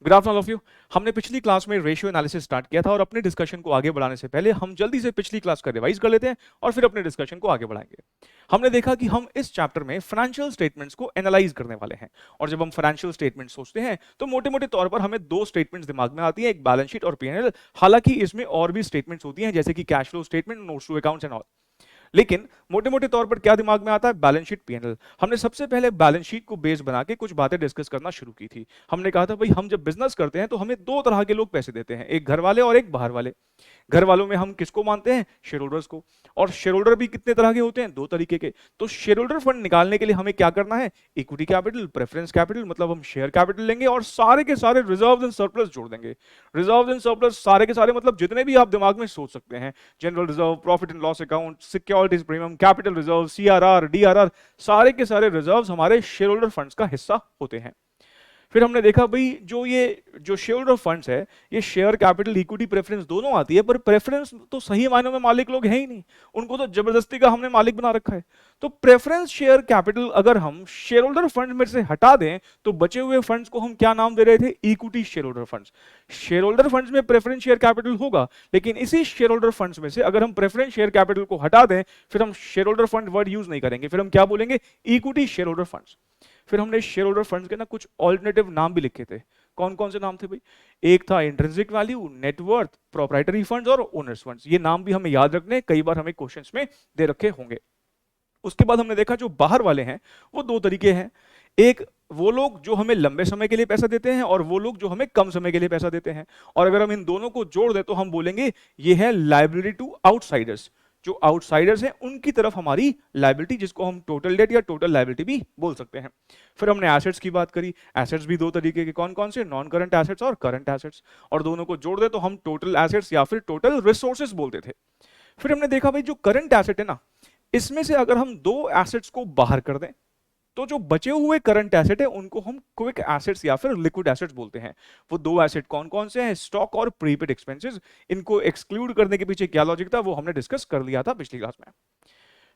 Good afternoon of you. हमने पिछली class में रेशियो एनालिसिस स्टार्ट किया था और अपने डिस्कशन को आगे बढ़ाने से पहले हम जल्दी से पिछली क्लास का रिवाइज कर लेते हैं और फिर अपने डिस्कशन को आगे बढ़ाएंगे। हमने देखा कि हम इस चैप्टर में फाइनेंशियल स्टेटमेंट्स को एनालाइज करने वाले हैं और जब हम फाइनेंशियल स्टेटमेंट सोचते हैं तो मोटे मोटे तौर पर हमें दो स्टेटमेंट्स दिमाग में आती हैं, एक बैलेंस शीट और पीएनएल। हालांकि इसमें और भी स्टेटमेंट्स होती हैं जैसे कि cash flow statement, notes to accounts and all, लेकिन मोटे मोटे तौर पर क्या दिमाग में आता है? Balance sheet, PNL. हमने सबसे पहले बैलेंस शीट को बेस बना के कुछ बातें डिस्कस करना शुरू की थी। हमने कहा था भाई हम जब बिजनेस करते हैं तो हमें दो तरह के लोग पैसे देते हैं, एक घर वाले और एक बाहर वाले। घर वालों में हम किसको मानते हैं? शेयर होल्डर्स को। और शेयर होल्डर भी कितने तरह के होते हैं? दो तरीके के। तो शेयर होल्डर फंड निकालने के लिए हमें क्या करना है? इक्विटी कैपिटल, प्रेफरेंस कैपिटल, मतलब हम शेयर कैपिटल लेंगे और सारे के सारे रिजर्व्स एंड सरप्लस जोड़ देंगे। रिजर्व्स एंड सरप्लस सारे के सारे मतलब जितने भी आप दिमाग में सोच सकते हैं, general reserve, profit and loss account, securities premium, capital reserve, CRR, DRR, सारे के सारे रिजर्व्स हमारे शेयर होल्डर फंड्स का हिस्सा होते हैं। फिर हमने देखा भाई जो शेयर होल्डर फंड्स है, ये शेयर कैपिटल, इक्विटी, प्रेफरेंस दोनों आती है, पर प्रेफरेंस तो सही मायनों में मालिक लोग हैं ही नहीं, उनको तो जबरदस्ती का हमने मालिक बना रखा है। तो प्रेफरेंस शेयर कैपिटल अगर हम शेयर होल्डर फंड में से हटा दें तो बचे हुए फंड्स को हम क्या नाम दे रहे थे? Equity share holder funds. Share holder funds में प्रेफरेंस शेयर कैपिटल होगा, लेकिन इसी शेयर होल्डर फंड्स में से अगर हम प्रेफरेंस शेयर कैपिटल को हटा दें फिर हम share holder fund word use नहीं करेंगे, फिर हम क्या बोलेंगे? Equity share holder funds. फिर हमने शेयर होल्डर फंड्स के ना कुछ ऑल्टरनेटिव नाम भी लिखे थे। कौन कौन से नाम थे भाई? एक था intrinsic value, net worth, proprietary funds और ओनर्स फंड्स। ये नाम भी हमें याद रखने, कई बार हमें क्वेश्चंस में दे रखे होंगे। उसके बाद हमने देखा जो बाहर वाले हैं वो दो तरीके हैं, एक वो लोग जो हमें लंबे समय के लिए पैसा देते हैं और वो लोग जो हमें कम समय के लिए पैसा देते हैं। और अगर हम इन दोनों को जोड़ दें तो हम बोलेंगे ये है लायबिलिटी टू आउटसाइडर्स। जो आउटसाइडर्स हैं उनकी तरफ हमारी लायबिलिटी, जिसको हम टोटल डेट या टोटल लायबिलिटी भी बोल सकते हैं। फिर हमने एसेट्स की बात करी। एसेट्स भी दो तरीके के, कौन कौन से? नॉन करंट एसेट्स और करंट एसेट्स। और दोनों को जोड़ दे तो हम टोटल एसेट्स या फिर टोटल रिसोर्सेज बोलते थे। फिर हमने देखा भाई जो करंट एसेट है ना, इसमें से अगर हम दो एसेट्स को बाहर कर दें तो जो बचे हुए करंट एसेट है उनको हम क्विक एसेट्स या फिर लिक्विड एसेट्स बोलते हैं। वो दो एसेट कौन कौन से हैं? स्टॉक और प्रीपेड एक्सपेंसेस। इनको एक्सक्लूड करने के पीछे क्या लॉजिक था वो हमने डिस्कस कर लिया था पिछली क्लास में।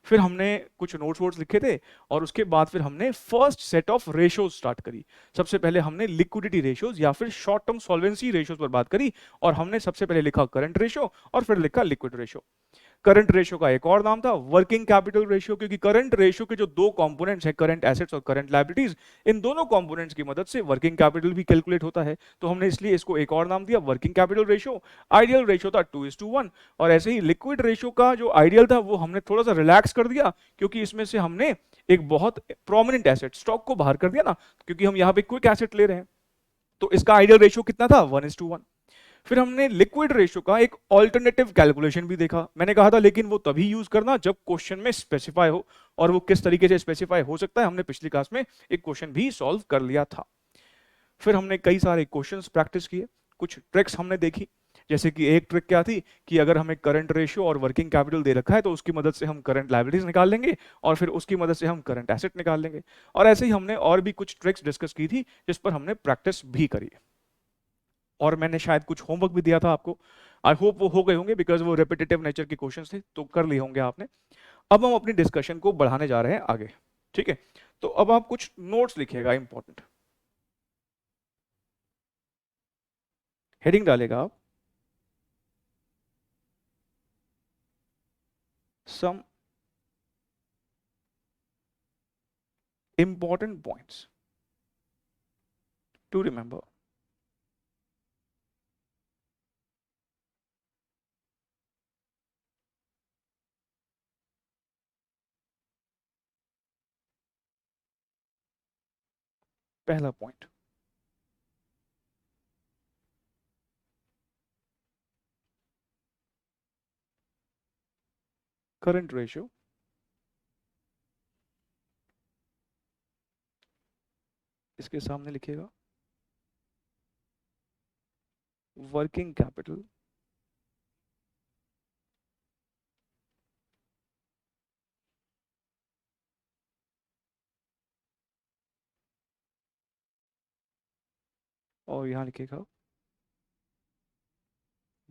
फिर हमने कुछ नोट्स वोट्स लिखे थे और उसके बाद फिर हमने first set of ratios start करी। सबसे पहले हमने लिक्विडिटी रेशियोज या फिर शॉर्ट टर्म सॉल्वेंसी रेशियोज पर बात करी और हमने सबसे पहले लिखा करंट रेशियो और फिर लिखा लिक्विड रेशियो। करंट रेशियो का एक और नाम था वर्किंग कैपिटल रेशियो, क्योंकि करंट रेशियो के जो दो कंपोनेंट्स हैं, करंट एसेट्स और करंट लायबिलिटीज, इन दोनों कंपोनेंट्स की मदद से वर्किंग कैपिटल भी कैलकुलेट होता है, तो हमने इसलिए इसको एक और नाम दिया working capital ratio. Ideal ratio था 2:1। और ऐसे ही लिक्विड रेशियो का जो आइडियल था वो हमने थोड़ा सा रिलैक्स कर दिया, क्योंकि इसमें से हमने एक बहुत प्रोमिनेंट एसेट स्टॉक को बाहर कर दिया ना, क्योंकि हम यहाँ पे क्विक एसेट ले रहे हैं। तो इसका आइडियल रेशियो कितना था? 1:1। फिर हमने लिक्विड रेशियो का एक ऑल्टरनेटिव कैलकुलेशन भी देखा। मैंने कहा था लेकिन वो तभी यूज करना जब क्वेश्चन में स्पेसिफाई हो, और वो किस तरीके से स्पेसिफाई हो सकता है हमने पिछली क्लास में एक क्वेश्चन भी सॉल्व कर लिया था। फिर हमने कई सारे क्वेश्चंस प्रैक्टिस किए, कुछ ट्रिक्स हमने देखी। जैसे कि एक ट्रिक क्या थी कि अगर हमें करंट रेशियो और वर्किंग कैपिटल दे रखा है तो उसकी मदद से हम करंट लायबिलिटीज निकाल लेंगे और फिर उसकी मदद से हम करंट एसेट निकाल लेंगे। और ऐसे ही हमने और भी कुछ ट्रिक्स डिस्कस की थी जिस पर हमने प्रैक्टिस भी करी। और मैंने शायद कुछ होमवर्क भी दिया था आपको, आई होप वो हो गए होंगे बिकॉज वो रेपिटेटिव नेचर के क्वेश्चंस थे, तो कर लिए होंगे आपने। अब हम अपनी डिस्कशन को बढ़ाने जा रहे हैं आगे, ठीक है? तो अब आप कुछ नोट्स लिखिएगा इंपॉर्टेंट, हेडिंग डालेगा आप some important points to remember. पहला पॉइंट, करंट रेशियो इसके सामने लिखिएगा वर्किंग कैपिटल और यहां लिखिएगा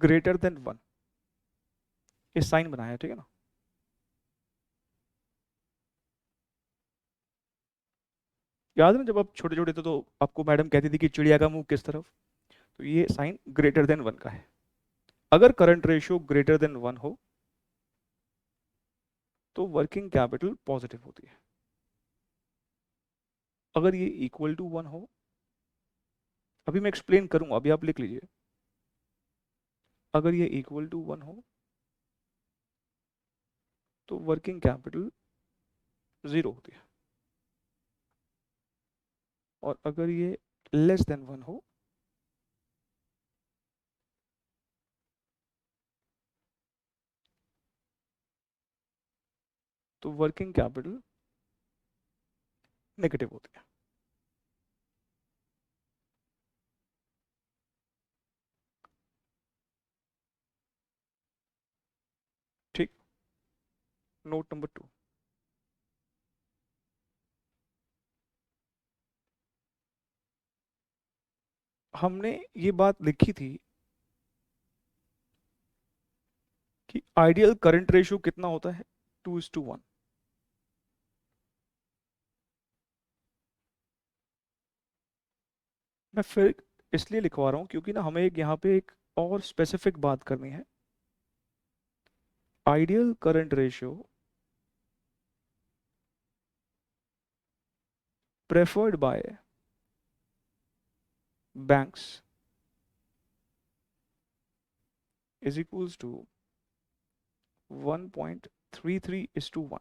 ग्रेटर देन 1। इस साइन बनाया, ठीक है ना? याद है ना जब आप छोटे छोटे थे तो आपको मैडम कहती थी कि चिड़िया का मुंह किस तरफ? तो ये साइन ग्रेटर देन 1 का है। अगर करंट रेशियो ग्रेटर देन 1 हो तो वर्किंग कैपिटल पॉजिटिव होती है। अगर ये इक्वल टू 1 हो, अभी मैं एक्सप्लेन करूंगा, अभी आप लिख लीजिए। अगर ये इक्वल टू 1 हो तो वर्किंग कैपिटल 0 होती है, और अगर ये लेस देन 1 हो तो वर्किंग कैपिटल नेगेटिव होती है। ठीक। नोट नंबर 2, हमने ये बात लिखी थी कि आइडियल करंट रेशियो कितना होता है, 2:1। मैं फिर इसलिए लिखवा रहा हूं क्योंकि ना हमें एक यहाँ पे एक और स्पेसिफिक बात करनी है। Ideal current ratio preferred by banks is equals to 1.33:1।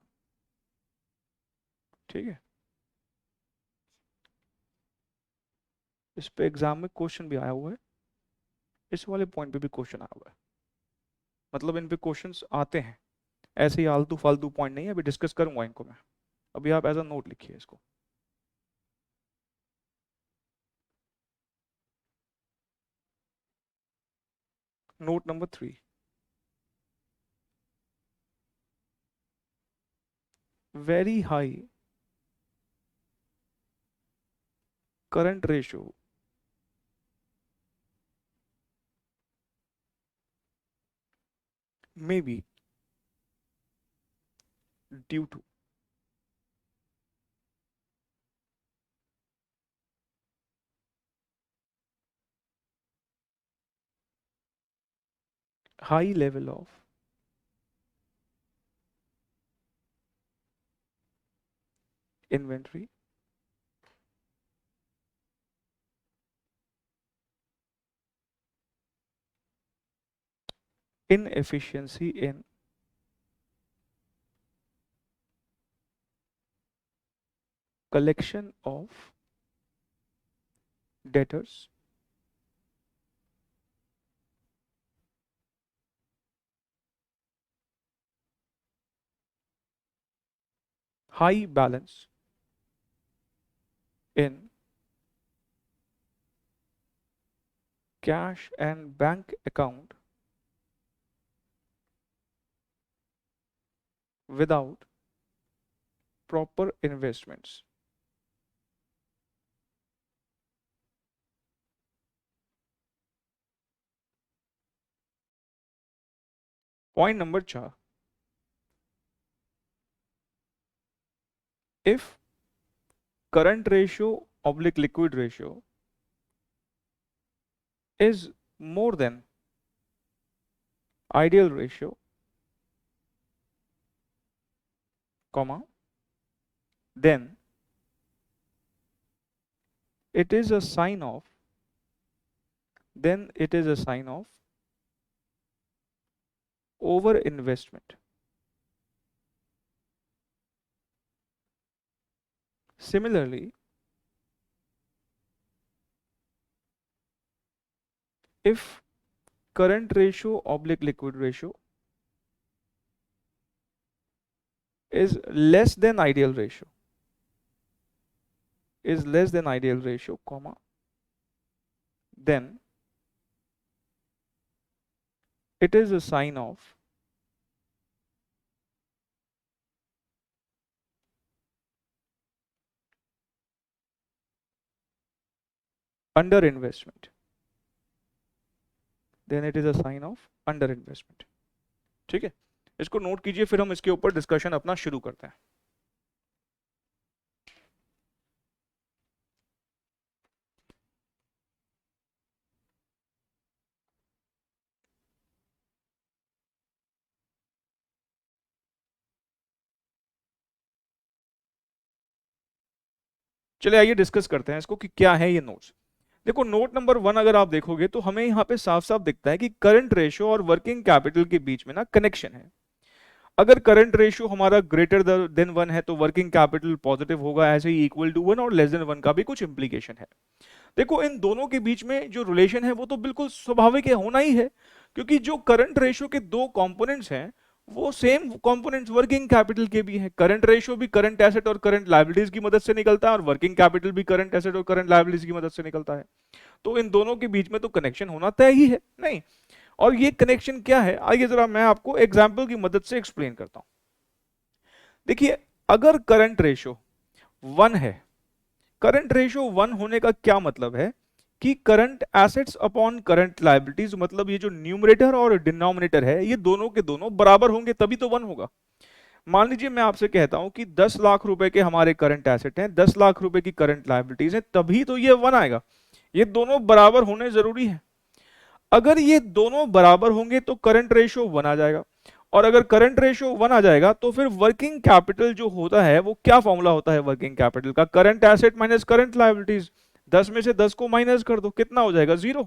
ठीक है, इस पे एग्जाम में क्वेश्चन भी आया हुआ है, इस वाले पॉइंट पे भी क्वेश्चन आया हुआ है, मतलब इन पे क्वेश्चंस आते हैं, ऐसे ही आलतू फालतू पॉइंट नहीं है, अभी डिस्कस करूंगा इनको मैं। अभी आप एज अ नोट लिखिए इसको। Note number 3, very high current ratio may be due to high level of inventory, inefficiency in collection of debtors, high balance in cash and bank account without proper investments. Point number 4, if current ratio oblique liquid ratio is more than ideal ratio, comma, then it is a sign of over investment. Similarly, if current ratio oblique liquid ratio is less than ideal ratio, comma, then it is a sign of under investment. Then it is a sign of under investment. ठीक है, इसको note कीजिए, फिर हम इसके ऊपर discussion अपना शुरू करते हैं। चलिए आइए डिस्कस करते हैं इसको कि क्या है ये नोट्स। देखो नोट नंबर 1 अगर आप देखोगे तो हमें यहाँ पे साफ साफ दिखता है कि करंट रेशियो और वर्किंग कैपिटल के बीच में ना कनेक्शन है। अगर करंट रेशियो हमारा ग्रेटर देन 1 है तो वर्किंग कैपिटल पॉजिटिव होगा, ऐसे ही इक्वल टू 1 और लेस देन 1 का भी कुछ इंप्लीकेशन है। देखो इन दोनों के बीच में जो रिलेशन है वो तो बिल्कुल स्वाभाविक है, होना ही है, क्योंकि जो करंट रेशियो के दो कंपोनेंट्स हैं वो सेम कंपोनेंट्स वर्किंग कैपिटल के भी हैं। करंट रेशियो भी करंट एसेट और करंट लायबिलिटीज की मदद से निकलता है और वर्किंग कैपिटल भी करंट एसेट और करंट लायबिलिटीज की मदद से निकलता है। तो इन दोनों के बीच में तो कनेक्शन होना तय ही है, नहीं? और ये कनेक्शन क्या है, आइए जरा मैं आपको एग्जाम्पल की मदद से एक्सप्लेन करता हूं। देखिए अगर करंट रेशियो 1 है, करंट रेशियो 1 होने का क्या मतलब है कि current assets upon current liabilities, मतलब ये जो न्यूमरेटर और डिनोमिनेटर है ये दोनों के दोनों बराबर होंगे तभी तो 1 होगा। मान लीजिए मैं आपसे कहता हूं कि 10 लाख रुपए के हमारे करंट एसेट हैं, 10 लाख रुपए की करंट लायबिलिटीज हैं, तभी तो ये 1 आएगा। ये दोनों बराबर होने जरूरी है। अगर ये दोनों बराबर होंगे तो करंट रेशियो 1 आ जाएगा, और अगर करंट रेशियो 1 आ जाएगा तो फिर वर्किंग कैपिटल जो होता है वो क्या फॉर्मूला होता है वर्किंग कैपिटल का, current asset minus current liabilities. 10 में से 10 को माइनस कर दो, कितना हो जाएगा, 0।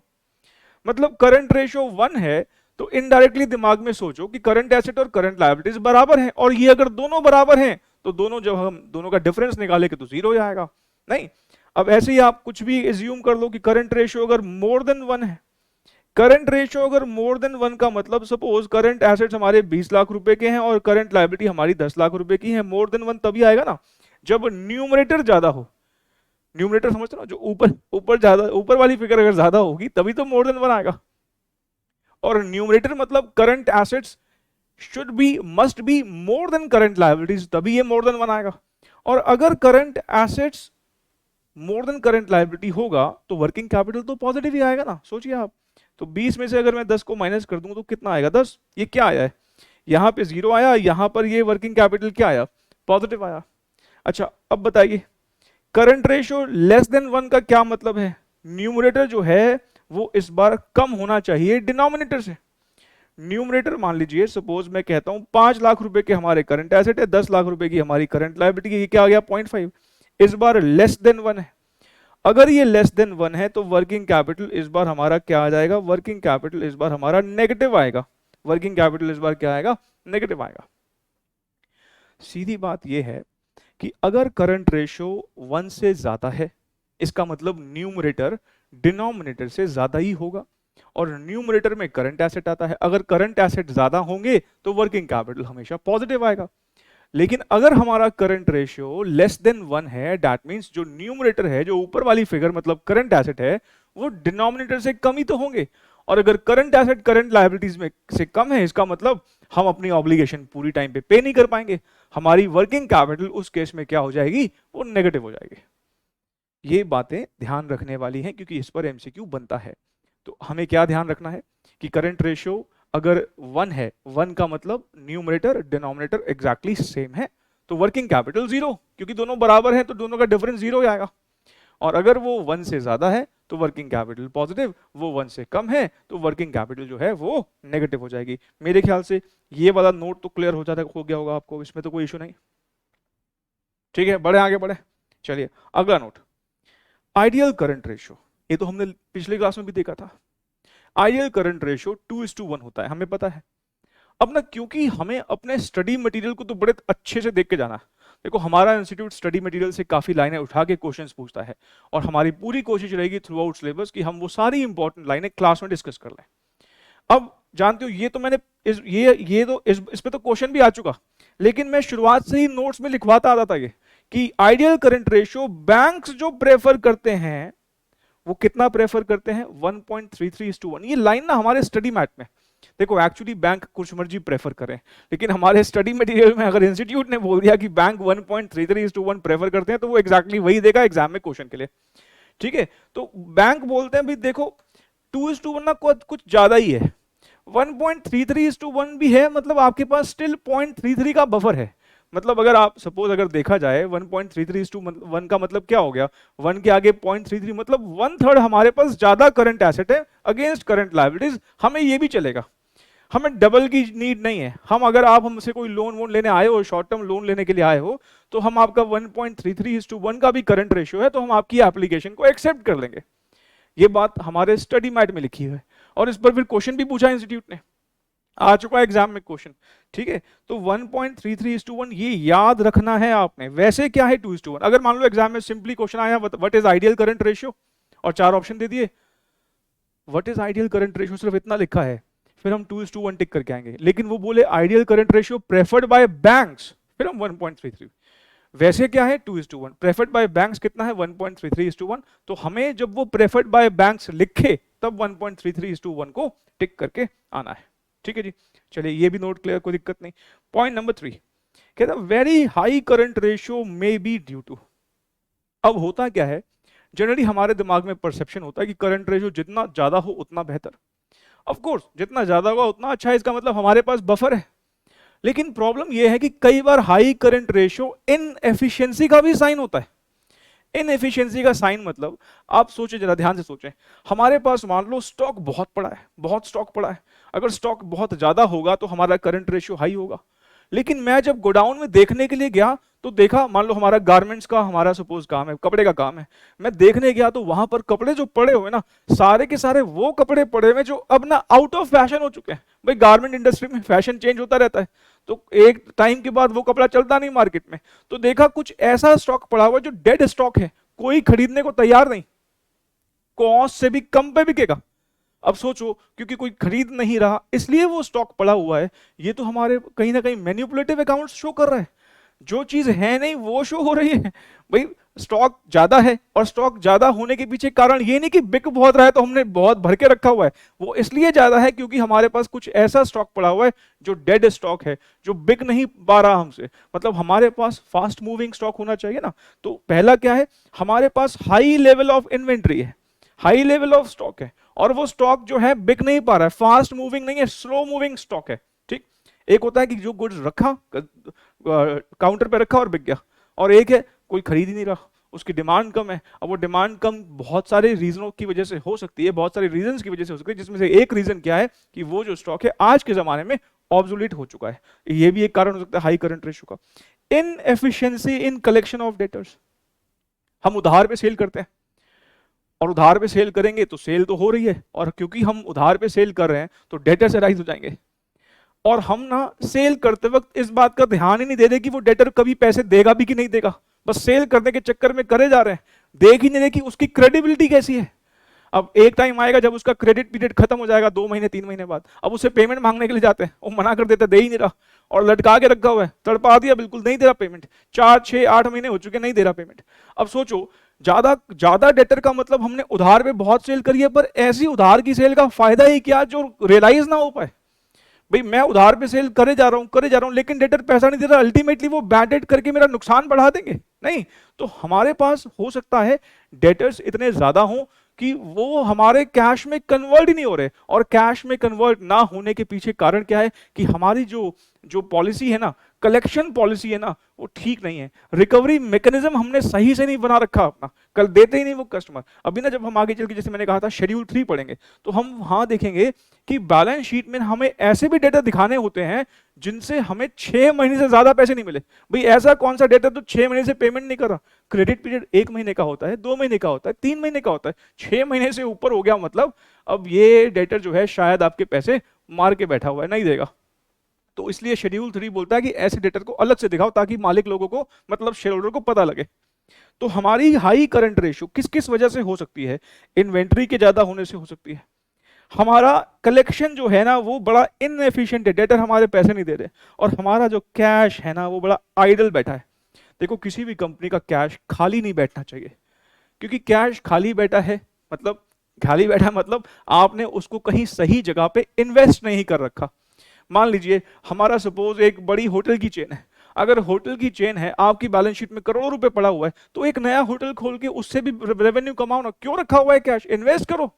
मतलब करंट रेशियो 1 है तो इनडायरेक्टली दिमाग में सोचो कि करंट एसेट और करंट लायबिलिटीज बराबर हैं, और ये अगर दोनों बराबर हैं तो दोनों जब हम दोनों का डिफरेंस निकालेंगे तो 0 ही आएगा, नहीं? अब ऐसे ही आप कुछ भी एज्यूम कर लो कि करंट रेशियो अगर मोर देन 1 है, करंट रेशियो अगर मोर देन 1 का मतलब सपोज करंट एसेट्स हमारे 20 लाख रुपए के हैं और करंट लायबिलिटी हमारी 10 लाख रुपए की है, मोर देन 1 तभी आएगा ना जब न्यूमरेटर ज्यादा हो। न्यूमरेटर समझते हो, जो ऊपर ज्यादा, ऊपर वाली फिगर अगर ज्यादा होगी तभी तो मोर देन 1 आएगा। और न्यूमरेटर मतलब current assets should be, must be more than current liabilities, तभी ये मोर देन 1 आएगा। और अगर current assets more than current liability होगा तो वर्किंग कैपिटल तो पॉजिटिव ही आएगा ना, सोचिए आप। तो 20 में से अगर मैं 10 को माइनस कर दूं तो कितना आएगा, 10। ये क्या आया है, यहाँ पे 0 आया, यहाँ पर ये वर्किंग कैपिटल क्या आया, पॉजिटिव आया। अच्छा अब बताइए करंट रेशियो लेस देन 1 का क्या मतलब है, न्यूमरेटर जो है वो इस बार कम होना चाहिए डिनोमिनेटर से। न्यूमरेटर मान लीजिए सपोज मैं कहता हूं 5 लाख रुपए के हमारे करंट एसेट है, 10 लाख रुपए की हमारी करंट लायबिलिटी, ये क्या आ गया 0.5, इस बार लेस देन 1 है। अगर ये लेस देन 1 है तो वर्किंग कैपिटल इस बार हमारा क्या आ जाएगा, वर्किंग कैपिटल इस बार हमारा नेगेटिव आएगा। वर्किंग कैपिटल इस बार क्या आएगा, नेगेटिव आएगा। सीधी बात यह है कि अगर करंट रेशियो 1 से ज्यादा है इसका मतलब न्यूमरेटर डिनोमिनेटर से ज्यादा ही होगा, और न्यूमरेटर में करंट एसेट आता है। अगर करंट एसेट ज्यादा होंगे तो वर्किंग कैपिटल हमेशा पॉजिटिव आएगा। लेकिन अगर हमारा करंट रेशियो लेस देन 1 है, दैट मींस जो न्यूमरेटर है, जो ऊपर वाली फिगर मतलब करंट एसेट है, वो डिनोमिनेटर से कम ही तो होंगे। और अगर करंट एसेट करंट लायबिलिटीज में से कम है इसका मतलब हम अपनी ऑब्लिगेशन पूरी टाइम पे नहीं कर पाएंगे, हमारी वर्किंग कैपिटल उस केस में क्या हो जाएगी, वो नेगेटिव हो जाएगी। ये बातें ध्यान रखने वाली हैं क्योंकि इस पर एमसीक्यू बनता है। तो हमें क्या ध्यान रखना है कि करंट रेशियो अगर 1 है, 1 का मतलब न्यूमरेटर डिनोमिनेटर एग्जैक्टली सेम है, तो वर्किंग कैपिटल 0, क्योंकि दोनों बराबर हैं तो दोनों का डिफरेंस 0 आएगा। और अगर वो 1 से ज्यादा है तो वर्किंग कैपिटल पॉजिटिव, वो 1 से कम है तो वर्किंग कैपिटल जो है वो नेगेटिव हो जाएगी। मेरे ख्याल से ये वाला नोट तो क्लियर हो गया होगा आपको, इसमें तो कोई इशू नहीं। ठीक है, बढ़े आगे बढ़े। चलिए अगला नोट, आइडियल करंट रेशियो। ये तो हमने पिछले क्लास में भी देखा था। आइडियल करंट रेशियो 2:1 होता है, हमें पता है। अब ना क्योंकि हमें अपने स्टडी मटेरियल को तो बड़े अच्छे से देख के जाना है। देखो हमारा इंस्टीट्यूट स्टडी मटेरियल से काफी लाइनें उठा के क्वेश्चंस पूछता है, और हमारी पूरी कोशिश रहेगी थ्रू आउट सिलेबस कि हम वो सारी इंपॉर्टेंट लाइनें क्लास में डिस्कस कर लें। अब जानते हो ये तो मैंने इस पे तो क्वेश्चन भी आ चुका, लेकिन मैं शुरुआत से ही नोट्स में लिखवाता आता था ये कि आइडियल करंट रेशियो बैंक्स जो प्रेफर करते हैं वो कितना प्रेफर करते हैं, 1.33:1। ये लाइन ना हमारे स्टडी मैट में, देखो एक्चुअली बैंक कुछ मर्जी प्रेफर करें, लेकिन हमारे स्टडी मटेरियल में अगर इंस्टीट्यूट ने बोल दिया कि बैंक 1.33:1 प्रेफर करते हैं तो वो एग्जैक्टली वही देगा एग्जाम में क्वेश्चन के लिए। ठीक है, तो बैंक बोलते हैं भाई देखो 2:1 ना कुछ ज्यादा ही है, 1.33:1 भी है, मतलब आपके पास स्टिल 0.33 का बफर है। मतलब अगर आप सपोज अगर देखा जाए 1.33:1 का मतलब क्या हो गया, 1 के आगे 0.33 मतलब 1/3 हमारे पास ज्यादा करंट एसेट है अगेंस्ट करंट लायबिलिटीज, हमें ये भी चलेगा। हमें डबल की नीड नहीं है। हम अगर आप हमसे कोई लोन वोन लेने आए हो, शॉर्ट टर्म लोन लेने के लिए आए हो, तो हम आपका 1.33:1 का भी करंट रेशियो है तो हम आपकी एप्लीकेशन को एक्सेप्ट कर लेंगे। ये बात हमारे स्टडी मैट में लिखी है और इस पर फिर क्वेश्चन भी पूछा इंस्टीट्यूट ने, आ चुका है एग्जाम में क्वेश्चन, ठीक है। तो 1.33:1 ये याद रखना है आपने। वैसे क्या है 2:1? अगर मान लो एग्जाम में सिंपली क्वेश्चन आया what is ideal current ratio और 4 ऑप्शन दे दिए, what is ideal current ratio सिर्फ इतना लिखा है, फिर हम 2:1 टिक करके आएंगे। लेकिन वो बोले ideal current ratio preferred by banks, फिर हम 1.33। वैसे क्या है 2:1, प्रेफर्ड बाय बैंक्स कितना है 1.33:1। तो हमें जब वो प्रेफर्ड बाय बैंक्स लिखे तब 1.33:1 को टिक करके आना है, ठीक है जी। चलिए ये भी नोट क्लियर, कोई दिक्कत नहीं। पॉइंट नंबर 3 कहता very high current ratio may be due to. अब होता क्या है, जनरली हमारे दिमाग में परसेप्शन होता है कि करंट रेशियो जितना ज्यादा हो उतना बेहतर। ऑफ कोर्स जितना ज्यादा होगा उतना अच्छा है, इसका मतलब हमारे पास बफर है। लेकिन प्रॉब्लम यह है कि कई बार हाई करंट रेशियो इनएफिशिएंसी का भी साइन होता है। इनएफिशिएंसी का साइन मतलब आप सोचें, जरा ध्यान से सोचें, हमारे पास मान लो स्टॉक बहुत पड़ा है, बहुत स्टॉक पड़ा है। अगर स्टॉक बहुत ज्यादा होगा तो हमारा करंट रेशियो हाई होगा। लेकिन मैं जब गोडाउन में देखने के लिए गया तो देखा, मान लो हमारा गारमेंट्स का हमारा सपोज काम है, कपड़े का काम है, मैं देखने गया तो वहां पर कपड़े जो पड़े हुए ना, सारे के सारे वो कपड़े पड़े हुए जो अब ना आउट ऑफ फैशन हो चुके हैं। भाई गारमेंट इंडस्ट्री में फैशन चेंज होता रहता है, तो एक टाइम के बाद वो कपड़ा चलता नहीं मार्केट में। तो देखा कुछ ऐसा स्टॉक पड़ा हुआ जो डेड स्टॉक है, कोई खरीदने को तैयार नहीं, कॉस्ट से भी कम पे बिकेगा। अब सोचो, क्योंकि कोई खरीद नहीं रहा इसलिए वो स्टॉक पड़ा हुआ है। ये तो हमारे कहीं ना कहीं मैनिपुलेटिव अकाउंट्स शो कर रहा है, जो चीज है नहीं वो शो हो रही है। भाई स्टॉक ज्यादा है, और स्टॉक ज्यादा होने के पीछे कारण ये नहीं कि बिक बहुत रहा है तो हमने बहुत भर के रखा हुआ है, वो इसलिए ज्यादा है क्योंकि हमारे पास कुछ ऐसा स्टॉक पड़ा हुआ है जो डेड स्टॉक है, जो बिक नहीं पा रहा हमसे। मतलब हमारे पास फास्ट मूविंग स्टॉक होना चाहिए ना। तो पहला क्या है, हमारे पास हाई लेवल ऑफ इन्वेंट्री है, हाई लेवल ऑफ स्टॉक है, और वो स्टॉक जो है बिक नहीं पा रहा है, फास्ट मूविंग नहीं है, स्लो मूविंग स्टॉक है, ठीक। एक होता है कि जो गुड्स रखा काउंटर पे रखा और बिक गया, और एक है कोई खरीद ही नहीं रहा, उसकी डिमांड कम है। अब वो डिमांड कम बहुत सारे रीजनों की वजह से हो सकती है, बहुत सारे रीजंस की वजह से हो सकती है, जिसमें से एक रीजन क्या है कि वो जो स्टॉक है आज के जमाने में ऑब्सोलीट हो चुका है। ये भी एक कारण हो सकता है हाई करंट रेशियो का। Inefficiency in collection of debtors, हम उधार पे सेल करते हैं, और उधार पे सेल करेंगे तो सेल तो हो रही है, और क्योंकि हम उधार पे सेल कर रहे हैं तो डेटर से राइज हो जाएंगे। और हम ना सेल करते वक्त इस बात का ध्यान ही नहीं दे रहे कि वो डेटर कभी पैसे देगा भी कि नहीं देगा, बस सेल करने के चक्कर में करे जा रहे हैं, देख ही नहीं रहे कि उसकी क्रेडिबिलिटी कैसी है। अब एक टाइम आएगा जब उसका क्रेडिट पीरियड खत्म हो जाएगा 2 महीने 3 महीने बाद, अब उससे पेमेंट मांगने के लिए जाते हैं, वो मना कर देता, दे ही नहीं रहा, और लटका के रखा हुआ है, तड़पा दिया, बिल्कुल नहीं दे रहा पेमेंट, 4 6 8 महीने हो चुके नहीं दे रहा पेमेंट। अब सोचो, ज्यादा ज्यादा डेटर का मतलब हमने उधार पे बहुत सेल करी है, पर ऐसी उधार की सेल का फायदा ही क्या जो रियलाइज ना हो पाए। भाई मैं उधार पे सेल करे जा रहा हूं लेकिन डेटर पैसा नहीं दे रहा, अल्टीमेटली वो बैड डेट करके मेरा नुकसान बढ़ा देंगे नहीं। तो हमारे पास हो सकता है डेटर्स इतने ज्यादा हों कि वो हमारे कैश में कन्वर्ट ही नहीं हो रहे, और कैश में कन्वर्ट ना होने के पीछे कारण क्या है कि हमारी जो जो पॉलिसी है ना, कलेक्शन पॉलिसी है ना, वो ठीक नहीं है। रिकवरी मैकेनिज्म हमने सही से नहीं बना रखा अपना, कल देते ही नहीं वो कस्टमर। अभी ना जब हम आगे चल के, जैसे मैंने कहा था, शेड्यूल 3 पढ़ेंगे तो हम वहां देखेंगे कि बैलेंस शीट में हमें ऐसे भी डेटा दिखाने होते हैं जिनसे हमें 6 महीने से ज्यादा पैसे नहीं मिले। भाई ऐसा कौन सा डेटा तो 6 महीने से पेमेंट नहीं कर रहा, क्रेडिट पीरियड 1 महीने का होता है, 2 महीने का होता है, 3 महीने का होता है, 6 महीने से ऊपर हो गया मतलब अब ये डेटर जो है शायद आपके पैसे मार के बैठा हुआ है, नहीं देगा। तो इसलिए शेड्यूल 3 बोलता है कि ऐसे डेटर को अलग से दिखाओ ताकि मालिक लोगों को, मतलब शेयर होल्डर को पता लगे। तो हमारी हाई करंट रेशियो किस किस वजह से हो सकती है, इन्वेंट्री के ज्यादा होने से हो सकती है, हमारा कलेक्शन जो है ना वो बड़ा इनएफिशिएंट है, डेटर हमारे पैसे नहीं दे रहे, और हमारा जो कैश है ना वो बड़ा आइडल बैठा है। देखो किसी भी कंपनी का कैश खाली नहीं बैठना चाहिए, क्योंकि कैश खाली बैठा है मतलब, खाली बैठा है मतलब आपने उसको कहीं सही जगह पे इन्वेस्ट नहीं कर रखा। मान लीजिए हमारा सपोज एक बड़ी होटल की चेन है, अगर होटल की चेन है, आपकी बैलेंस शीट में करोड़ों रुपए पड़ा हुआ है, तो एक नया होटल खोल के उससे भी रेवेन्यू कमाओ ना, क्यों रखा हुआ है कैश, इन्वेस्ट करो,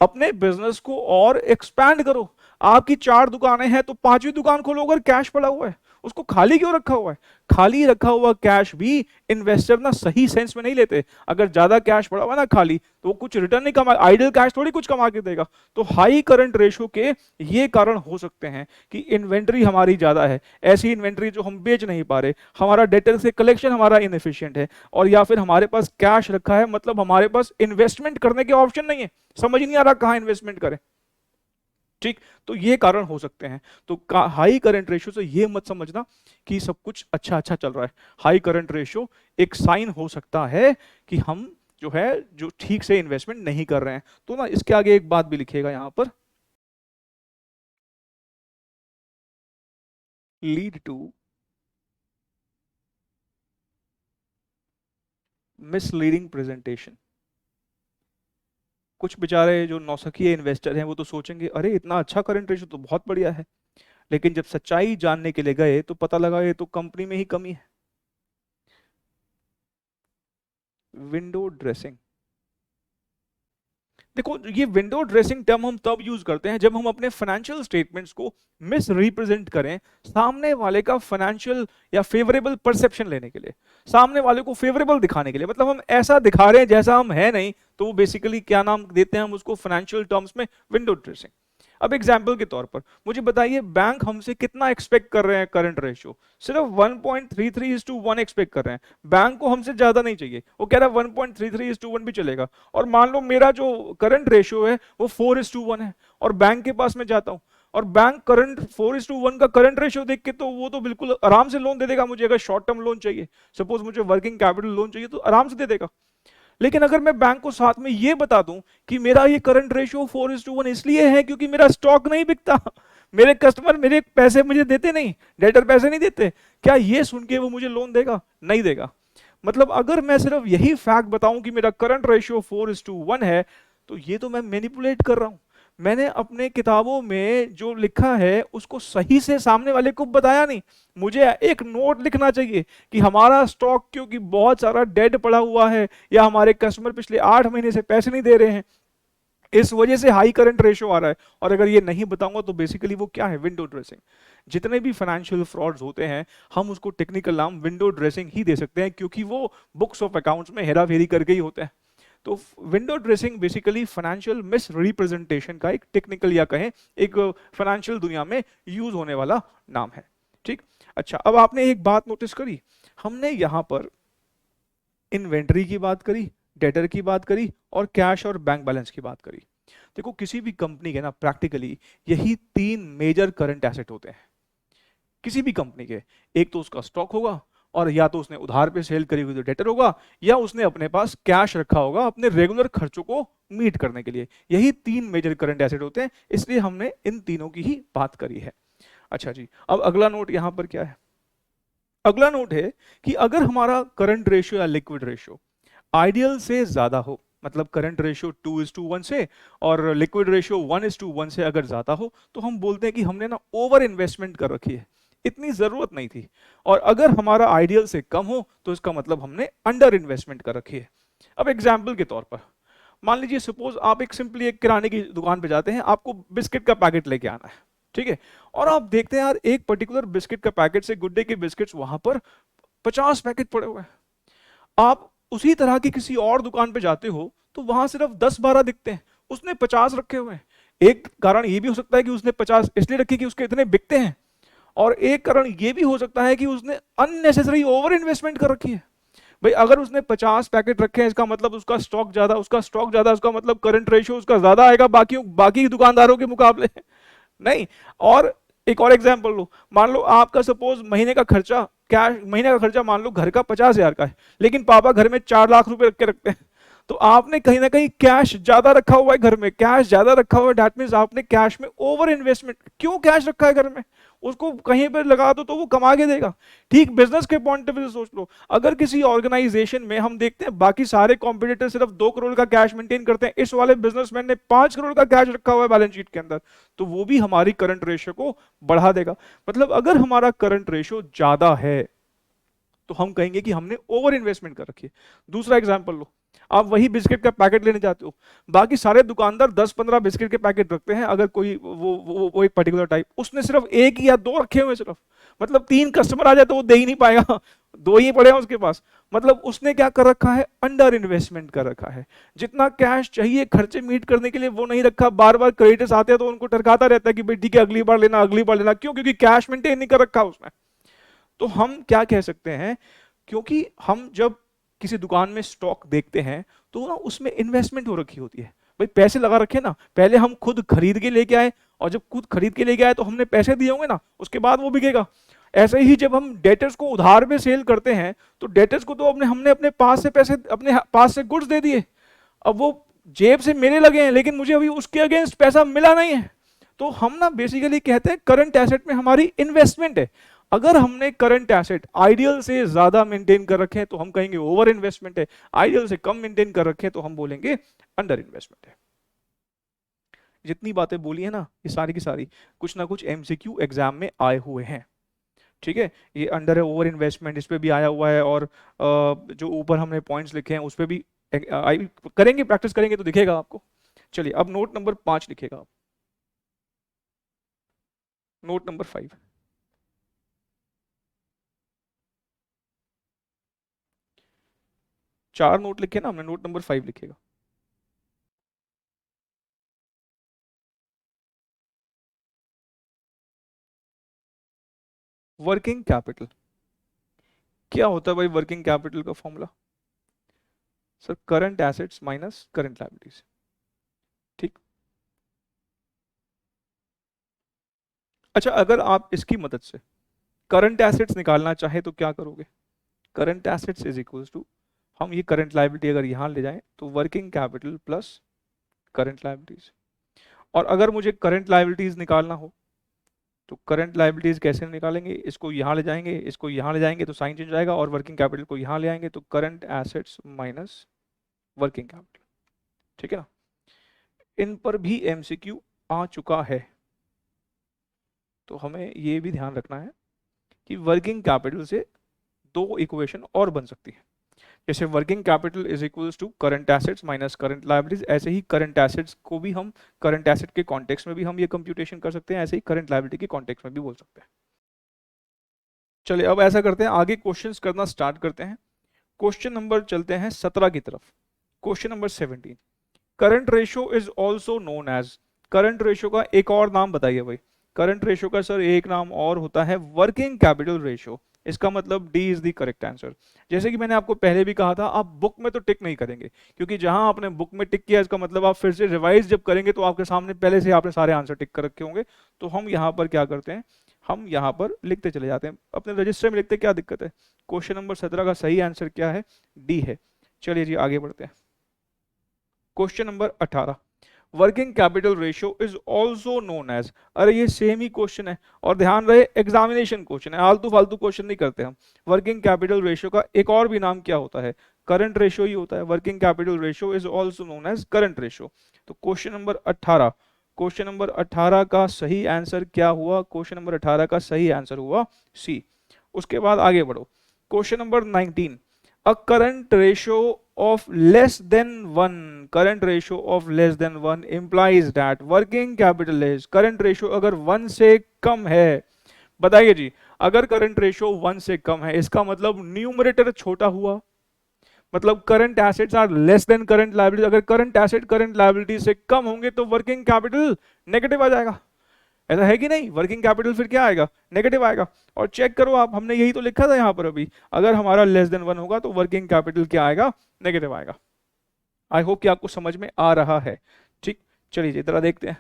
अपने बिजनेस को और एक्सपैंड करो। आपकी 4 दुकानें हैं तो 5वीं दुकान खोलो अगर कैश पड़ा हुआ है, उसको खाली क्यों रखा हुआ है? खाली रखा हुआ कैश भी इन्वेस्टर ना सही सेंस में नहीं लेते। अगर ज्यादा कैश पड़ा हुआ ना खाली, तो वो कुछ रिटर्न नहीं कमा, आइडल कैश थोड़ी कुछ कमा के देगा। तो हाई करंट रेशियो के ये कारण हो सकते हैं कि इन्वेंट्री हमारी ज्यादा है, ऐसी इन्वेंट्री जो हम बेच नहीं पा रहे, हमारा डेटर से कलेक्शन हमारा इनएफिशिएंट है, और या फिर हमारे पास कैश रखा है मतलब हमारे पास इन्वेस्टमेंट करने के ऑप्शन नहीं है, समझ नहीं आ रहा कहां इन्वेस्टमेंट करें। ठीक, तो ये कारण हो सकते हैं। तो हाई करंट रेशियो से ये मत समझना कि सब कुछ अच्छा अच्छा चल रहा है। हाई करंट रेशियो एक साइन हो सकता है कि हम जो है जो ठीक से इन्वेस्टमेंट नहीं कर रहे हैं। तो ना इसके आगे एक बात भी लिखिएगा यहां पर, लीड टू मिसलीडिंग प्रेजेंटेशन। कुछ बेचारे जो नौसखिए इन्वेस्टर हैं वो तो सोचेंगे अरे इतना अच्छा करंट रेशियो तो बहुत बढ़िया है, लेकिन जब सच्चाई जानने के लिए गए तो पता लगा ये तो कंपनी में ही कमी है। विंडो ड्रेसिंग, देखो ये विंडो ड्रेसिंग टर्म हम तब यूज करते हैं जब हम अपने फाइनेंशियल स्टेटमेंट्स को मिस रिप्रेजेंट करें सामने वाले का फाइनेंशियल या फेवरेबल परसेप्शन लेने के लिए, सामने वाले को फेवरेबल दिखाने के लिए, मतलब हम ऐसा दिखा रहे हैं जैसा हम है नहीं, तो वो बेसिकली क्या नाम देते हैं हम उसको फाइनेंशियल टर्म्स में, विंडो ड्रेसिंग। अब एग्जाम्पल के तौर पर मुझे बताइए बैंक हमसे कितना एक्सपेक्ट कर रहे हैं करंट रेशियो? सिर्फ 1.33:1 एक्सपेक्ट कर रहे हैं। बैंक को हमसे ज्यादा नहीं चाहिए, वो कह रहा है 1.33:1 भी चलेगा। और मान लो मेरा जो करंट रेशियो है वो 4:1 है, और बैंक के पास में जाता हूं और बैंक करंट 4:1 का करंट रेशियो देख के तो वो तो बिल्कुल आराम से लोन दे देगा मुझे। अगर शॉर्ट टर्म लोन चाहिए, सपोज मुझे वर्किंग कैपिटल लोन चाहिए, तो आराम से दे देगा। लेकिन अगर मैं बैंक को साथ में ये बता दूं कि मेरा ये करंट रेशियो 4:1 इसलिए है क्योंकि मेरा स्टॉक नहीं बिकता, मेरे कस्टमर मेरे पैसे मुझे देते नहीं, डेटर पैसे नहीं देते, क्या ये सुन के वो मुझे लोन देगा? नहीं देगा। मतलब अगर मैं सिर्फ यही फैक्ट बताऊं कि मेरा करंट रेशियो 4:1 है, तो ये तो मैं मैनिपुलेट कर रहा हूं। मैंने अपने किताबों में जो लिखा है उसको सही से सामने वाले को बताया नहीं। मुझे एक नोट लिखना चाहिए कि हमारा स्टॉक क्योंकि बहुत सारा डेड पड़ा हुआ है, या हमारे कस्टमर पिछले 8 महीने से पैसे नहीं दे रहे हैं, इस वजह से हाई करंट रेशियो आ रहा है। और अगर ये नहीं बताऊंगा तो बेसिकली वो क्या है? Window dressing. जितने भी फाइनेंशियल फ्रॉड्स होते हैं हम उसको टेक्निकल नाम विंडो ड्रेसिंग ही दे सकते हैं, क्योंकि वो बुक्स ऑफ अकाउंट्स में हेरा फेरी करके ही होते हैं। तो window dressing basically financial miss representation का एक टेक्निकल या कहें एक फाइनेंशियल दुनिया में यूज होने वाला नाम है। ठीक, अच्छा अब आपने एक बात नोटिस करी, हमने यहां पर इन्वेंट्री की बात करी, डेटर की बात करी, और कैश और बैंक बैलेंस की बात करी। देखो किसी भी कंपनी के ना प्रैक्टिकली यही 3 मेजर करंट एसेट होते हैं किसी भी कंपनी के। एक तो उसका स्टॉक होगा, और या तो उसने उधार पे सेल करी हुई तो डेटर होगा, या उसने अपने पास कैश रखा होगा अपने रेगुलर खर्चों को मीट करने के लिए। यही 3 मेजर करंट एसेट होते हैं, इसलिए हमने इन तीनों की ही बात करी है। अच्छा जी, अब अगला नोट यहां पर क्या है? अगला नोट है कि अगर हमारा करंट रेशियो या लिक्विड रेशियो आइडियल से ज्यादा हो, मतलब करंट रेशियो 2:1 से और लिक्विड रेशियो 1:1 से अगर ज्यादा हो, तो हम बोलते हैं कि हमने ना ओवर इन्वेस्टमेंट कर रखी है, इतनी जरूरत नहीं थी। और अगर हमारा आइडियल से कम हो तो इसका मतलब हमने अंडर इन्वेस्टमेंट कर रखी है। अब एग्जाम्पल के तौर पर मान लीजिए सपोज आप एक सिंपली एक किराने की दुकान पे जाते हैं, आपको बिस्किट का पैकेट लेके आना है, ठीक है, और आप देखते हैं यार एक पर्टिकुलर बिस्किट का पैकेट से गुड डे के बिस्किट्स वहां पर 50 पैकेट पड़े हुए हैं। आप उसी तरह की किसी और दुकान पे जाते हो तो वहां सिर्फ 10-12 दिखते हैं, उसने 50 रखे हुए हैं। एक कारण ये भी हो सकता है कि उसने 50 इसलिए रखे कि उसके इतने बिकते हैं, और एक कारण ये भी हो सकता है कि उसने अननेसेसरी ओवर इन्वेस्टमेंट कर रखी है। भाई अगर उसने 50 पैकेट रखे हैं इसका मतलब उसका स्टॉक ज्यादा, उसका स्टॉक ज्यादा उसका मतलब करंट रेशियो उसका ज्यादा आएगा बाकी दुकानदारों के मुकाबले नहीं। और एक और एग्जांपल लो, मान लो आपका सपोज महीने का खर्चा कैश, महीने का खर्चा मान लो घर का 50,000 का है, लेकिन पापा घर में 4 लाख रुपए रख के रखते हैं, तो आपने कहीं ना कहीं कैश ज्यादा रखा हुआ है, घर में कैश ज्यादा रखा हुआ है, दैट मींस आपने कैश में ओवर इन्वेस्टमेंट। क्यों कैश रखा है घर में? उसको कहीं पर लगा दो तो वो कमा के देगा। ठीक बिजनेस के पॉइंट ऑफ व्यू से सोच लो, अगर किसी ऑर्गेनाइजेशन में हम देखते हैं बाकी सारे कॉम्पिटिटर सिर्फ 2 करोड़ का कैश मेंटेन करते हैं, इस वाले बिजनेसमैन ने 5 करोड़ का कैश रखा हुआ है बैलेंस शीट के अंदर, तो वो भी हमारी करंट रेशियो को बढ़ा देगा। मतलब अगर हमारा करंट रेशियो ज्यादा है तो हम कहेंगे कि हमने ओवर इन्वेस्टमेंट कर रखी है। दूसरा एग्जांपल लो, आप वही बिस्किट का पैकेट लेने जाते हो, बाकी सारे दुकानदार 10-15 बिस्किट के पैकेट रखते हैं, अगर कोई वो एक पर्टिकुलर टाइप, उसने सिर्फ 1 या 2 रखे हुए सिर्फ, मतलब 3 कस्टमर आ जाए तो वो दे ही नहीं पाएगा, 2 ही पड़े हैं उसके पास। मतलब उसने क्या कर रखा है, अंडर इन्वेस्टमेंट कर रखा है। जितना कैश चाहिए खर्चे मीट करने के लिए वो नहीं रखा, बार बार क्रेडिटर्स आते हैं तो उनको टरकाता रहता है कि भाई ठीक है अगली बार लेना, अगली बार लेना। क्यों? क्योंकि कैश मेंटेन नहीं कर रखा उसने। तो हम क्या कह सकते हैं, क्योंकि हम जब किसी दुकान में स्टॉक देखते हैं तो ना उसमें इन्वेस्टमेंट हो रखी होती है। भाई पैसे लगा रखे ना, पहले हम खुद खरीद के लेके आए, और जब खुद खरीद के लेके आए तो हमने पैसे दिए होंगे ना, उसके बाद वो बिकेगा। ऐसे ही जब हम डेटर्स को उधार पे सेल करते हैं तो डेटर्स को तो हमने अपने पास से पैसे, अपने पास से गुड्स दे दिए, अब वो जेब से मेरे लगे हैं लेकिन मुझे अभी उसके अगेंस्ट पैसा मिला नहीं है। तो हम ना बेसिकली कहते हैं करंट एसेट में हमारी इन्वेस्टमेंट है। अगर हमने करंट एसेट आइडियल से ज्यादा मेंटेन कर रखे हैं तो हम कहेंगे ओवर इन्वेस्टमेंट है, आइडियल से कम मेंटेन कर रखे हैं तो हम बोलेंगे अंडर इन्वेस्टमेंट है। जितनी बातें बोली है ना ये सारी की सारी कुछ ना कुछ एमसीक्यू एग्जाम में आए हुए हैं। ठीक है, ये अंडर है, ओवर इन्वेस्टमेंट इस पे भी आया हुआ है, और जो ऊपर हमने पॉइंट्स लिखे हैं उस पे भी करेंगे, प्रैक्टिस करेंगे तो दिखेगा आपको। चलिए अब नोट नंबर 5 लिखेगा आप, नोट नंबर 5। चार नोट लिखे ना हमने, नोट नंबर 5 लिखेगा। वर्किंग कैपिटल क्या होता है भाई? वर्किंग कैपिटल का formula sir current assets minus current liabilities. ठीक, अच्छा अगर आप इसकी मदद से करंट एसेट्स निकालना चाहे तो क्या करोगे? Current assets is equals to, हम ये करंट लायबिलिटी अगर यहां ले जाएं तो working capital plus current liabilities. और अगर मुझे करंट लायबिलिटीज निकालना हो तो करंट लायबिलिटीज कैसे निकालेंगे? इसको यहाँ ले जाएंगे, इसको यहाँ ले जाएंगे तो साइन चेंज आएगा, और वर्किंग कैपिटल को यहाँ ले आएंगे तो current assets minus working capital. ठीक है ना, इन पर भी एमसीक्यू आ चुका है, तो हमें ये भी ध्यान रखना है कि वर्किंग कैपिटल से 2 इक्वेशन और बन सकती है। जैसे working capital is equals to current assets minus current liabilities, ऐसे ही करंट एसेट्स को भी हम करंट एसेट के कॉन्टेक्स्ट में भी हम ये कंप्यूटेशन कर सकते हैं, ऐसे ही करंट लायबिलिटी के कॉन्टेक्स्ट में भी बोल सकते हैं। चलिए अब ऐसा करते हैं, आगे क्वेश्चंस करना स्टार्ट करते हैं। क्वेश्चन नंबर चलते हैं 17 की तरफ। Question number 17, current ratio is also known as, current ratio का एक और नाम बताइए भाई। करंट रेशियो का सर एक नाम और होता है वर्किंग कैपिटल रेशियो। इसका मतलब D is the correct answer. जैसे कि मैंने आपको पहले भी कहा था, आप बुक में तो टिक नहीं करेंगे, क्योंकि जहां आपने बुक में टिक किया इसका मतलब आप फिर से रिवाइज जब करेंगे तो आपके सामने पहले से आपने सारे आंसर टिक कर रखे होंगे। तो हम यहाँ पर क्या करते हैं, हम यहाँ पर लिखते चले जाते हैं, अपने रजिस्टर में लिखते, क्या दिक्कत है। क्वेश्चन नंबर 17 का सही आंसर क्या है? डी है। चलिए जी आगे बढ़ते हैं। Question number 18, working capital ratio is also known as, अरे ये सेम ही क्वेश्चन है, और ध्यान रहे एग्जामिनेशन क्वेश्चन है, आलतू फालतू क्वेश्चन नहीं करते हम। वर्किंग कैपिटल रेशियो का एक और भी नाम क्या होता है? करंट रेशियो ही होता है। Working capital ratio is also known as current ratio. तो क्वेश्चन नंबर 18, क्वेश्चन नंबर 18 का सही आंसर क्या हुआ? क्वेश्चन नंबर 18 का सही आंसर हुआ सी। उसके बाद आगे बढ़ो, question number 19, a current ratio of less than 1, current ratio of less than 1 implies that working capital is, current ratio अगर 1 से कम है, बताइए जी, अगर करंट रेशियो 1 से कम है इसका मतलब न्यूमरेटर छोटा हुआ, मतलब current assets are less than current liability. अगर करंट एसेट करंट लायबिलिटी से कम होंगे तो वर्किंग कैपिटल नेगेटिव आ जाएगा, ऐसा है कि नहीं? वर्किंग कैपिटल फिर क्या आएगा? नेगेटिव आएगा। और चेक करो आप, हमने यही तो लिखा था यहाँ पर अभी, अगर हमारा लेस देन 1 होगा तो वर्किंग कैपिटल क्या आएगा? नेगेटिव आएगा। आई होप कि आपको समझ में आ रहा है। ठीक, चलिए जरा देखते हैं,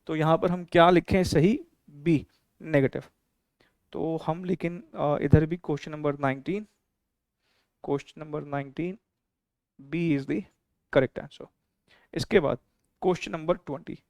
तो यहाँ पर हम क्या लिखें सही? B, negative. तो हम लेकिन इधर भी question number 19, question number 19 B is the correct answer. इसके बाद question number 20,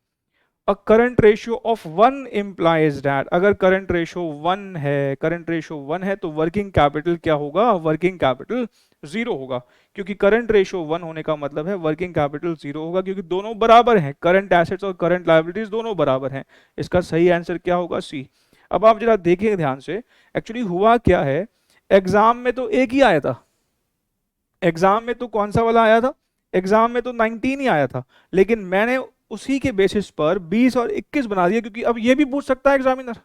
a current ratio of 1 implies that, अगर करंट रेशियो 1 है, करंट रेशियो 1 है तो वर्किंग कैपिटल क्या होगा? वर्किंग कैपिटल 0 होगा, क्योंकि करंट रेशियो 1 होने का मतलब है वर्किंग कैपिटल 0 होगा, क्योंकि दोनों बराबर हैं, करंट एसेट्स और करंट लायबिलिटीज दोनों बराबर हैं। इसका सही आंसर क्या होगा? सी। अब आप जरा देखिए ध्यान से, एक्चुअली हुआ क्या है, एग्जाम में तो एक ही आया था, एग्जाम में तो कौन सा वाला आया था? एग्जाम में तो 19 ही आया था, लेकिन मैंने उसी के बेसिस पर 20 और 21 बना दिया, क्योंकि अब ये भी पूछ सकता है एग्जामिनर,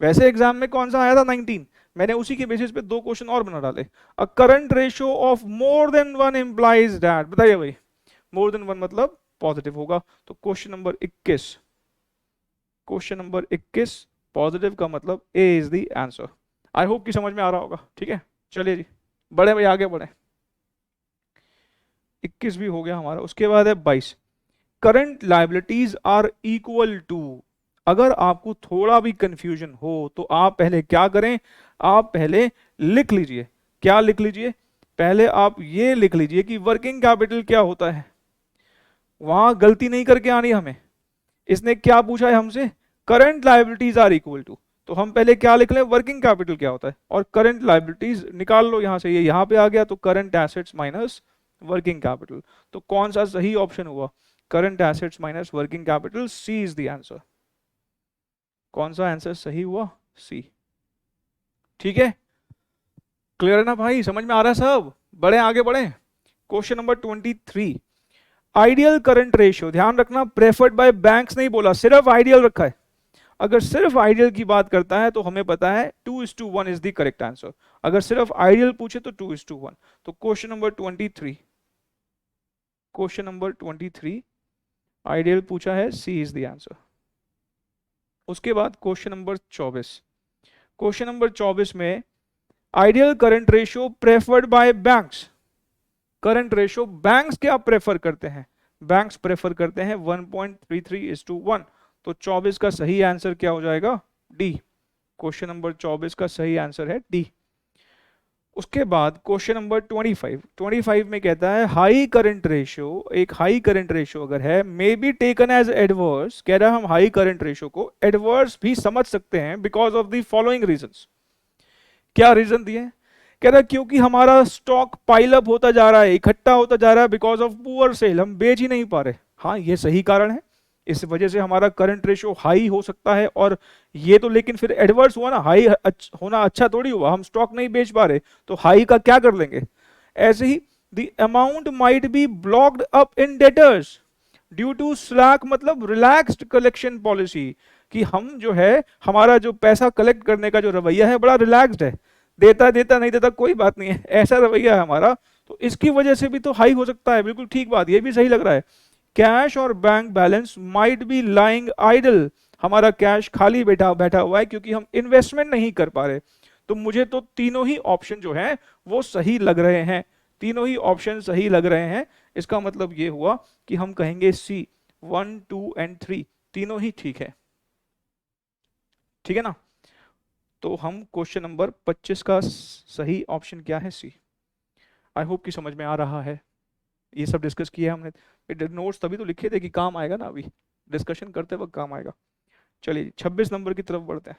वैसे एग्जाम में कौन सा आया था 19, मैंने उसी के बेसिस पे 2 क्वेश्चन और बना डाले। A current ratio of more than 1 implies that, बताइए भाई मोर देन 1 मतलब पॉजिटिव होगा। तो question number 21, question number 21 positive का मतलब A is the answer. I hope कि समझ में आ रहा होगा। ठीक है, चलिए जी बढ़े भाई, आगे बढ़े। 21 भी हो गया हमारा। उसके बाद है 22, current liabilities are equal to. अगर आपको थोड़ा भी कंफ्यूजन हो तो आप पहले क्या करें, आप पहले लिख लीजिए। क्या लिख लीजिए, पहले आप ये लिख लीजिए कि वर्किंग कैपिटल क्या होता है। वहां गलती नहीं करके आनी हमें। इसने क्या पूछा है हमसे, current liabilities are equal to, तो हम पहले क्या लिख लें, वर्किंग कैपिटल क्या होता है, और करंट लायबिलिटीज निकाल लो यहां से। ये यहां पे आ गया तो current assets minus working capital. तो कौन सा सही ऑप्शन हुआ, current assets minus working capital, C is the answer. कौन सा आंसर सही हुआ, सी। ठीक है, क्लियर है ना भाई, समझ में आ रहा है सब। बढ़े आगे बढ़े। Question number 23, ideal current ratio, ध्यान रखना प्रेफर्ड बाय बैंक्स नहीं बोला, सिर्फ आइडियल रखा है। अगर सिर्फ आइडियल की बात करता है तो हमें पता है 2:1 इज द करेक्ट आंसर। अगर सिर्फ आइडियल पूछे तो 2:1। तो question number 23, question number 23 ideal पूछा है, सी इज द आंसर। उसके बाद क्वेश्चन नंबर 24, क्वेश्चन नंबर 24 में ideal current ratio preferred by banks. Current ratio banks क्या प्रेफर करते हैं, बैंक्स प्रेफर करते हैं 1.33:1। तो 24 का सही आंसर क्या हो जाएगा, डी। क्वेश्चन नंबर 24 का सही आंसर है डी। उसके बाद क्वेश्चन नंबर 25 में कहता है हाई करंट रेशियो, एक हाई करंट रेशियो अगर है may be taken as adverse. कह रहा है हम हाई करंट रेशियो को एडवर्स भी समझ सकते हैं because of the following reasons. क्या रीजन दिए, कह रहा है क्योंकि हमारा स्टॉक पाइल अप होता जा रहा है, इकट्ठा होता जा रहा है, बिकॉज ऑफ पुअर सेल, हम बेच ही नहीं पा रहे। हाँ ये सही कारण है, इस वजह से हमारा करंट रेशियो हाई हो सकता है। और ये तो लेकिन फिर एडवर्स हुआ ना, हाई होना अच्छा थोड़ी हुआ, हम स्टॉक नहीं बेच पा रहे तो हाई का क्या कर लेंगे। ऐसे ही the amount might be blocked up in debtors due to slack, मतलब रिलैक्स्ड कलेक्शन पॉलिसी, कि हम जो है हमारा जो पैसा कलेक्ट करने का जो रवैया है बड़ा रिलैक्स्ड है, देता देता नहीं देता कोई बात नहीं है, ऐसा रवैया है हमारा। तो इसकी वजह से भी तो हाई हो सकता है, बिल्कुल ठीक बात, ये भी सही लग रहा है। कैश और bank balance might be lying idle, हमारा कैश खाली बैठा बैठा हुआ है क्योंकि हम इन्वेस्टमेंट नहीं कर पा रहे। तो मुझे तो तीनों ही ऑप्शन जो है वो सही लग रहे हैं, तीनों ही ऑप्शन सही लग रहे हैं। इसका मतलब ये हुआ कि हम कहेंगे सी, 1, 2 एंड 3 तीनों ही ठीक है। ठीक है ना, तो हम क्वेश्चन नंबर 25 का सही ऑप्शन क्या है, सी। आई होप कि समझ में आ रहा है। ये सब डिस्कस किया हमने, नोट्स तभी तो लिखे थे कि काम आएगा ना, अभी डिस्कशन करते वक्त काम आएगा। चलिए 26 नंबर की तरफ बढ़ते हैं।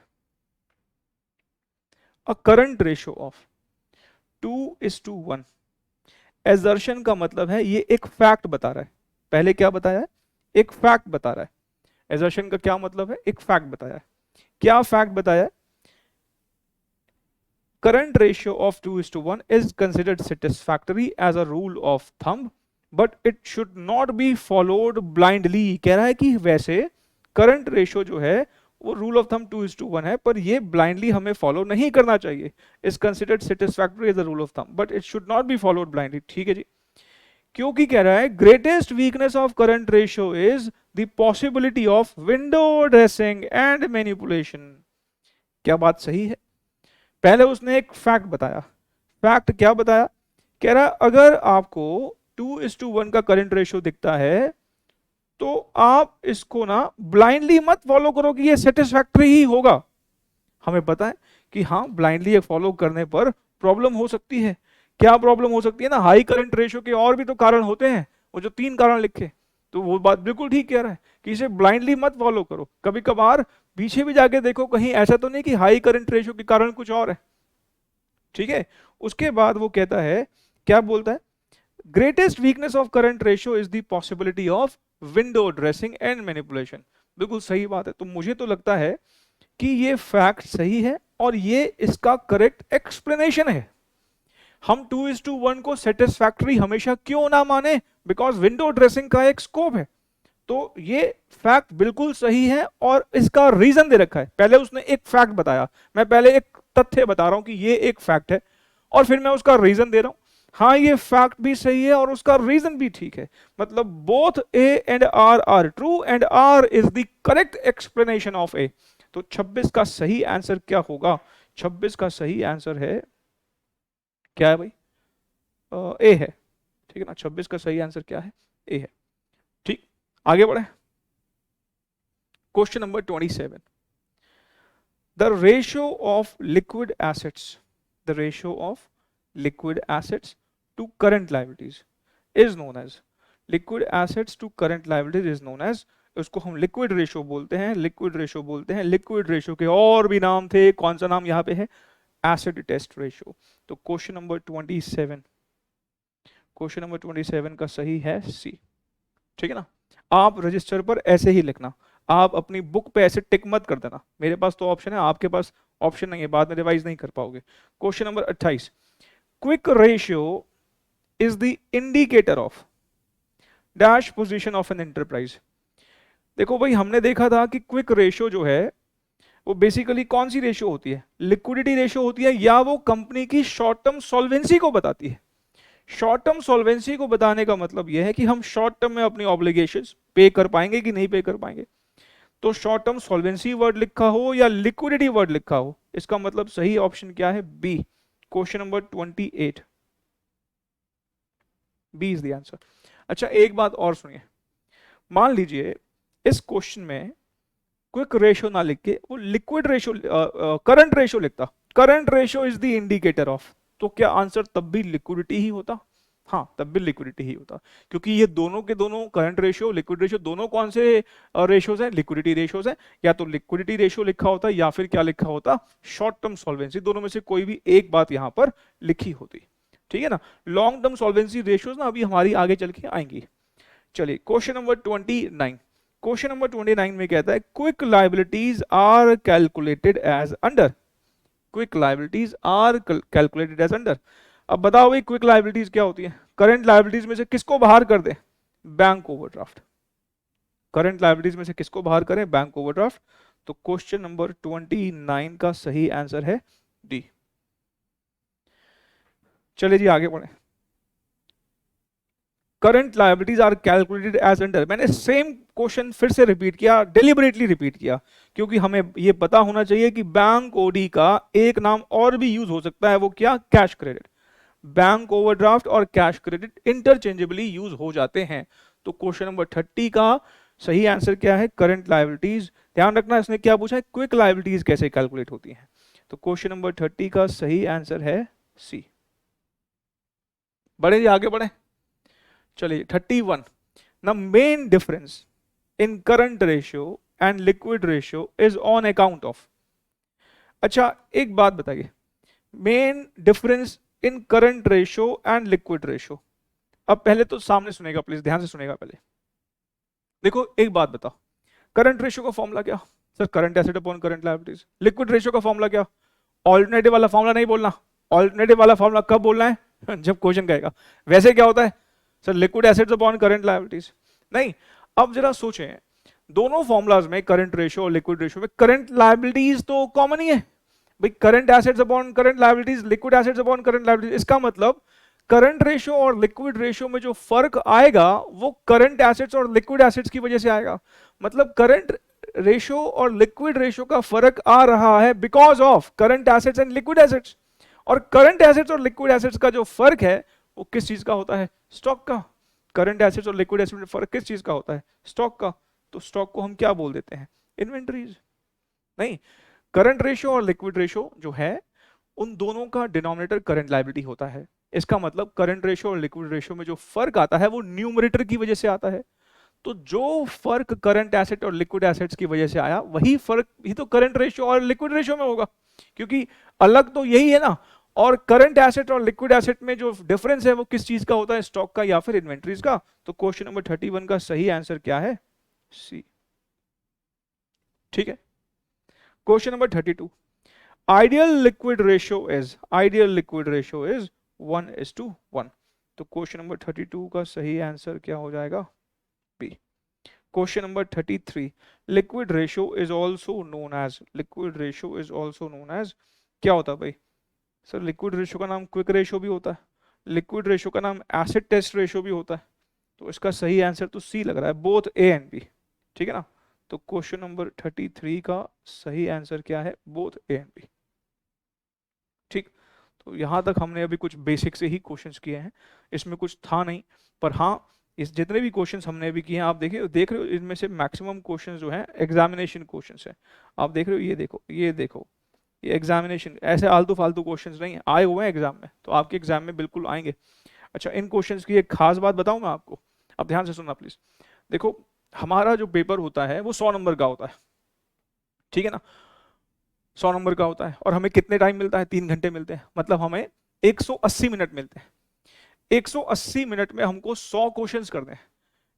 अ करंट रेशियो ऑफ 2:1, एजर्शन का मतलब है ये एक फैक्ट बता रहा है। पहले क्या बताया है, एक फैक्ट बता रहा है। एजर्शन का क्या मतलब है, एक फैक्ट बताया है। क्या फैक्ट बताया है, current ratio of 2:1 is considered satisfactory as a rule of thumb but it should not be followed blindly। कह रहा है कि वैसे करंट रेशियो जो है वो रूल ऑफ थंब 2:1 है, पर ये ब्लाइंडली हमें फॉलो नहीं करना चाहिए। Is considered satisfactory as a rule of thumb but it should not be followed blindly. ठीक है जी, क्योंकि कह रहा है greatest weakness of current ratio is the possibility of window dressing and manipulation. क्या बात सही है, पहले उसने एक फैक्ट बताया। फैक्ट क्या बताया, कह रहा अगर आपको 2:1 का करंट रेशियो दिखता है तो आप इसको ना ब्लाइंडली मत फॉलो करो कि ये सेटिस्फैक्टरी ही होगा। हमें पता है कि हाँ ब्लाइंडली फॉलो करने पर प्रॉब्लम हो सकती है। क्या प्रॉब्लम हो सकती है ना, हाई करंट रेशियो के और भी तो कारण होते हैं, वो जो 3 कारण लिखे, तो वो बात बिल्कुल ठीक कह रहा है कि इसे ब्लाइंडली मत फॉलो करो। कभी कभार पीछे भी जाके देखो, कहीं ऐसा तो नहीं कि हाई करंट रेशियो के कारण कुछ और है। ठीक है, उसके बाद वो कहता है, क्या बोलता है, greatest weakness of current ratio is the possibility of window dressing and manipulation. बिल्कुल सही बात है। तो मुझे तो लगता है कि ये फैक्ट सही है और ये इसका करेक्ट एक्सप्लेनेशन है। हम 2:1 को सेटिस्फैक्टरी हमेशा क्यों ना माने, बिकॉज विंडो ड्रेसिंग का एक स्कोप है। तो ये फैक्ट बिल्कुल सही है और इसका रीजन दे रखा है। पहले उसने एक फैक्ट बताया, मैं पहले एक तथ्य बता रहा हूं कि ये एक फैक्ट है और फिर मैं उसका रीजन दे रहा हूं। हाँ, ये फैक्ट भी सही है और उसका रीजन भी ठीक है, मतलब both A and R are true and R is the correct explanation of A. तो 26 का सही आंसर क्या होगा? 26 का सही आंसर है, क्या है भाई? ए है, ठीक है ना। 26 का सही आंसर क्या है? ए है। ठीक, आगे बढ़े। Question number 27, the ratio of liquid assets, the ratio of liquid assets to current liabilities is known as, liquid assets to current liabilities is known as, उसको हम लिक्विड रेशियो बोलते हैं, लिक्विड रेशियो बोलते हैं। लिक्विड रेशियो के और भी नाम थे, कौन सा नाम यहाँ पे है? Acid test ratio. तो क्वेश्चन नंबर 27, क्वेश्चन नंबर 27 का सही है सी, ठीक है ना। आप रजिस्टर पर ऐसे ही लिखना, आप अपनी बुक पे ऐसे टिक मत कर देना। मेरे पास तो ऑप्शन है, आपके पास ऑप्शन नहीं है, बाद में रिवाइज नहीं कर पाओगे। Question number 28, quick ratio is the indicator of dash position of an enterprise। देखो भाई, हमने देखा था कि क्विक रेशियो जो है वो बेसिकली कौन सी रेशियो होती है? लिक्विडिटी रेशियो होती है, या वो कंपनी की शॉर्ट टर्म सॉल्वेंसी को बताती है। शॉर्ट टर्म सॉल्वेंसी को बताने का मतलब यह है कि हम शॉर्ट टर्म में अपनी ऑब्लिगेशंस पे कर पाएंगे कि नहीं पे कर पाएंगे। तो शॉर्ट टर्म सॉल्वेंसी वर्ड लिखा हो या लिक्विडिटी वर्ड लिखा हो, इसका मतलब सही ऑप्शन क्या है? B. Question number 28, B is the answer. अच्छा, एक बात और सुनिए, मान लीजिए इस क्वेश्चन में क्विक रेशियो ना लिख के वो लिक्विड रेशियो, करंट रेशियो लिखता, current ratio is the indicator of, तो क्या आंसर तब भी लिक्विडिटी ही होता? हाँ, तब भी लिक्विडिटी ही होता, क्योंकि ये दोनों के दोनों, करंट रेशियो लिक्विड रेशियो, दोनों कौन से रेशियोज हैं? लिक्विडिटी रेशियोज हैं। या तो लिक्विडिटी रेशियो लिखा होता या फिर क्या लिखा होता? Short term solvency. दोनों में से कोई भी एक बात यहां पर लिखी होती, ठीक है ना। लॉन्ग टर्म सॉल्वेंसी रेशियोज ना अभी हमारी आगे चल के आएंगी। चलिए क्वेश्चन नंबर 29, क्वेश्चन नंबर 29 में कहता है quick liabilities are calculated as under, quick liabilities are calculated as under. अब बताओ भाई, क्विक लायबिलिटीज क्या होती है? करंट लायबिलिटीज में से किसको बाहर कर दे? Bank overdraft. करंट लायबिलिटीज में से किसको बाहर करें? Bank overdraft. तो क्वेश्चन नंबर 29 का सही आंसर है डी। चलिए जी आगे बढ़े। Current liabilities are calculated as under, मैंने सेम क्वेश्चन फिर से रिपीट किया, डेलिबरेटली रिपीट किया, क्योंकि हमें ये पता होना चाहिए कि बैंक ओडी का एक नाम और भी यूज हो सकता है, वो क्या? Cash credit. बैंक ओवरड्राफ्ट और कैश क्रेडिट इंटरचेंजेबली यूज हो जाते हैं। तो क्वेश्चन नंबर 30 का सही आंसर क्या है? Current liabilities. ध्यान रखना, इसने क्या पूछा है? क्विक लायबिलिटीज कैसे कैलकुलेट होती हैं। तो क्वेश्चन नंबर 30 का सही आंसर है सी। बढ़े जी, आगे बढ़े। चलिए 31, the main difference in current ratio and liquid ratio is on account of. अच्छा, एक बात बताइए, main difference in current ratio and liquid ratio. अब पहले तो सामने सुनेगा, प्लीज ध्यान से सुनेगा पहले। देखो एक बात बताओ, करंट रेशियो का फॉर्मूला क्या? Sir current asset upon current liabilities. Liquid ratio का फॉर्मूला क्या? ऑल्टरनेटिव वाला फॉर्मूला नहीं बोलना, ऑल्टरनेटिव वाला फॉर्मूला कब बोलना है? जब क्वेश्चन कहेगा। वैसे क्या होता है sir? Liquid assets upon current liabilities. नहीं, अब जरा सोचें, दोनों फॉर्मूलाज में, करंट रेशियो और लिक्विड रेशियो में, करंट लायबिलिटीज तो कॉमन ही है भाई। Current assets upon current liabilities, liquid assets upon current liabilities. इसका मतलब करंट रेशियो और लिक्विड रेशियो में जो फर्क आएगा वो करंट एसेट्स और लिक्विड एसेट्स की वजह से आएगा। मतलब करंट रेशियो और लिक्विड रेशियो का फर्क आ रहा है because of current assets and liquid assets. और करंट एसेट्स और लिक्विड एसेट्स का जो फर्क है वो किस चीज का होता है? स्टॉक का। करंट एसेट्स और लिक्विड एसेट्स में फर्क किस चीज का होता है? स्टॉक का। तो स्टॉक को हम क्या बोल देते हैं? इन्वेंटरीज। नहीं, करंट रेशियो और लिक्विड रेशियो जो है उन दोनों का डिनोमिनेटर करंट लायबिलिटी होता है। इसका मतलब करंट रेशियो और लिक्विड रेशियो में जो फर्क आता है वो न्यूमरेटर की वजह से आता है। तो जो फर्क करंट एसेट और लिक्विड एसेट्स की वजह से आया, वही फर्क ही तो करंट रेशियो और लिक्विड रेशियो में होगा, क्योंकि अलग तो यही है ना। और करंट एसेट और लिक्विड एसेट में जो डिफरेंस है वो किस चीज का होता है? स्टॉक का या फिर इन्वेंट्रीज का। तो क्वेश्चन नंबर 31 का सही आंसर क्या है? सी। ठीक है। Question number 32, ideal liquid ratio is, ideal liquid ratio is 1:1। तो क्वेश्चन नंबर 32 का सही आंसर क्या हो जाएगा? B. Question number 33, liquid ratio is also known as, liquid ratio is also known as, क्या होता है भाई? सर लिक्विड रेशियो का नाम क्विक रेशियो भी होता है, लिक्विड रेशियो का नाम एसिड टेस्ट रेशियो भी होता है, तो इसका सही आंसर तो सी लग रहा है, बोथ ए एंड बी, ठीक है ना। तो क्वेश्चन नंबर 33 का सही आंसर क्या है? बोथ ए एंड बी, ठीक। तो यहाँ तक हमने अभी कुछ बेसिक से ही क्वेश्चंस किए हैं, इसमें कुछ था नहीं, पर हाँ इस जितने भी क्वेश्चंस हमने अभी किए हैं, आप देखिए देख रहे हो इनमें से मैक्सिमम क्वेश्चंस जो हैं एग्जामिनेशन क्वेश्चंस हैं। आप देख रहे हो, ये देखो ये देखो, ये एग्जामिनेशन, ऐसे आलतू फालतू क्वेश्चंस नहीं आए हुए हैं एग्जाम में, तो आपके एग्जाम में बिल्कुल आएंगे। अच्छा, इन क्वेश्चंस की एक खास बात बताऊं मैं आपको, अब ध्यान से सुनना प्लीज। देखो हमारा जो पेपर होता है वो 100 नंबर का होता है, ठीक है ना, 100 नंबर का होता है, और हमें कितने टाइम मिलता है? 3 घंटे मिलते हैं, मतलब हमें 180 मिनट मिलते हैं। 180 मिनट में हमको 100 क्वेश्चंस करने हैं।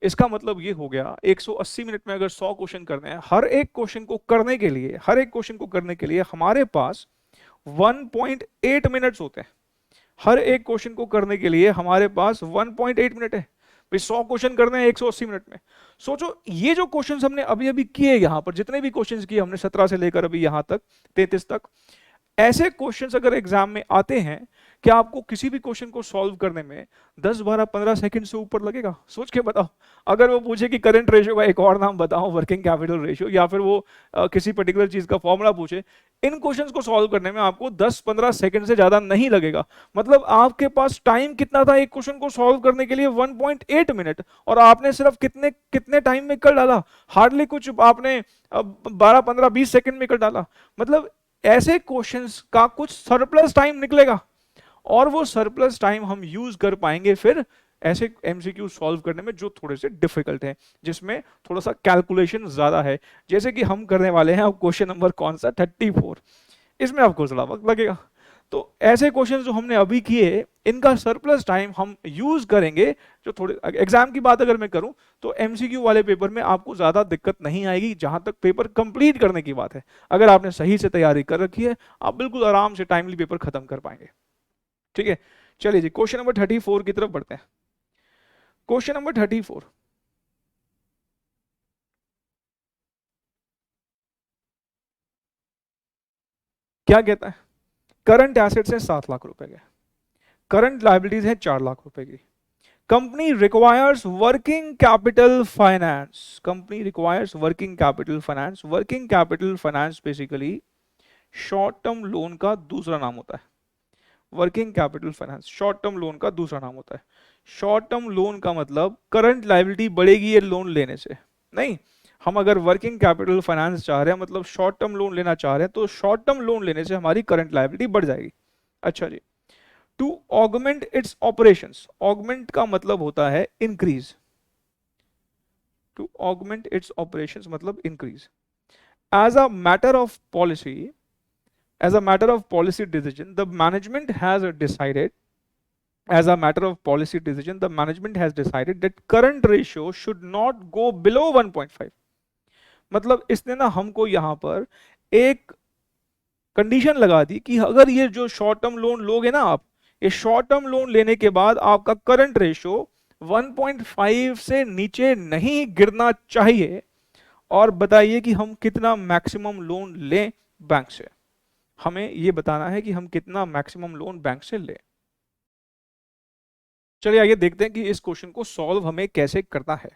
इसका मतलब ये हो गया 180 मिनट में अगर 100 क्वेश्चन करने हैं, हर एक क्वेश्चन को करने के लिए, हर एक क्वेश्चन को करने के लिए हमारे पास 1.8 मिनट्स होते हैं। हर एक क्वेश्चन को करने के लिए हमारे पास 1.8 मिनट है। भाई 100 क्वेश्चन करने हैं 180 मिनट में। सोचो ये जो क्वेश्चंस हमने अभी अभी किए, यहां पर जितने भी क्वेश्चंस किए हमने 17 से लेकर अभी यहां तक 33 तक, ऐसे क्वेश्चंस अगर एग्जाम में आते हैं, क्या आपको किसी भी क्वेश्चन को सॉल्व करने में 10, 12, 15 सेकंड से ऊपर लगेगा? सोच के बताओ। अगर वो पूछे कि करंट रेशियो का एक और नाम बताओ, वर्किंग कैपिटल रेशियो, या फिर वो किसी पर्टिकुलर चीज का फॉर्मूला पूछे, इन क्वेश्चंस को सॉल्व करने में आपको 10-15 सेकंड से ज्यादा नहीं लगेगा। मतलब आपके पास टाइम कितना था एक क्वेश्चन को सॉल्व करने के लिए? 1.8 मिनट, और आपने सिर्फ कितने कितने टाइम में कर डाला? हार्डली कुछ आपने 12, 15, 20 सेकंड में कर डाला। मतलब ऐसे क्वेश्चंस का कुछ सरप्लस टाइम निकलेगा, और वो सरप्लस टाइम हम यूज कर पाएंगे फिर ऐसे एमसीक्यू सॉल्व करने में जो थोड़े से डिफिकल्ट हैं, जिसमें थोड़ा सा कैलकुलेशन ज्यादा है, जैसे कि हम करने वाले हैं। अब क्वेश्चन नंबर कौन सा? 34। इसमें आपको थोड़ा वक्त लगेगा। तो ऐसे क्वेश्चन जो हमने अभी किए, इनका सरप्लस टाइम हम यूज करेंगे, जो थोड़े एग्जाम की बात अगर मैं करूं तो एमसीक्यू वाले पेपर में आपको ज्यादा दिक्कत नहीं आएगी, जहां तक पेपर कंप्लीट करने की बात है। अगर आपने सही से तैयारी कर रखी है, आप बिल्कुल आराम से टाइमली पेपर खत्म कर पाएंगे, ठीक है। चलिए जी, क्वेश्चन नंबर 34 की तरफ बढ़ते हैं। क्वेश्चन नंबर 34, क्या कहता है? करंट एसेट्स है 7 लाख रुपए के, करंट लायबिलिटीज है 4 लाख रुपए की। Company requires working capital finance, company requires working capital finance. Working capital finance basically short term loan का दूसरा नाम होता है। Working capital finance short term loan का दूसरा नाम होता है। शॉर्ट टर्म लोन का मतलब करंट लायबिलिटी बढ़ेगी ये लोन लेने से नहीं। हम अगर वर्किंग कैपिटल फाइनेंस चाह रहे हैं, मतलब शॉर्ट टर्म लोन लेना चाह रहे हैं, तो शॉर्ट टर्म लोन लेने से हमारी करंट लायबिलिटी बढ़ जाएगी। अच्छा जी, to augment its operations, augment का मतलब होता है increase, to augment its operations मतलब increase. As a matter of policy, as a matter of policy decision, the management has decided, as a matter of policy decision, the management has decided that current ratio should not go below 1.5। मतलब इसने ना हमको यहां पर एक condition लगा दी कि अगर ये जो शॉर्ट टर्म लोन लोगे ना आप, ये शॉर्ट टर्म लोन लेने के बाद आपका करंट रेशियो 1.5 से नीचे नहीं गिरना चाहिए। और बताइए कि हम कितना मैक्सिमम लोन लें बैंक से, हमें ये बताना है कि हम कितना मैक्सिमम लोन बैंक से लें। चलिए आइए देखते हैं कि इस क्वेश्चन को सॉल्व हमें कैसे करना है।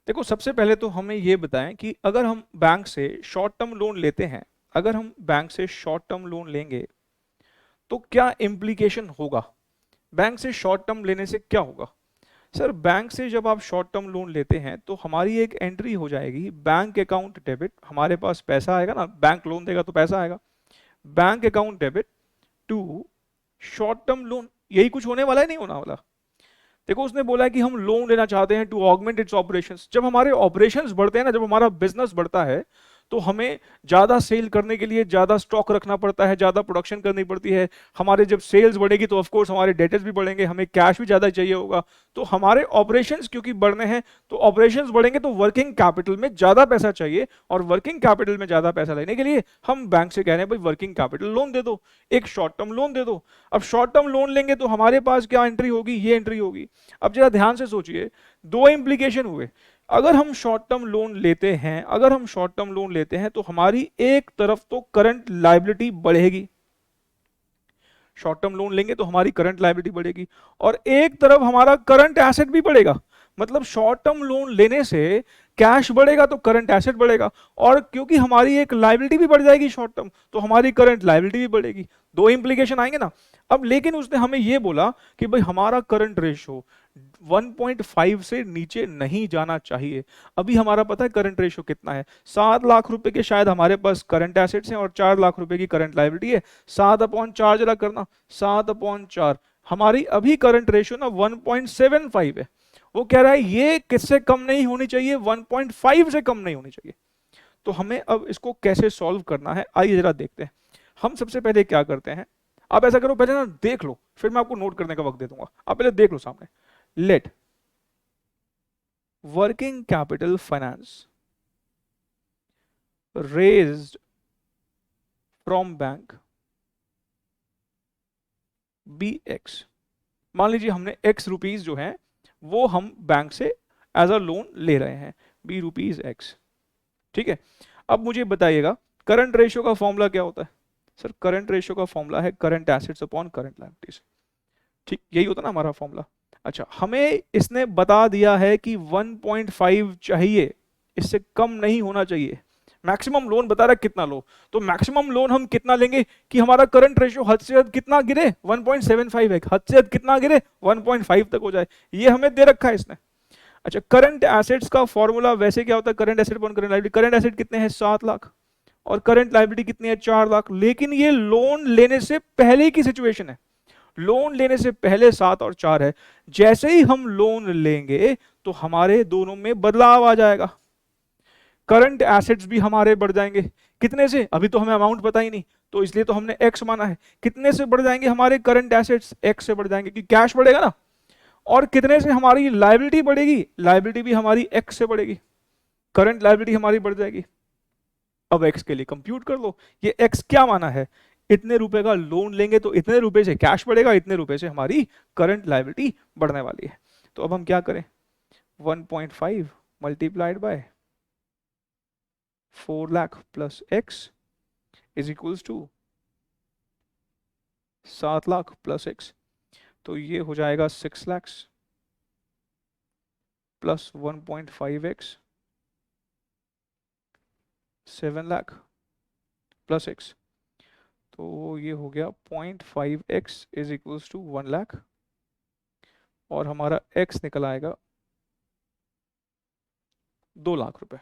देखो सबसे पहले तो हमें ये बताएं कि अगर हम बैंक से शॉर्ट टर्म लोन लेते हैं, अगर हम बैंक से शॉर्ट टर्म लोन लेंगे तो क्या इम्प्लीकेशन होगा? बैंक से शॉर्ट टर्म लेने से क्या होगा? सर बैंक से जब आप शॉर्ट टर्म लोन लेते हैं तो हमारी एक एंट्री हो जाएगी, बैंक अकाउंट डेबिट, हमारे पास पैसा आएगा ना, बैंक लोन देगा तो पैसा आएगा, bank account debit to short term loan. यही कुछ होने वाला है, नहीं होना वाला? देखो उसने बोला है कि हम लोन लेना चाहते हैं टू ऑगमेंट इट्स ऑपरेशंस। जब हमारे ऑपरेशंस बढ़ते हैं ना, जब हमारा बिजनेस बढ़ता है, तो हमें ज्यादा सेल करने के लिए ज्यादा स्टॉक रखना पड़ता है, ज्यादा प्रोडक्शन करनी पड़ती है। हमारे जब सेल्स बढ़ेगी तो ऑफ कोर्स हमारे डेटर्स भी बढ़ेंगे, हमें कैश भी ज्यादा चाहिए होगा। तो हमारे ऑपरेशंस क्योंकि बढ़ने हैं, तो ऑपरेशंस बढ़ेंगे तो वर्किंग कैपिटल में ज्यादा पैसा चाहिए, और वर्किंग कैपिटल में ज्यादा पैसा लेने के लिए हम बैंक से कह रहे हैं भाई वर्किंग कैपिटल लोन दे दो, एक शॉर्ट टर्म लोन दे दो। अब शॉर्ट टर्म लोन लेंगे तो हमारे पास क्या एंट्री होगी? ये एंट्री होगी। अब जरा ध्यान से सोचिए, दो इंप्लीकेशन हुए। अगर हम शॉर्ट टर्म लोन लेते हैं, अगर हम शॉर्ट टर्म लोन लेते हैं तो हमारी एक तरफ तो करंट लायबिलिटी बढ़ेगी, शॉर्ट टर्म लोन लेंगे तो हमारी करंट लायबिलिटी बढ़ेगी, और एक तरफ हमारा करंट एसेट भी बढ़ेगा। मतलब शॉर्ट टर्म लोन लेने से कैश बढ़ेगा तो करंट एसेट बढ़ेगा, और क्योंकि हमारी एक लायबिलिटी भी बढ़ जाएगी शॉर्ट टर्म, तो हमारी करंट लायबिलिटी भी बढ़ेगी। दो इंप्लीकेशन आएंगे ना। अब लेकिन उसने हमें यह बोला कि भाई हमारा करंट रेशो 1.5 से नीचे नहीं जाना चाहिए। अभी हमारा पता है करंट रेशो कितना है, 7 लाख रुपए के शायद हमारे पास करंट एसेट्स हैं और 4 लाख रुपए की करंट लायबिलिटी है। 7/4 जरा करना, 7/4, हमारी अभी करंट रेशो ना 1.75 है। वो कह रहा है ये किससे कम नहीं होनी चाहिए, 1.5 से कम नहीं होनी चाहिए। तो हमें अब इसको कैसे सॉल्व करना है, आइए जरा देखते हैं। हम सबसे पहले क्या करते हैं, आप ऐसा करो, पहले ना देख लो, फिर मैं आपको नोट करने का वक्त दे दूंगा। आप पहले देख लो सामने। Let working capital finance raised from bank be X. मान लीजिए हमने एक्स रुपीज जो है वो हम बैंक से एज अ लोन ले रहे हैं, बी रुपीज एक्स। ठीक है। अब मुझे बताइएगा करंट रेशियो का फॉर्मूला क्या होता है। सर करंट रेशियो का फॉर्मूला है current assets upon current liabilities. ठीक, यही होता ना हमारा फॉर्मूला। अच्छा, हमें इसने बता दिया है कि 1.5 चाहिए, इससे कम नहीं होना चाहिए। मैक्सिमम लोन बता रहा है कितना लो, तो मैक्सिमम लोन हम कितना लेंगे कि हमारा करंट रेशियो हद से हद कितना गिरे, 1.75 है, हद से हद कितना गिरे 1.5 तक हो जाए, ये हमें दे रखा है इसने। अच्छा, करंट एसेट्स का फॉर्मूला वैसे क्या होता है, current asset upon current liability. Current asset कितने हैं 7 लाख, और करंट लायबिलिटी कितनी है 4 लाख। लेकिन ये लोन लेने से पहले की सिचुएशन है, लोन लेने से पहले 7 और 4 है। जैसे ही हम लोन लेंगे तो हमारे दोनों में बदलाव आ जाएगा, करंट एसेट्स भी हमारे बढ़ जाएंगे। कितने से, अभी तो हमें अमाउंट पता ही नहीं, तो इसलिए तो हमने एक्स माना है। कितने से बढ़ जाएंगे हमारे करंट एसेट्स, एक्स से बढ़ जाएंगे क्योंकि कैश बढ़ेगा ना। और कितने से हमारी लायबिलिटी बढ़ेगी, लायबिलिटी भी हमारी एक्स से बढ़ेगी, करंट लायबिलिटी हमारी बढ़ जाएगी। अब एक्स के लिए कंप्यूट कर लो, ये एक्स क्या माना है, इतने रुपए का लोन लेंगे तो इतने रुपए से कैश बढ़ेगा, इतने रुपए से हमारी करंट लायबिलिटी बढ़ने वाली है। तो अब हम क्या करें, 1.5 multiplied by 4 lakh plus X is equals to 7 lakh plus X. तो ये हो जाएगा 6 lakh plus 1.5x 7 lakh plus X. तो ये हो गया 0.5x is equals to 1 lakh, और हमारा x निकल आएगा 2 लाख रुपए।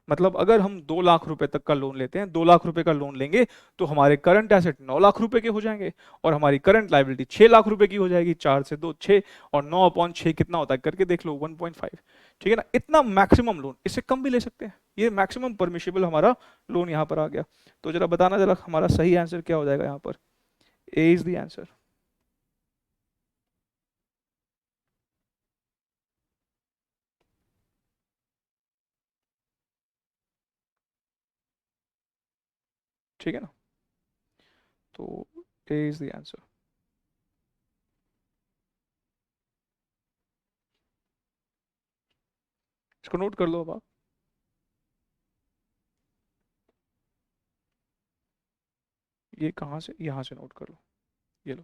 मतलब अगर हम 2 लाख रुपए तक का लोन लेते हैं, 2 लाख रुपए का लोन लेंगे तो हमारे करंट एसेट 9 लाख रुपए के हो जाएंगे, और हमारी करंट लायबिलिटी 6 लाख रुपए की हो जाएगी। 4 से 2 6, और 9/6 कितना होता है करके देख लो, 1.5। ठीक है ना, इतना मैक्सिमम लोन, इससे कम भी ले सकते हैं, ये मैक्सिमम परमिशिबल हमारा लोन यहाँ पर आ गया। तो जरा बताना जरा हमारा सही आंसर क्या हो जाएगा यहाँ पर, ए इज द आंसर। ठीक है ना, तो ए इज द आंसर। इसको नोट कर लो अब आप, ये कहाँ से, यहाँ से नोट कर लो, ये लो।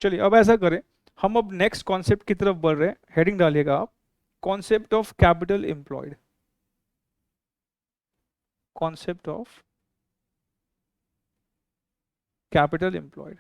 चलिए अब ऐसा करें, हम अब नेक्स्ट कॉन्सेप्ट की तरफ बढ़ रहे हैं, हेडिंग डालिएगा आप, concept of capital employed, concept of capital employed.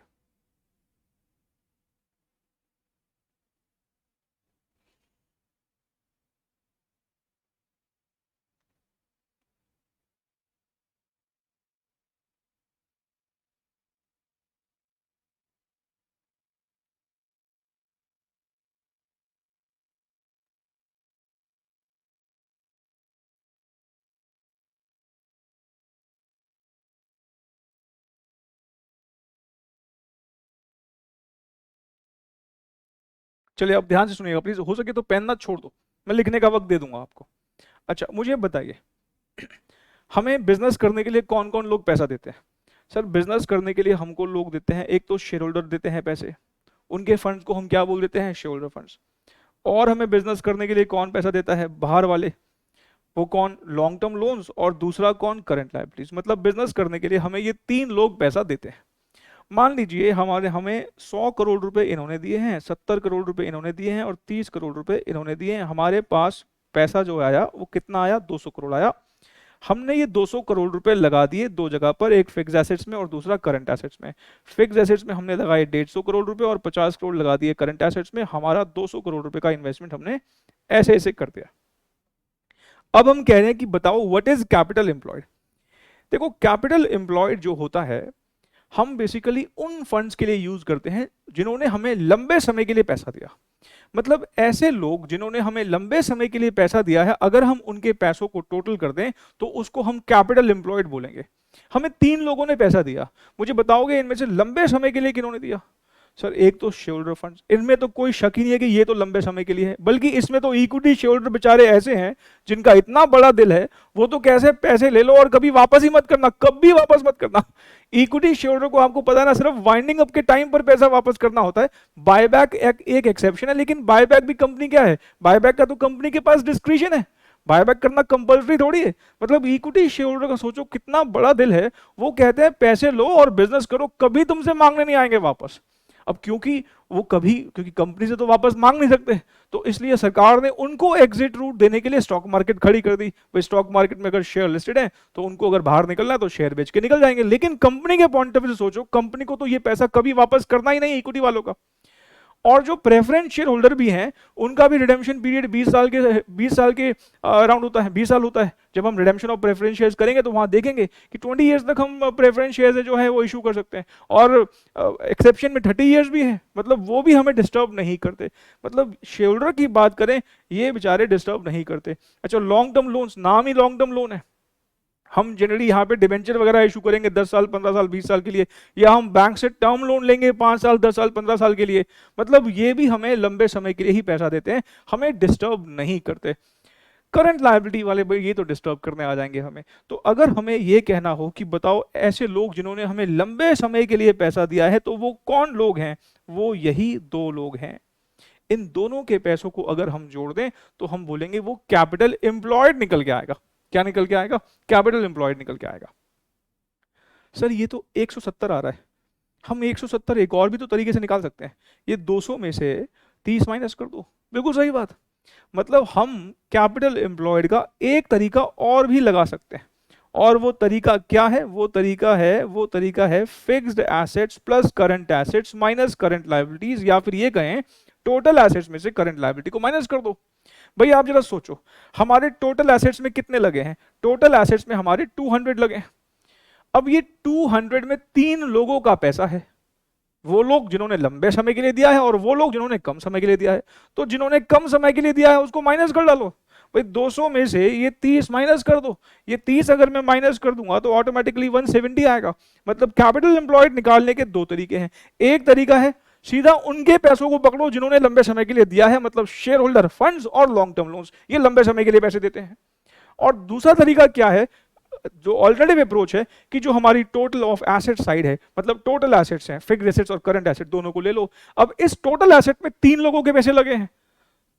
चलिए अब ध्यान से सुनिएगा प्लीज, हो सके तो पेन ना छोड़ दो, मैं लिखने का वक्त दे दूंगा आपको। अच्छा मुझे बताइए, हमें बिजनेस करने के लिए कौन कौन लोग पैसा देते हैं? सर बिजनेस करने के लिए हमको लोग देते हैं, एक तो शेयर होल्डर देते हैं पैसे, उनके फंड्स को हम क्या बोल देते हैं? Share holder funds. और हमें बिजनेस करने के लिए कौन पैसा देता है? बाहर वाले। वो कौन? Long term loans. और दूसरा कौन? Current liabilities. मतलब बिजनेस करने के लिए हमें ये तीन लोग पैसा देते हैं। मान लीजिए हमें 100 करोड़ रुपए इन्होंने दिए हैं, 70 करोड़ रुपए इन्होंने दिए हैं और 30 करोड़ रुपए इन्होंने दिए हैं। हमारे पास पैसा जो आया वो कितना आया? 200 करोड़ आया। हमने ये 200 करोड़ रुपए लगा दिए दो जगह पर, एक फिक्स एसेट्स में और दूसरा करंट एसेट्स में। फिक्स एसेट्स में हमने लगाए 150 करोड़ रुपए और 50 करोड़ लगा दिए करंट एसेट्स में। हमारा 200 करोड़ रुपए का इन्वेस्टमेंट हमने ऐसे ऐसे कर दिया। अब हम कह रहे हैं कि बताओ व्हाट इज कैपिटल एम्प्लॉयड। देखो कैपिटल एम्प्लॉयड जो होता है, हम बेसिकली उन फंड्स के लिए यूज करते हैं जिन्होंने हमें लंबे समय के लिए पैसा दिया। मतलब ऐसे लोग जिन्होंने हमें लंबे समय के लिए पैसा दिया है, अगर हम उनके पैसों को टोटल कर दें तो उसको हम कैपिटल एम्प्लॉयड बोलेंगे। हमें तीन लोगों ने पैसा दिया, मुझे बताओगे इनमें से लंबे समय के लिए किन्होंने दिया? सर एक तो शेयर होल्डर फंड्स, इनमें तो कोई शक ही नहीं है कि ये तो लंबे समय के लिए है, बल्कि इसमें तो इक्विटी शेयर होल्डर बेचारे ऐसे हैं जिनका इतना बड़ा दिल है, वो तो कैसे पैसे ले लो और कभी वापस ही मत करना, कभी वापस मत करना। इक्विटी शेयर होल्डर को आपको पता है ना, सिर्फ वाइंडिंग अप के टाइम पर पैसा वापस करना होता है। बायबैक एक एक्सेप्शन है, लेकिन बायबैक भी कंपनी क्या है, बायबैक का तो कंपनी के पास डिस्क्रिशन है, बायबैक करना कंपल्सरी थोड़ी है। मतलब इक्विटी शेयर होल्डर का सोचो कितना बड़ा दिल है, वो कहते हैं पैसे लो और बिजनेस करो, कभी तुमसे मांगने नहीं आएंगे वापस। अब क्योंकि कंपनी से तो वापस मांग नहीं सकते, तो इसलिए सरकार ने उनको एग्जिट रूट देने के लिए स्टॉक मार्केट खड़ी कर दी। भाई स्टॉक मार्केट में अगर शेयर लिस्टेड है तो उनको अगर बाहर निकलना है तो शेयर बेच के निकल जाएंगे। लेकिन कंपनी के पॉइंट ऑफ व्यू से सोचो, कंपनी को तो ये पैसा कभी वापस करना ही नहीं इक्विटी वालों का। और जो प्रेफरेंस शेयर होल्डर भी हैं, उनका भी रिडेम्पशन पीरियड 20 साल के अराउंड होता है, 20 साल होता है। जब हम रिडेम्पशन ऑफ प्रेफरेंस शेयर्स करेंगे तो वहां देखेंगे कि 20 ईयर्स तक हम प्रेफरेंस शेयर्स जो है वो इशू कर सकते हैं, और एक्सेप्शन में 30 ईयर्स भी है, मतलब वो भी हमें डिस्टर्ब नहीं करते। मतलब शेयर होल्डर की बात करें, ये बेचारे डिस्टर्ब नहीं करते। अच्छा लॉन्ग टर्म लोन्स, नाम ही लॉन्ग टर्म लोन है। हम जनरली यहाँ पे डिबेंचर वगैरह इशू करेंगे 10 साल 15 साल 20 साल के लिए, या हम बैंक से टर्म लोन लेंगे 5 साल 10 साल 15 साल के लिए। मतलब ये भी हमें लंबे समय के लिए ही पैसा देते हैं, हमें डिस्टर्ब नहीं करते। करंट लायबिलिटी वाले भाई ये तो डिस्टर्ब करने आ जाएंगे हमें। तो अगर हमें ये कहना हो कि बताओ ऐसे लोग जिन्होंने हमें लंबे समय के लिए पैसा दिया है, तो वो कौन लोग हैं? वो यही दो लोग हैं। इन दोनों के पैसों को अगर हम जोड़ दें तो हम बोलेंगे वो कैपिटल एम्प्लॉयड निकल के आएगा। क्या निकल के आएगा? कैपिटल एम्प्लॉयड निकल के आएगा। सर ये तो 170 आ रहा है, हम 170 एक और भी तो तरीके से निकाल सकते हैं। ये 200 में से 30 माइनस कर दो, बिल्कुल सही बात। मतलब हम कैपिटल एम्प्लॉयड का एक तरीका और भी लगा सकते हैं, और वो तरीका क्या है? वो तरीका है fixed assets plus current assets minus current liabilities, या फिर ये कहें टोटल एसेट्स में से करंट लायबिलिटी को माइनस कर दो। भाई आप जरा सोचो, हमारे टोटल एसेट्स में कितने लगे हैं? टोटल एसेट्स में हमारे 200 लगे हैं। अब ये 200 में तीन लोगों का पैसा है, वो लोग जिन्होंने लंबे समय के लिए दिया है और वो लोग जिन्होंने कम समय के लिए दिया है। तो जिन्होंने कम समय के लिए दिया है उसको माइनस कर डालो। भाई 200 में से ये 30 माइनस कर दो, ये 30 अगर मैं माइनस कर दूंगा तो ऑटोमेटिकली 170 आएगा। मतलब कैपिटल एम्प्लॉयड निकालने के दो तरीके हैं। एक तरीका है सीधा उनके पैसों को पकड़ो जिन्होंने लंबे समय के लिए दिया है, मतलब शेयर होल्डर फंड्स और लॉन्ग टर्म लोन्स, ये लंबे समय के लिए पैसे देते हैं। और दूसरा तरीका क्या है, जो ऑल्टरनेटिव अप्रोच है, कि जो हमारी टोटल ऑफ एसेट साइड है, मतलब टोटल एसेट्स हैं, फिक्स्ड एसेट्स और करंट एसेट दोनों को ले लो। अब इस टोटल एसेट में तीन लोगों के पैसे लगे हैं,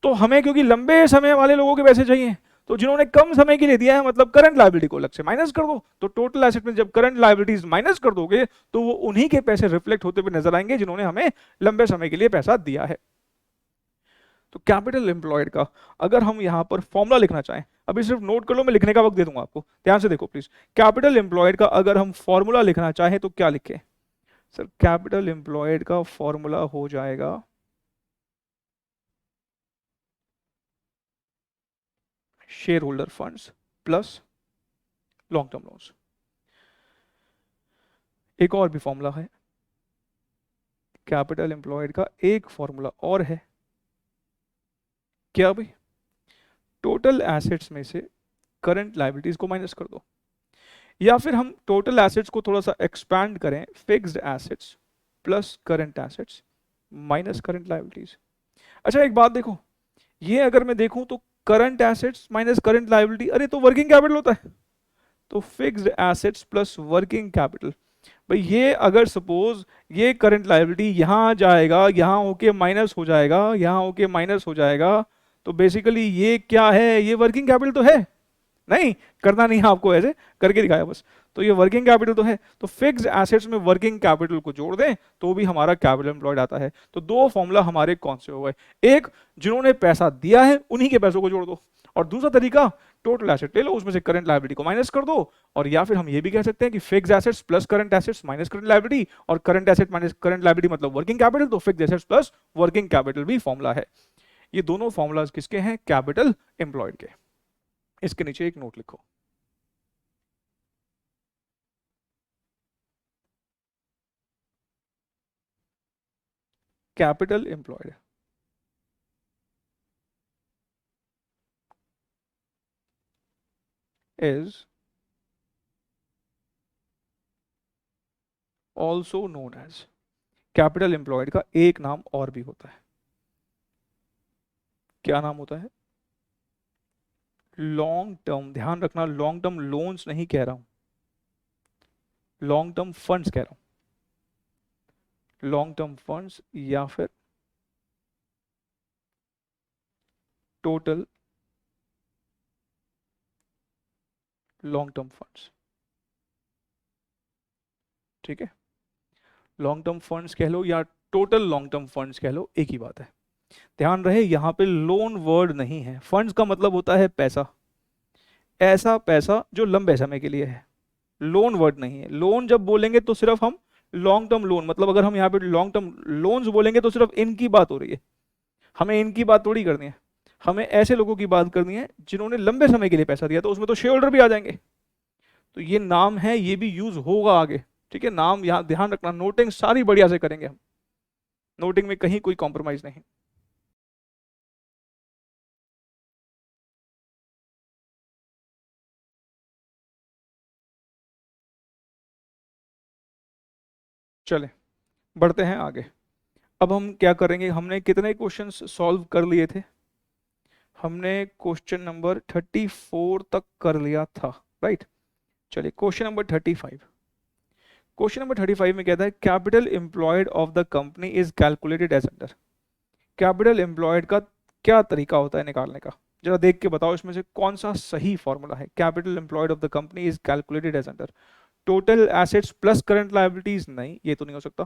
तो हमें क्योंकि लंबे समय वाले लोगों के पैसे चाहिए, तो जिन्होंने कम समय के लिए दिया है मतलब करंट लायबिलिटी को अलग से माइनस कर दो। तो टोटल एसेट में जब करंट लायबिलिटीज माइनस कर दोगे तो वो उन्हीं के पैसे रिफ्लेक्ट होते हुए नजर आएंगे जिन्होंने हमें लंबे समय के लिए पैसा दिया है। तो कैपिटल एम्प्लॉयड का अगर हम यहां पर फॉर्मूला लिखना चाहें, अभी सिर्फ नोट कर लो, मैं लिखने का वक्त दे दूंगा आपको, ध्यान से देखो प्लीज। कैपिटल एम्प्लॉयड का अगर हम फॉर्मूला लिखना चाहें तो क्या लिखें? सर कैपिटल एम्प्लॉयड का फॉर्मूला हो जाएगा share holder funds plus long term loans. एक और भी फॉर्मूला है, कैपिटल एम्प्लॉयड का एक फॉर्मूला और है, क्या भाई? टोटल एसेट्स में से करंट लायबिलिटीज को माइनस कर दो, या फिर हम टोटल एसेट्स को थोड़ा सा एक्सपैंड करें, fixed assets plus current assets minus current liabilities. अच्छा एक बात देखो, ये अगर मैं देखूं तो current assets minus current liability, अरे तो वर्किंग कैपिटल होता है, तो fixed assets plus working capital. भाई ये अगर सपोज ये करंट लायबिलिटी यहाँ जाएगा, यहाँ होके माइनस हो जाएगा, यहाँ होके माइनस हो जाएगा, तो बेसिकली ये क्या है, ये वर्किंग कैपिटल तो है नहीं, करना नहीं है आपको, ऐसे करके दिखाया बस, तो ये वर्किंग कैपिटल तो है। तो फिक्स्ड एसेट्स में वर्किंग कैपिटल को जोड़ दें तो भी हमारा कैपिटल एम्प्लॉयड आता है। तो दो फॉर्मूला हमारे कौन से हो गए, एक जिन्होंने पैसा दिया है उन्हीं के पैसों को जोड़ दो, और दूसरा तरीका टोटल एसेट ले लो, उसमें से करंट लायबिलिटी को माइनस कर दो, और या फिर हम ये भी कह सकते हैं कि fixed assets plus current assets minus current liability, और current asset minus current liability मतलब वर्किंग कैपिटल, तो fixed assets plus working capital भी फॉर्मूला है। ये दोनों फॉर्मूलाज किसके हैं, कैपिटल एम्प्लॉयड के। इसके नीचे एक नोट लिखो, capital employed is also known as, capital employed का एक नाम और भी होता है, क्या नाम होता है, लॉन्ग टर्म, ध्यान रखना लॉन्ग टर्म लोन्स नहीं कह रहा हूं, लॉन्ग टर्म फंड्स कह रहा हूं, लॉन्ग टर्म फंड्स या फिर टोटल लॉन्ग टर्म फंड्स, ठीक है, लॉन्ग टर्म फंड्स कह लो या टोटल लॉन्ग टर्म फंड्स कह लो, एक ही बात है। ध्यान रहे यहां पे लोन वर्ड नहीं है, फंड्स का मतलब होता है पैसा, ऐसा पैसा जो लंबे समय के लिए है, लोन वर्ड नहीं है। लोन जब बोलेंगे तो सिर्फ हम लॉन्ग टर्म लोन, मतलब अगर हम यहाँ पे लॉन्ग टर्म लोन्स बोलेंगे तो सिर्फ इनकी बात हो रही है, हमें इनकी बात थोड़ी करनी है, हमें ऐसे लोगों की बात करनी है जिन्होंने लंबे समय के लिए पैसा दिया, तो उसमें तो शेयर होल्डर भी आ जाएंगे। तो ये नाम है, ये भी यूज होगा आगे, ठीक है, नाम यहाँ ध्यान रखना, नोटिंग सारी बढ़िया से करेंगे हम, नोटिंग में कहीं कोई कॉम्प्रोमाइज नहीं। चले बढ़ते हैं आगे। अब हम क्या करेंगे, हमने कितने क्वेश्चंस सॉल्व कर लिए थे, हमने क्वेश्चन नंबर 34 तक कर लिया था, राइट। चलिए क्वेश्चन नंबर 35, क्वेश्चन नंबर 35 में कहता है capital employed of the company is calculated as under. Capital employed का क्या तरीका होता है निकालने का, जरा देख के बताओ इसमें से कौन सा सही फॉर्मूला है। Capital employed of the company is calculated as under total assets plus current liabilities, नहीं ये तो नहीं हो सकता।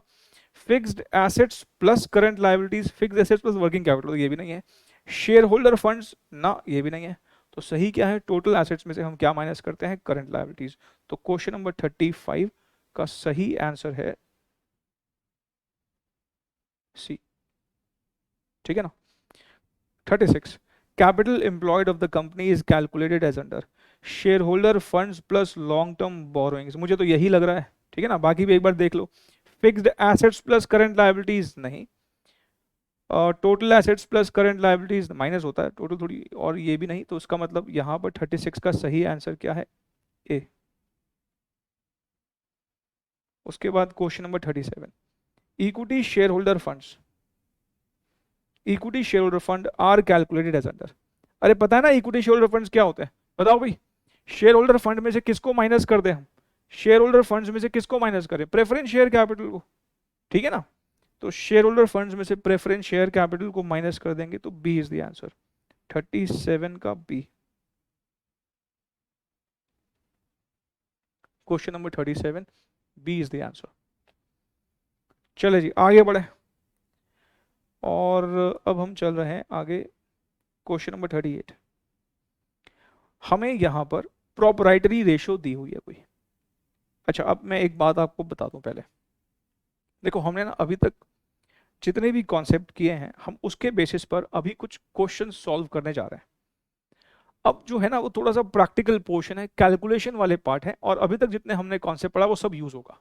Fixed assets plus current liabilities, fixed assets plus working capital, ये भी नहीं है। शेयर होल्डर फंड्स, ना ये भी नहीं है। तो सही क्या है, टोटल एसेट्स में से हम क्या माइनस करते हैं, करंट लायबिलिटीज। तो क्वेश्चन नंबर 35 का सही आंसर है सी, ठीक है ना। 36, capital employed of the company is calculated as under share holder funds plus long term borrowings, मुझे तो यही लग रहा है, ठीक है ना, बाकी भी एक बार देख लो। Fixed assets plus current liabilities, नहीं। Total assets plus current liabilities minus होता है टोटल थोड़ी, और ये भी नहीं, तो उसका मतलब यहाँ पर 36 का सही आंसर क्या है, ए। उसके बाद question number 37, equity share holder funds, equity share holder fund are calculated as under. अरे पता है ना इक्विटी शेयर होल्डर फंड्स क्या होते हैं, बताओ भाई। शेयर होल्डर फंड में से किसको माइनस कर दे हम, शेयर होल्डर फंड्स में से किसको माइनस करें, प्रेफरेंस शेयर कैपिटल को, ठीक है ना। तो शेयर होल्डर फंड्स में से प्रेफरेंस शेयर कैपिटल को माइनस कर देंगे, तो बी इज द आंसर, 37 का B. Question number 37, B is the answer. चले जी आगे बढ़े, और अब हम चल रहे हैं आगे क्वेश्चन नंबर 38। हमें यहां पर प्रोपराइटरी रेशो दी हुई है कोई। अच्छा अब मैं एक बात आपको बता दूं पहले, देखो हमने ना अभी तक जितने भी कॉन्सेप्ट किए हैं हम उसके बेसिस पर अभी कुछ क्वेश्चन सॉल्व करने जा रहे हैं। अब जो है ना वो थोड़ा सा प्रैक्टिकल पोर्शन है, कैलकुलेशन वाले पार्ट है, और अभी तक जितने हमने कॉन्सेप्ट पढ़ा वो सब यूज होगा।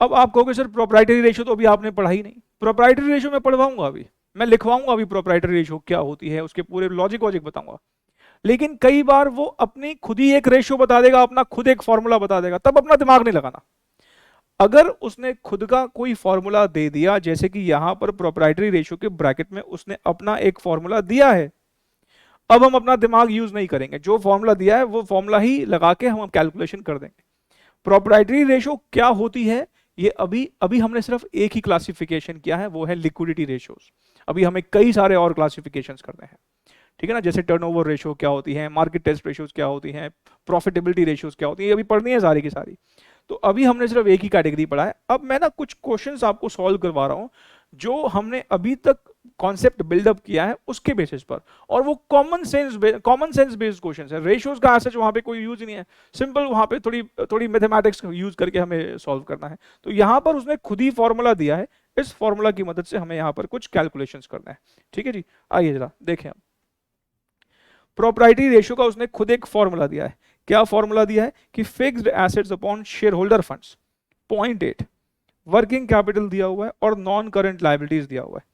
अब आप कहोगे सर प्रोप्राइटरी रेशियो तो अभी आपने पढ़ा ही नहीं, प्रोप्राइटरी रेशियो मैं पढ़वाऊंगा अभी, मैं लिखवाऊंगा अभी प्रोप्राइटरी रेशियो क्या होती है, उसके पूरे लॉजिक वॉजिक बताऊंगा। लेकिन कई बार वो अपनी खुद ही एक रेशियो बता देगा, अपना खुद एक फॉर्मूला बता देगा, तब अपना दिमाग नहीं लगाना। अगर उसने खुद का कोई फॉर्मूला दे दिया, जैसे कि यहां पर प्रोप्राइटरी रेशियो के ब्रैकेट में उसने अपना एक फॉर्मूला दिया है, अब हम अपना दिमाग यूज नहीं करेंगे, जो फॉर्मूला दिया है वो फॉर्मूला ही लगा के हम कैलकुलेशन कर देंगे। प्रोप्राइटरी रेशियो क्या होती है, ये अभी अभी हमने सिर्फ एक ही क्लासिफिकेशन किया है, वो है लिक्विडिटी रेशियोज। अभी हमें कई सारे और क्लासिफिकेशंस करने हैं, ठीक है ना, जैसे टर्नओवर रेशियो क्या होती है, मार्केट टेस्ट रेशियोज क्या होती हैं, प्रॉफिटेबिलिटी रेशियोज क्या होती है, ये अभी पढ़नी है सारी की सारी। तो अभी हमने सिर्फ एक ही कैटेगरी पढ़ा है। अब मैं ना कुछ क्वेश्चंस आपको सॉल्व करवा रहा हूं जो हमने अभी तक कॉन्सेप्ट बिल्डअप किया है उसके बेसिस पर, और वो कॉमन सेंस बेस्ड क्वेश्चंस है। रेशियोज का ऐसा वहां पे कोई यूज नहीं है, सिंपल वहां पे थोड़ी थोड़ी मैथमेटिक्स यूज करके हमें सॉल्व करना है। तो यहां पर उसने खुद ही फॉर्मूला दिया है, इस फॉर्मूला की मदद से हमें यहां पर कुछ कैलकुलेशंस करना है। ठीक है जी, आइए जरा देखें। प्रोप्राइटरी रेशियो का उसने खुद एक फॉर्मूला दिया है। क्या फॉर्मूला दिया है कि fixed assets upon share holder funds 0.8, working capital दिया हुआ है और नॉन करंट लायबिलिटीज दिया हुआ है।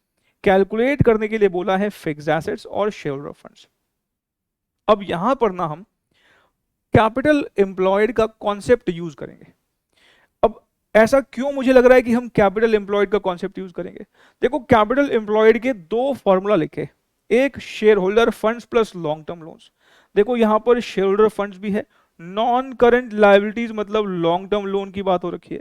कैलकुलेट करने के लिए बोला है फिक्स्ड एसेट्स और शेयर होल्डर फंड्स। अब यहां पर ना हम कैपिटल एम्प्लॉयड का कॉन्सेप्ट यूज करेंगे। अब ऐसा क्यों मुझे लग रहा है कि हम कैपिटल एम्प्लॉयड का कॉन्सेप्ट यूज करेंगे? देखो, कैपिटल एम्प्लॉयड के दो फॉर्मूला लिखे, एक share holder funds plus long term loans. देखो यहां पर शेयर होल्डर फंड्स भी है, नॉन करंट लायबिलिटीज मतलब लॉन्ग टर्म लोन की बात हो रखी है।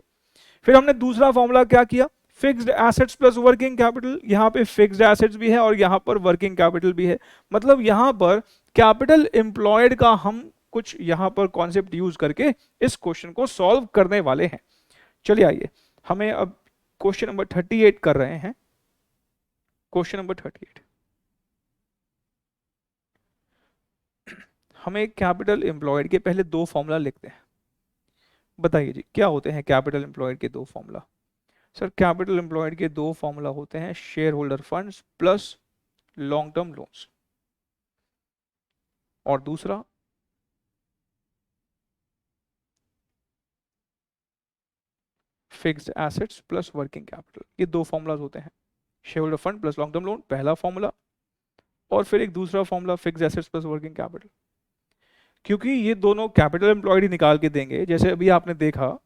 फिर हमने दूसरा फॉर्मूला क्या किया, fixed assets plus working capital. यहां पे फिक्स्ड एसेट्स भी है और यहां पर वर्किंग कैपिटल भी है, मतलब यहां पर कैपिटल एम्प्लॉयड का हम कुछ यहां पर कॉन्सेप्ट यूज करके इस क्वेश्चन को सॉल्व करने वाले हैं। चलिए आइए, हमें अब क्वेश्चन नंबर 38 कर रहे हैं। क्वेश्चन नंबर 38, हमें कैपिटल एम्प्लॉयड के पहले दो फॉर्मूला लिखते हैं। बताइए जी, क्या होते हैं कैपिटल एम्प्लॉयड के दो फॉर्मूला? सर, कैपिटल एम्प्लॉयड के दो फॉर्मूला होते हैं share holder funds plus long term loans, और दूसरा fixed assets plus working capital. ये दो फॉर्मूलाज होते हैं, share holder fund plus long term loan पहला फॉर्मूला, और फिर एक दूसरा formula fixed assets plus working capital. क्योंकि ये दोनों कैपिटल एम्प्लॉयड ही निकाल के देंगे, जैसे अभी आपने देखा,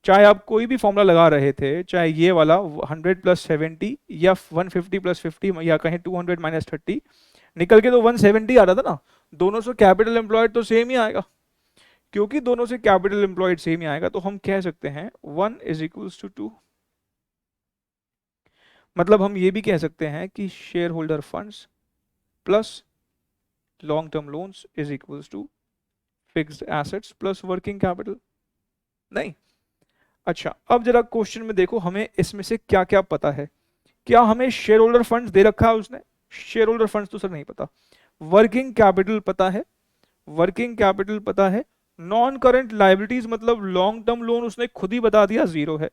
चाहे आप कोई भी फॉर्मूला लगा रहे थे, चाहे ये वाला 100 प्लस 70 या 150 प्लस 50 या कहें 200 माइनस 30, निकल के तो 170 आ रहा था ना। दोनों से कैपिटल एम्प्लॉयड तो सेम ही आएगा। क्योंकि दोनों से कैपिटल एम्प्लॉयड सेम ही आएगा तो हम कह सकते हैं 1 इज इक्वल्स टू 2। मतलब हम ये भी कह सकते हैं कि share holder funds plus long term loans is equals to fixed assets plus working capital. नहीं, अच्छा, अब जरा क्वेश्चन में देखो, हमें इसमें से क्या क्या पता है। क्या हमें शेयर होल्डर फंड्स दे रखा है उसने? शेयर होल्डर फंड्स तो सर नहीं पता। वर्किंग कैपिटल पता है, वर्किंग कैपिटल पता है। नॉन करंट लायबिलिटीज मतलब लॉन्ग टर्म लोन उसने खुद ही बता दिया 0 है।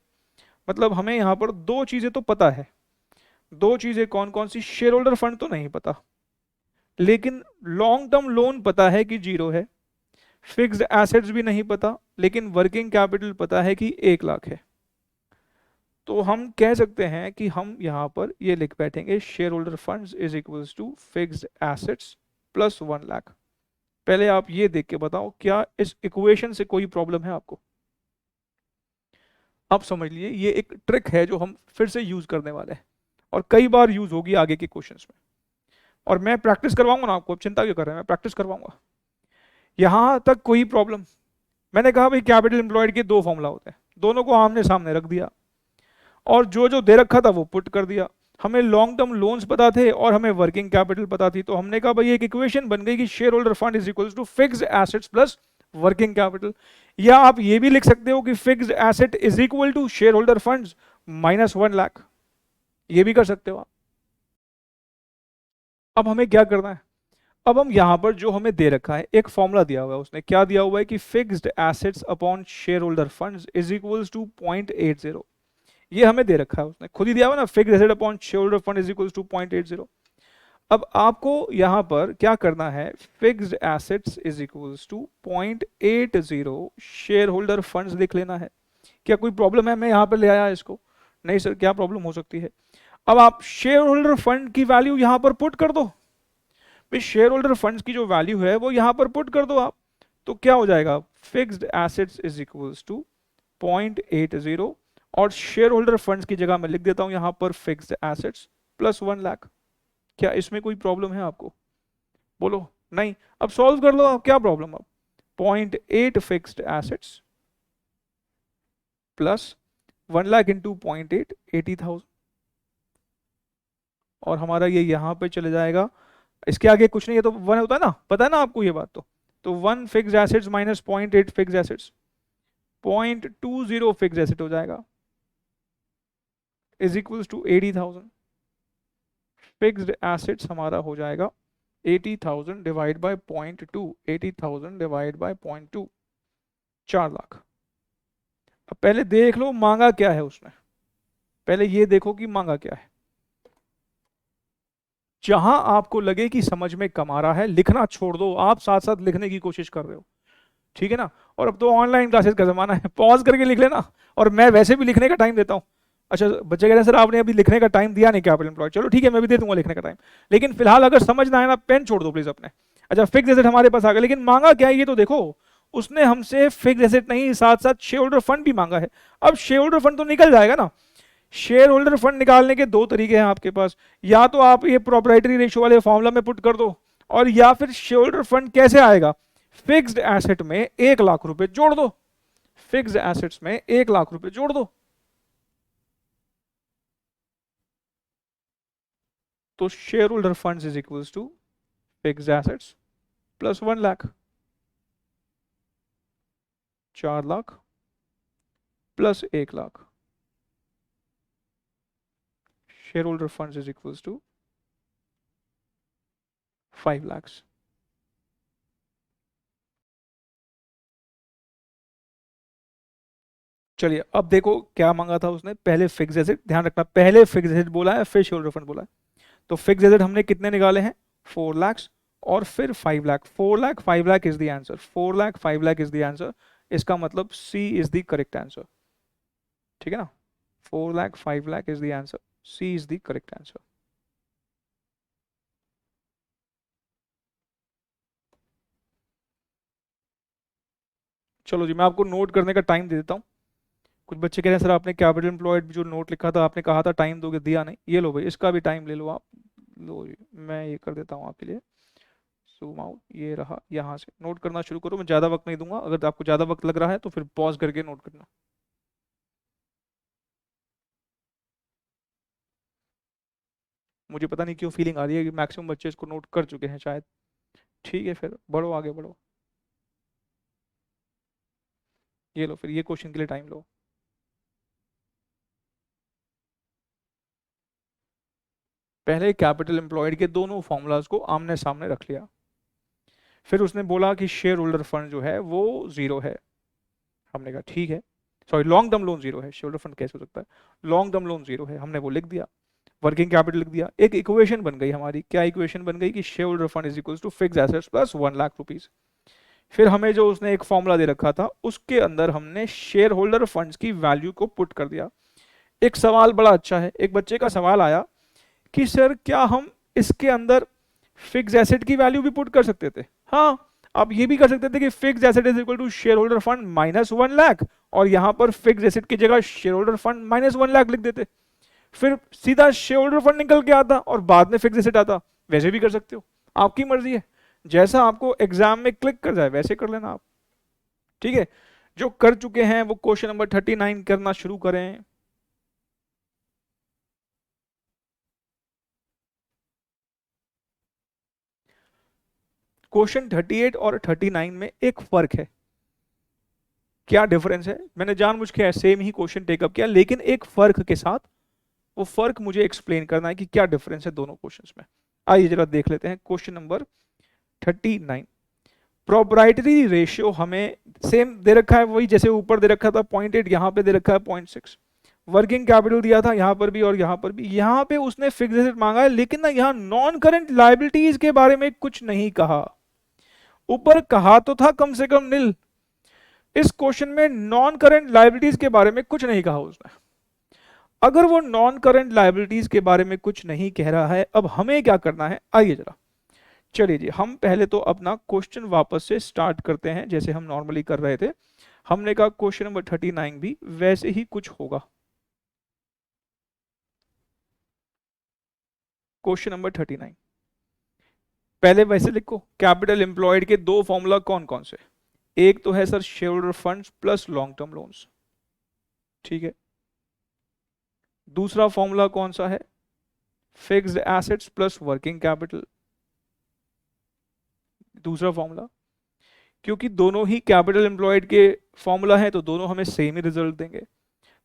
मतलब हमें यहां पर दो चीजें तो पता है। दो चीजें कौन कौन सी? शेयर होल्डर फंड तो नहीं पता, लेकिन लॉन्ग टर्म लोन पता है कि 0 है। फिक्स्ड एसेट्स भी नहीं पता, लेकिन वर्किंग कैपिटल पता है कि 1 लाख है। तो हम कह सकते हैं कि हम यहां पर ये लिख बैठेंगे share holder funds is equals to fixed assets plus 1 lakh. पहले आप ये देख के बताओ, क्या इस इक्वेशन से कोई प्रॉब्लम है आपको? आप समझ लिए, ये एक ट्रिक है जो हम फिर से यूज करने वाले हैं और कई बार यूज होगी आगे के क्वेश्चंस में। और मैं प्रैक्टिस करवाऊंगा ना आपको, चिंता क्यों कर रहे हैं, मैं प्रैक्टिस करवाऊंगा। यहां तक कोई प्रॉब्लम? मैंने कहा भाई कैपिटल एम्प्लॉयड के दो फॉर्मूला होते हैं, दोनों को आमने सामने रख दिया और जो जो दे रखा था वो पुट कर दिया। हमें लॉन्ग टर्म लोन्स पता थे और हमें वर्किंग कैपिटल पता थी, तो हमने कहा भाई एक इक्वेशन बन गई कि share holder fund is equals to fixed assets plus working capital. या आप ये भी लिख सकते हो कि fixed asset is equal to share holder funds minus 1 lakh, ये भी कर सकते हो आप। अब हमें क्या करना है? अब हम यहां पर जो हमें दे रखा है एक फॉर्मूला दिया हुआ है, उसने क्या दिया हुआ है कि fixed assets upon share holder funds is equals to 0.80। ये हमें दे रखा है, उसने खुद ही दिया हुआ ना, fixed asset upon share holder fund is equals to 0.80। अब आपको यहां पर क्या करना है, fixed assets is equals to 0.80 share holder funds लिख लेना है। क्या कोई प्रॉब्लम है मैं यहां पर ले आया इसको? नहीं सर, क्या प्रॉब्लम हो सकती है? अब आप शेयर होल्डर फंड की वैल्यू यहां पर पुट कर दो। शेयर होल्डर फंड्स की जो वैल्यू है वो यहां पर पुट कर दो आप, तो क्या हो जाएगा, fixed assets is equals to 0.80 और शेयर होल्डर फंड्स की जगह मैं लिख देता हूं यहां पर फिक्स्ड एसेट्स प्लस 1 लाख। क्या इसमें कोई प्रॉब्लम है आपको? बोलो। नहीं। अब सॉल्व कर लो आप, क्या प्रॉब्लम अब? 0.8 fixed assets plus 1 lakh into 0.8 80,000, और हमारा ये यहां पे चले जाएगा। इसके आगे कुछ नहीं है तो 1 होता है ना, पता है ना आपको ये बात? तो 1 fixed assets minus 0.8 fixed assets 0.20 fixed asset हो जाएगा is equals to 80,000। Fixed assets हमारा हो जाएगा 80,000 divide by 0.2, 80,000 divide by 0.2, 4 lakh. अब पहले देख लो मांगा क्या है उसने, पहले ये देखो कि मांगा क्या है। जहां आपको लगे कि समझ में कम आ रहा है लिखना छोड़ दो, आप साथ साथ लिखने की कोशिश कर रहे हो, ठीक है ना? और अब तो ऑनलाइन क्लासेस का जमाना है, पॉज करके लिख लेना। और मैं वैसे भी लिखने का टाइम देता हूं। अच्छा बच्चे कह रहे हैं सर आपने अभी लिखने का टाइम दिया नहीं कैपिटल एम्प्लॉय, चलो ठीक है मैं भी दे दूंगा लिखने का टाइम, लेकिन फिलहाल अगर समझना है ना पेन छोड़ दो प्लीज अपने। अच्छा फिक्स एसेट हमारे पास आ गया, लेकिन मांगा क्या है ये तो देखो। उसने हमसे फिक्स एसेट नहीं, साथ साथ शेयर होल्डर फंड भी मांगा है। अब शेयर होल्डर फंड तो निकल जाएगा ना। शेयर होल्डर फंड निकालने के दो तरीके हैं आपके पास, या तो आप ये प्रोप्राइटरी रेशियो वाले फॉर्मूला में पुट कर दो, और या फिर शेयर होल्डर फंड कैसे आएगा, फिक्स्ड एसेट में 1 लाख रुपए जोड़ दो, फिक्स्ड एसेट्स में 1 लाख रुपए जोड़ दो। तो share holder funds is equals to fixed assets plus 1 lakh, 4 lakh plus 1 lakh. Share holder funds is equals to 5 lakhs। चलिए अब देखो क्या मांगा था उसने, पहले फिक्स एसेट, ध्यान रखना पहले फिक्स एसेट बोला है फिर शेयर होल्डर फंड बोला है। तो फिक्स एसेट हमने कितने निकाले हैं, 4 lakhs और फिर 5 lakh. 4 lakh 5 lakh is the answer, 4 lakh 5 lakh is the answer. इसका मतलब C is the correct answer, ठीक है ना? 4 lakh 5 lakh is the answer, C is the correct answer. चलो जी मैं आपको नोट करने का टाइम दे देता हूँ। कुछ बच्चे कह रहे हैं सर आपने कैपिटल एम्प्लॉयड जो नोट लिखा था आपने कहा था टाइम दोगे, दिया नहीं। ये लो भाई इसका भी टाइम ले लो आप, लो जी मैं ये कर देता हूँ आपके लिए, जूम आउट, ये रहा। यहाँ से नोट करना शुरू करो, मैं ज़्यादा वक्त नहीं दूंगा, अगर आपको ज़्यादा वक्त लग रहा है तो फिर पॉज करके नोट करना। मुझे पता नहीं क्यों फीलिंग आ रही है कि मैक्सिमम बच्चे इसको नोट कर चुके हैं शायद। ठीक है फिर बढ़ो आगे बढ़ो, ये लो फिर ये क्वेश्चन के लिए टाइम लो। पहले कैपिटल एम्प्लॉयड के दोनों फॉर्मूलाज को आमने सामने रख लिया, फिर उसने बोला कि शेयर होल्डर फंड जो है वो 0 है। हमने कहा ठीक है, सॉरी लॉन्ग टर्म लोन 0 है, शेयर होल्डर फंड कैसे हो सकता है, लॉन्ग टर्म लोन 0 है, हमने वो लिख दिया। वर्किंग कैपिटल लिख दिया। एक इक्वेशन बन गई हमारी, क्या इक्वेशन बन गई कि share holder fund is equals to fixed assets plus 1 lakh rupees. फिर हमें जो उसने एक फॉर्मूला दे रखा था उसके अंदर हमने शेयर होल्डर फंड्स की वैल्यू को पुट कर दिया। एक सवाल बड़ा अच्छा है, एक बच्चे का सवाल आया कि सर क्या हम इसके अंदर फिक्स एसेट की वैल्यू भी पुट कर सकते थे? हाँ, आप ये भी कर सकते थे कि fix asset is equal to share holder fund minus 1 lakh, और यहां पर फिक्स एसेट की जगह share holder fund minus 1 lakh लिख देते, फिर सीधा शेयर होल्डर फंड निकल के आता और बाद में फिक्स एसेट आता। वैसे भी कर सकते हो, आपकी मर्जी है, जैसा आपको एग्जाम में क्लिक कर जाए वैसे कर लेना आप, ठीक है? जो कर चुके हैं वो क्वेश्चन नंबर 39 करना शुरू करें। क्वेश्चन 38 और 39 में एक फर्क है। क्या डिफरेंस है? मैंने जानबूझ के सेम ही क्वेश्चन टेकअप किया, लेकिन एक फर्क के साथ। वो फर्क मुझे एक्सप्लेन करना है कि क्या डिफरेंस है दोनों क्वेश्चंस में। आइए जरा देख लेते हैं क्वेश्चन नंबर 39। प्रोप्राइटरी रेशियो हमें सेम दे रखा है, वही जैसे ऊपर दे रखा था 0.8, यहाँ पे दे रखा है 0.6। वर्किंग कैपिटल दिया था यहाँ पर भी और यहाँ पर भी। यहाँ पे उसने फिक्स्ड एसेट मांगा है, लेकिन ना यहाँ नॉन करंट लायबिलिटीज के बारे में कुछ नहीं कहा। ऊपर कहा तो था कम से कम नील, इस क्वेश्चन में नॉन करंट लायबिलिटीज के बारे में कुछ नहीं कहा उसने। अगर वो नॉन करंट लायबिलिटीज के बारे में कुछ नहीं कह रहा है, अब हमें क्या करना है, आइए जरा चलिए जी हम पहले तो अपना क्वेश्चन वापस से स्टार्ट करते हैं जैसे हम नॉर्मली कर रहे थे। हमने कहा क्वेश्चन नंबर 39 भी वैसे ही कुछ होगा। Question number 39। पहले वैसे लिखो, कैपिटल एम्प्लॉयड के दो फॉर्मूला कौन कौन से? एक तो है sir share holder funds plus long term loans, ठीक है। दूसरा फॉर्मूला कौन सा है? Fixed assets plus working capital, दूसरा फॉर्मूला। क्योंकि दोनों ही कैपिटल एम्प्लॉयड के फॉर्मूला है तो दोनों हमें सेम ही रिजल्ट देंगे,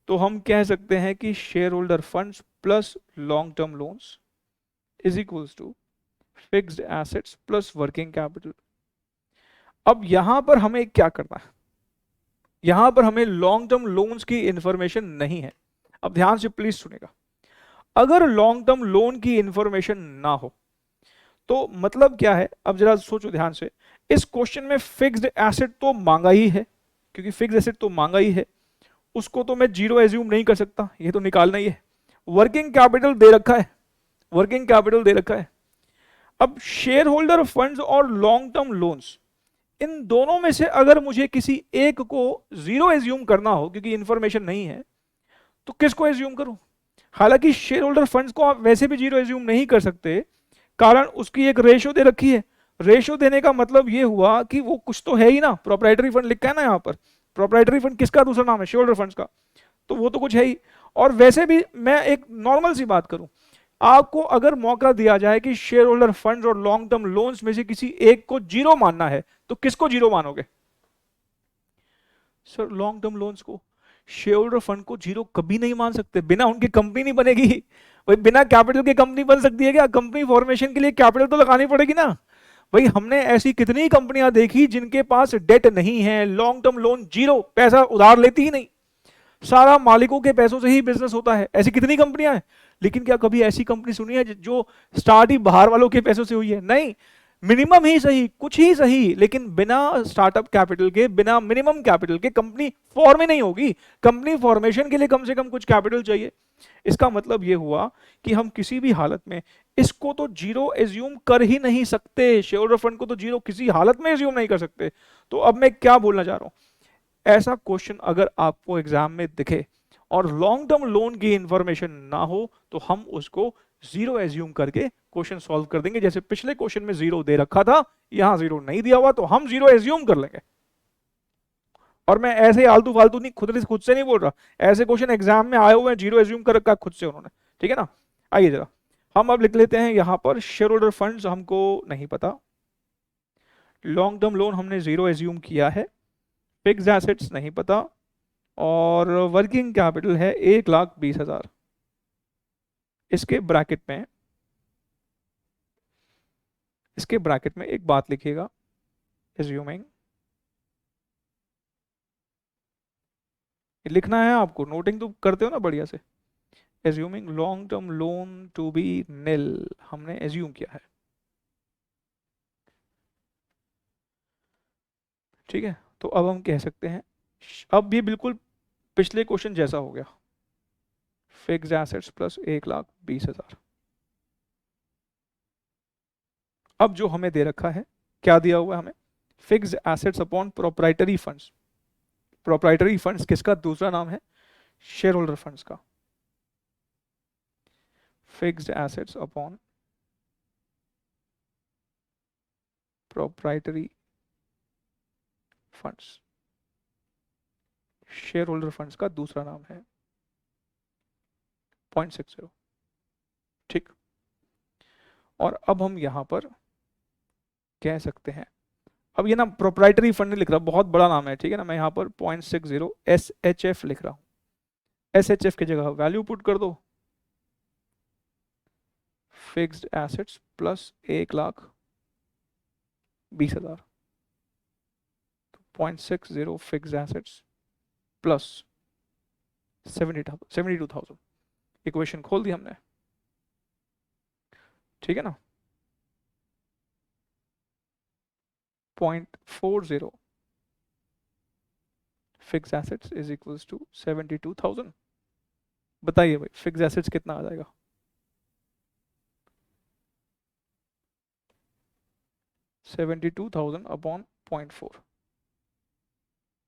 तो हम कह सकते हैं कि share holder funds plus long term loans is equals to fixed assets plus working capital. अब यहां पर हमें क्या करना है? यहां पर हमें लॉन्ग टर्म लोन्स की इंफॉर्मेशन नहीं है। अब ध्यान से प्लीज सुनेगा, अगर लॉन्ग टर्म लोन की इंफॉर्मेशन ना हो तो मतलब क्या है? अब जरा सोचो ध्यान से, इस क्वेश्चन में फिक्स्ड एसेट तो मांगा ही है, क्योंकि फिक्स्ड एसेट तो मांगा ही है, उसको तो मैं जीरो एज्यूम नहीं कर सकता, ये तो निकालना ही है। वर्किंग कैपिटल दे रखा है, वर्किंग कैपिटल दे रखा है। अब शेयर होल्डर फंड्स और लॉन्ग टर्म लोन्स, इन दोनों में से अगर मुझे किसी एक को जीरो एज्यूम करना हो क्योंकि इंफॉर्मेशन नहीं है, तो किसको एज्यूम करूं? हालांकि शेयर होल्डर फंड्स को आप वैसे भी जीरो एज्यूम नहीं कर सकते, कारण उसकी एक रेशो दे रखी है। रेशो देने का मतलब ये हुआ कि वो कुछ तो है ही ना, प्रोप्राइटरी फंड लिखा है ना यहाँ पर। प्रोप्राइटरी फंड किसका दूसरा नाम है? शेयर होल्डर फंड्स का, तो वो तो कुछ है ही। और वैसे भी मैं एक नॉर्मल सी बात करूं, आपको अगर मौका दिया जाए कि शेयर होल्डर फंड्स और लॉन्ग टर्म लोन्स में से किसी एक को जीरो मानना है, तो किसको जीरो मानोगे? सर लॉन्ग टर्म लोन्स को। शेयर होल्डर फंड को जीरो कभी नहीं मान सकते, बिना उनकी कंपनी नहीं बनेगी। भाई बिना कैपिटल के कंपनी बन सकती है क्या? कंपनी फॉर्मेशन के लिए कैपिटल तो लगानी पड़ेगी ना। भाई हमने ऐसी कितनी कंपनियां देखी जिनके पास डेट नहीं है, लॉन्ग टर्म लोन जीरो, पैसा उधार लेती ही नहीं, सारा मालिकों के पैसों से ही बिजनेस होता है। ऐसी कितनी कंपनियां हैं, लेकिन क्या कभी ऐसी कंपनी सुनी है जो स्टार्ट ही बाहर वालों के पैसों से हुई है? नहीं। मिनिमम ही सही, कुछ ही सही, लेकिन बिना स्टार्टअप कैपिटल के, बिना मिनिमम कैपिटल के कंपनी फॉर्म ही नहीं होगी। कंपनी फॉर्मेशन के लिए कम से कम कुछ कैपिटल चाहिए। इसका मतलब यह हुआ कि हम किसी भी हालत में इसको तो जीरो एज्यूम कर ही नहीं सकते, शेयर होल्डर फंड को तो जीरो किसी हालत में एज्यूम नहीं कर सकते। तो अब मैं क्या बोलना चाह रहा हूं, ऐसा क्वेश्चन अगर आपको एग्जाम में दिखे और लॉन्ग टर्म लोन की इंफॉर्मेशन ना हो, तो हम उसको जीरो एज्यूम करके क्वेश्चन सॉल्व कर देंगे। जैसे पिछले क्वेश्चन में जीरो दे रखा था, यहां जीरो नहीं दिया हुआ, तो हम जीरो एज्यूम कर लेंगे। और मैं ऐसे आलतू फालतू नहीं, खुद से नहीं बोल रहा, ऐसे क्वेश्चन एग्जाम में आए हुए हैं, जीरो एज्यूम कर रखा खुद से उन्होंने, ठीक है ना। आइए जरा हम अब लिख लेते हैं यहां पर शेयर होल्डर फंड्स हमको नहीं पता, लॉन्ग टर्म लोन हमने जीरो एज्यूम किया है, फिक्स्ड एसेट्स नहीं पता, और वर्किंग कैपिटल है 1,20,000। इसके ब्रैकेट में, इसके ब्रैकेट में एक बात लिखिएगा, एज्यूमिंग, लिखना है आपको, नोटिंग तो करते हो ना बढ़िया से। Assuming long term loan to be nil, हमने एज्यूम किया है, ठीक है। तो अब हम कह सकते हैं, अब ये बिल्कुल पिछले क्वेश्चन जैसा हो गया, फिक्स्ड एसेट्स प्लस 1,20,000। अब जो हमें दे रखा है, क्या दिया हुआ है हमें? Fixed assets upon proprietary funds. Proprietary funds किसका दूसरा नाम है? शेयर होल्डर फंड्स का। Fixed assets upon proprietary funds, share holder funds का दूसरा नाम है 0.60, ठीक। और अब हम यहां पर कह सकते हैं, अब ये ना प्रोप्राइटरी फंड लिख रहा, बहुत बड़ा नाम है, ठीक है ना। मैं यहां पर 0.60 SHF लिख रहा हूं। SHF की जगह वैल्यू पुट कर दो, fixed assets plus 1,20,000, 0.60 fixed assets plus 72,000। Equation खोल दी हमने, ठीक है ना। 0.40 fix assets is equals to 72,000। बताइए भाई फिक्स एसेट्स कितना आ जाएगा? 72,000 अपॉन 0.4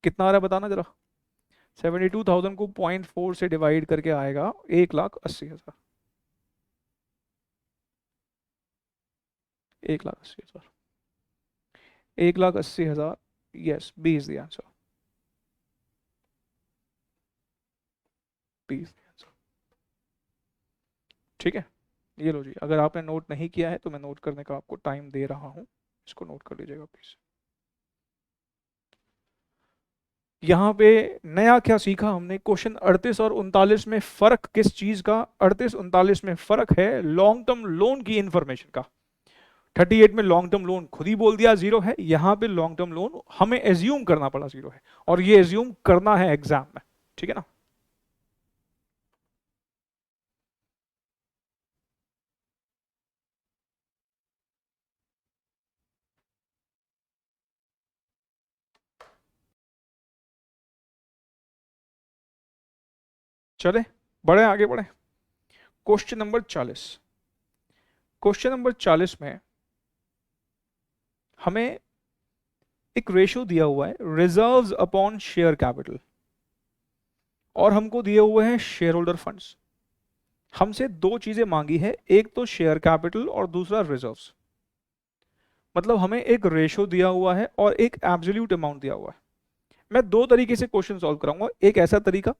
कितना आ रहा है बताना जरा। 72,000 को 0.4 से डिवाइड करके आएगा 1,80,000। 1,80,000, 1,80,000, yes, B is the answer, B is the answer. ठीक है, ये लो जी, अगर आपने नोट नहीं किया है तो मैं नोट करने का आपको टाइम दे रहा हूं, इसको नोट कर लीजिएगा प्लीज। यहाँ पे नया क्या सीखा हमने, क्वेश्चन 38 और 39 में फर्क किस चीज का, 38-39 में फर्क है लॉन्ग टर्म लोन की इंफॉर्मेशन का। 38 में लॉन्ग टर्म लोन खुद ही बोल दिया जीरो है, यहाँ पे लॉन्ग टर्म लोन हमें एज्यूम करना पड़ा जीरो है, और ये एज्यूम करना है एग्जाम में, ठीक है ना। चले बढ़े, आगे बढ़े। क्वेश्चन नंबर 40, क्वेश्चन नंबर 40 में हमें एक रेशियो दिया हुआ है रिजर्व्स अपॉन शेयर कैपिटल, और हमको दिए हुए हैं शेयर होल्डर फंड्स। हमसे दो चीजें मांगी है, एक तो शेयर कैपिटल और दूसरा रिजर्व्स। मतलब हमें एक रेशियो दिया हुआ है और एक एब्सोल्यूट अमाउंट दिया हुआ है। मैं दो तरीके से क्वेश्चन सॉल्व कराऊंगा, एक ऐसा तरीका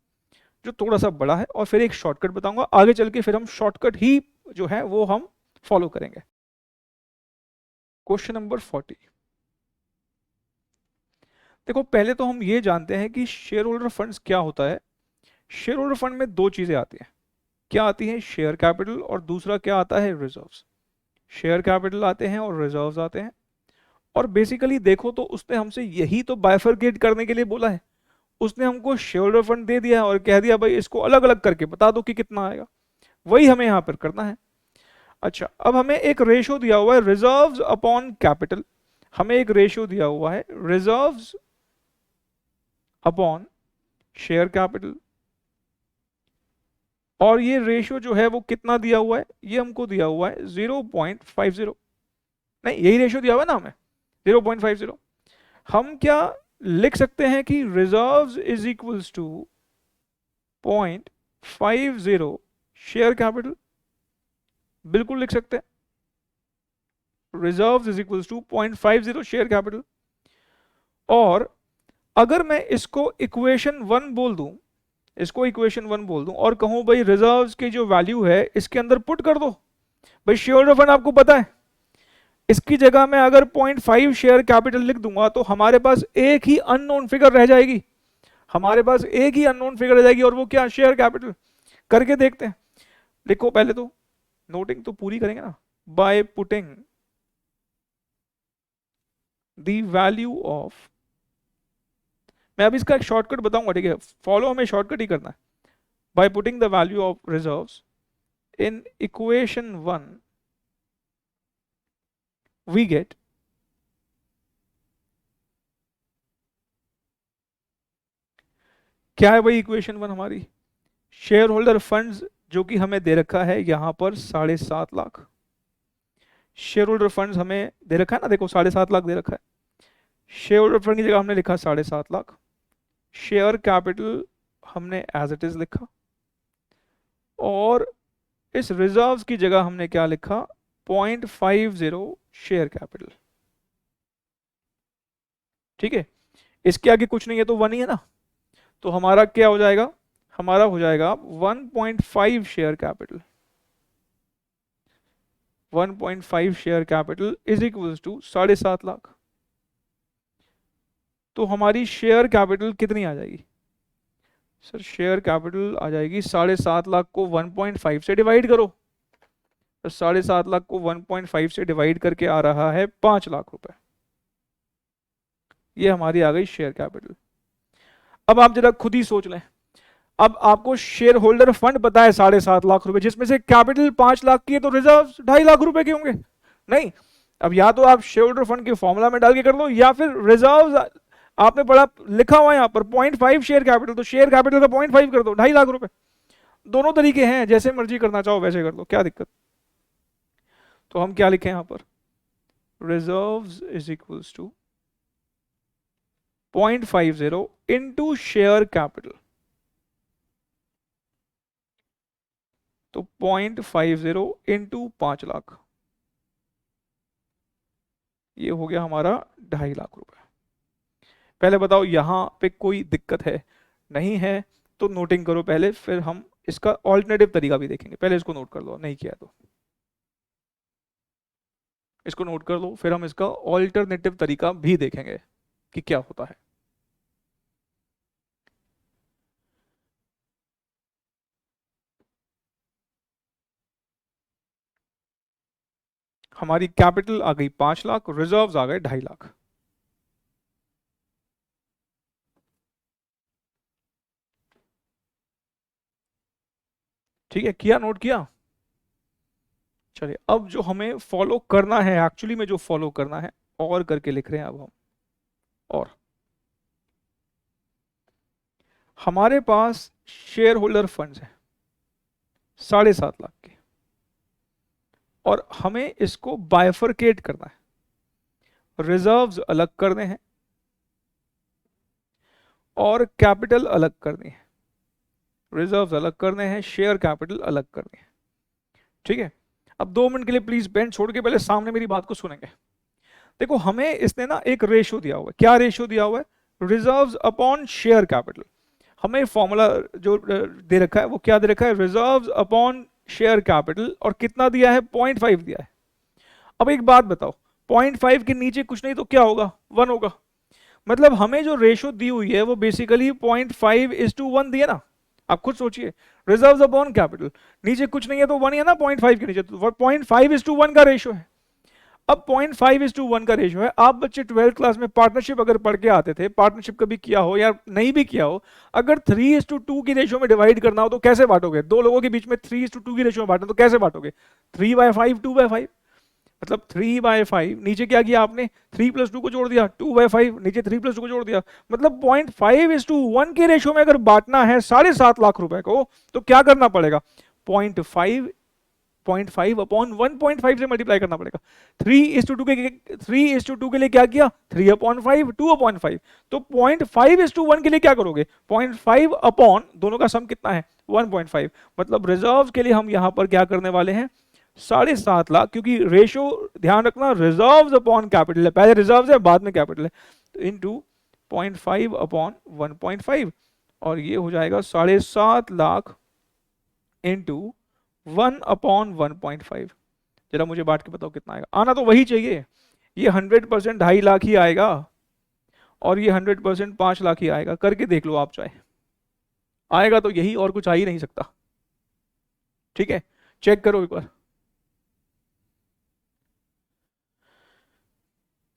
जो थोड़ा सा बड़ा है, और फिर एक शॉर्टकट बताऊंगा, आगे चल के फिर हम शॉर्टकट ही जो है वो हम फॉलो करेंगे। क्वेश्चन नंबर 40, देखो पहले तो हम ये जानते हैं कि शेयर होल्डर फंड्स क्या होता है। शेयर होल्डर फंड में दो चीजें आती हैं, क्या आती है, शेयर कैपिटल, और दूसरा क्या आता है, रिजर्व्स। शेयर कैपिटल आते हैं और रिजर्व्स आते हैं, और बेसिकली देखो तो उसने हमसे यही तो बाइफरकेट करने के लिए बोला है। उसने हमको शेयर होल्डर फंड दे दिया और कह दिया भाई इसको अलग अलग करके बता दो कि कितना आएगा, वही हमें यहां पर करना है। अच्छा, अब हमें एक रेशियो दिया हुआ है रिजर्व्स अपॉन कैपिटल, हमें एक रेशियो दिया हुआ है रिजर्व्स अपॉन शेयर कैपिटल, और ये रेशियो जो है वो कितना दिया हुआ है, ये हमको दिया हुआ है 0.50, नहीं यही रेशियो दिया हुआ है ना हमें, 0.50। हम क्या लिख सकते हैं कि reserves is equals to 0.50 share capital, बिल्कुल लिख सकते हैं reserves is equals to 0.50 share capital. और अगर मैं इसको इक्वेशन 1 बोल दूं, इसको इक्वेशन 1 बोल दूं और कहूं भाई रिजर्व्स की जो वैल्यू है इसके अंदर पुट कर दो, भाई शेयर फंड आपको पता है, इसकी जगह मैं अगर 0.5 शेयर कैपिटल लिख दूंगा तो हमारे पास एक ही अननोन फिगर रह जाएगी, हमारे पास एक ही अननोन फिगर रह जाएगी, और वो क्या, शेयर कैपिटल। करके देखते हैं, देखो पहले तो नोटिंग तो पूरी करेंगे ना, bye putting the value of, मैं अभी इसका एक शॉर्टकट बताऊंगा, ठीक है, फॉलो हमें शॉर्टकट ही करना है। By putting the value of reserves in equation 1 we get, क्या है भाई इक्वेशन 1 हमारी, शेयर होल्डर फंड्स जो कि हमें दे रखा है यहां पर 7.5 लाख, शेयर होल्डर फंड्स हमें दे रखा है ना, देखो 7.5 लाख दे रखा है, शेयर होल्डर फंड की जगह हमने लिखा 7.5 लाख, शेयर कैपिटल हमने एज इट इज लिखा, और इस रिजर्व्स की जगह हमने क्या लिखा, 0.50 शेयर कैपिटल। ठीक है, इसके आगे कुछ नहीं है तो 1 ही है ना, तो हमारा क्या हो जाएगा, हमारा हो जाएगा 1.5 share capital, 1.5 share capital is equals to 7.5 lakh. तो हमारी शेयर कैपिटल कितनी आ जाएगी सर, शेयर कैपिटल आ जाएगी 7.5 लाख को 1.5 से डिवाइड करो, तो 7.5 लाख को 1.5 से डिवाइड करके आ रहा है 5 लाख रुपए, ये हमारी आ गई शेयर कैपिटल। अब आप जरा खुद ही सोच लें, अब आपको शेयर होल्डर फंड पता है 7.5 लाख रुपए, जिसमें से कैपिटल 5 लाख की है, तो रिजर्व 2.5 लाख रुपए के होंगे, नहीं। अब या तो आप शेयर होल्डर फंड के फॉर्मूला में डाल के कर लो, या फिर रिजर्व आपने पढ़ा लिखा हुआ है यहाँ पर 0.5 शेयर कैपिटल, तो शेयर कैपिटल का 0.5 कर दो, 2.5 लाख रुपए। दोनों तरीके हैं, जैसे मर्जी करना चाहो वैसे कर लो, क्या दिक्कत। तो हम क्या लिखें यहाँ पर, reserves is equals to 0.50 into share capital, तो 0.50 इंटू 5 लाख, ये हो गया हमारा 2.5 लाख रुपए। पहले बताओ यहाँ पे कोई दिक्कत है? नहीं है तो नोटिंग करो पहले, फिर हम इसका ऑल्टरनेटिव तरीका भी देखेंगे। पहले इसको नोट कर लो, नहीं किया तो इसको नोट कर लो, फिर हम इसका ऑल्टरनेटिव तरीका भी देखेंगे कि क्या होता है। हमारी कैपिटल आ गई 5 लाख, रिजर्व्स आ गए 2.5 लाख। ठीक है, किया, नोट किया? चलिए, अब जो हमें फॉलो करना है, एक्चुअली में जो फॉलो करना है, और करके लिख रहे हैं अब हम। और हमारे पास शेयर होल्डर फंड्स हैं 7.5 लाख के, और हमें इसको बायफरकेट करना है। रिजर्व्स अलग करने हैं और कैपिटल अलग करनी है। रिजर्व्स अलग करने हैं, शेयर कैपिटल अलग करनी है। ठीक है, अब 2 मिनट के लिए प्लीज पेन छोड़ के पहले सामने मेरी बात को सुनेंगे। देखो, हमें इसने ना एक रेशियो दिया हुआ है। क्या रेशियो दिया हुआ है? Reserves upon share capital. हमें फॉर्मूला जो दे रखा है वो क्या दे रखा है? रिजर्व्स अपॉन शेयर कैपिटल, और कितना दिया है? 0.5 दिया है। अब एक बात बताओ, 0.5 के नीचे कुछ नहीं तो क्या होगा? 1 होगा। मतलब हमें जो रेशियो दी हुई है वो बेसिकली 0.5:1 दी है ना। आप खुद सोचिए, रिजर्व्स अपॉन कैपिटल, नीचे कुछ नहीं है तो 1 है ना 0.5 के नीचे, तो 0.5:1 का रेशियो है। अब 0.5:1 का रेशियो है। आप बच्चे 12th क्लास में पार्टनरशिप अगर पढ़ के आते थे, पार्टनरशिप कभी किया हो या नहीं भी किया हो, अगर 3:2 की रेशियो में डिवाइड करना हो तो कैसे बांटोगे? दो लोगों के बीच में 3:2 की रेशियो में बांटना तो कैसे बांटोगे? 3/5, 2/5। मतलब 3/5, नीचे क्या किया आपने? 3+2 को जोड़ दिया, 2/5, नीचे 3+2 को जोड़ दिया। मतलब 0.5:1 के रेशियो में अगर बांटना है 7.5 लाख रुपए को, तो क्या करना पड़ेगा? 0.5 से मल्टीप्लाई करना पड़ेगा। 3:2 के लिए क्या किया? 3/5, 2/5। तो 0.5:1 के लिए क्या करोगे? 0.5 अपॉन, दोनों का सम कितना है? 1.5। मतलब रिजर्व के लिए हम यहां पर क्या करने वाले हैं? 7.5 लाख, क्योंकि रेशियो ध्यान रखना रिजर्व अपॉन कैपिटल है, पहले रिजर्व है बाद में कैपिटल है, तो इंटू 0.5 अपॉन 1.5, और ये हो जाएगा 7.5 लाख इंटू 1/1.5। जरा मुझे बांट के बताओ कितना आएगा? आना तो वही चाहिए, ये 100% 2.5 लाख ही आएगा, और ये 100% 5 लाख ही आएगा। करके देख लो आप चाहे, आएगा तो यही, और कुछ आ ही नहीं सकता। ठीक है, चेक करो एक बार।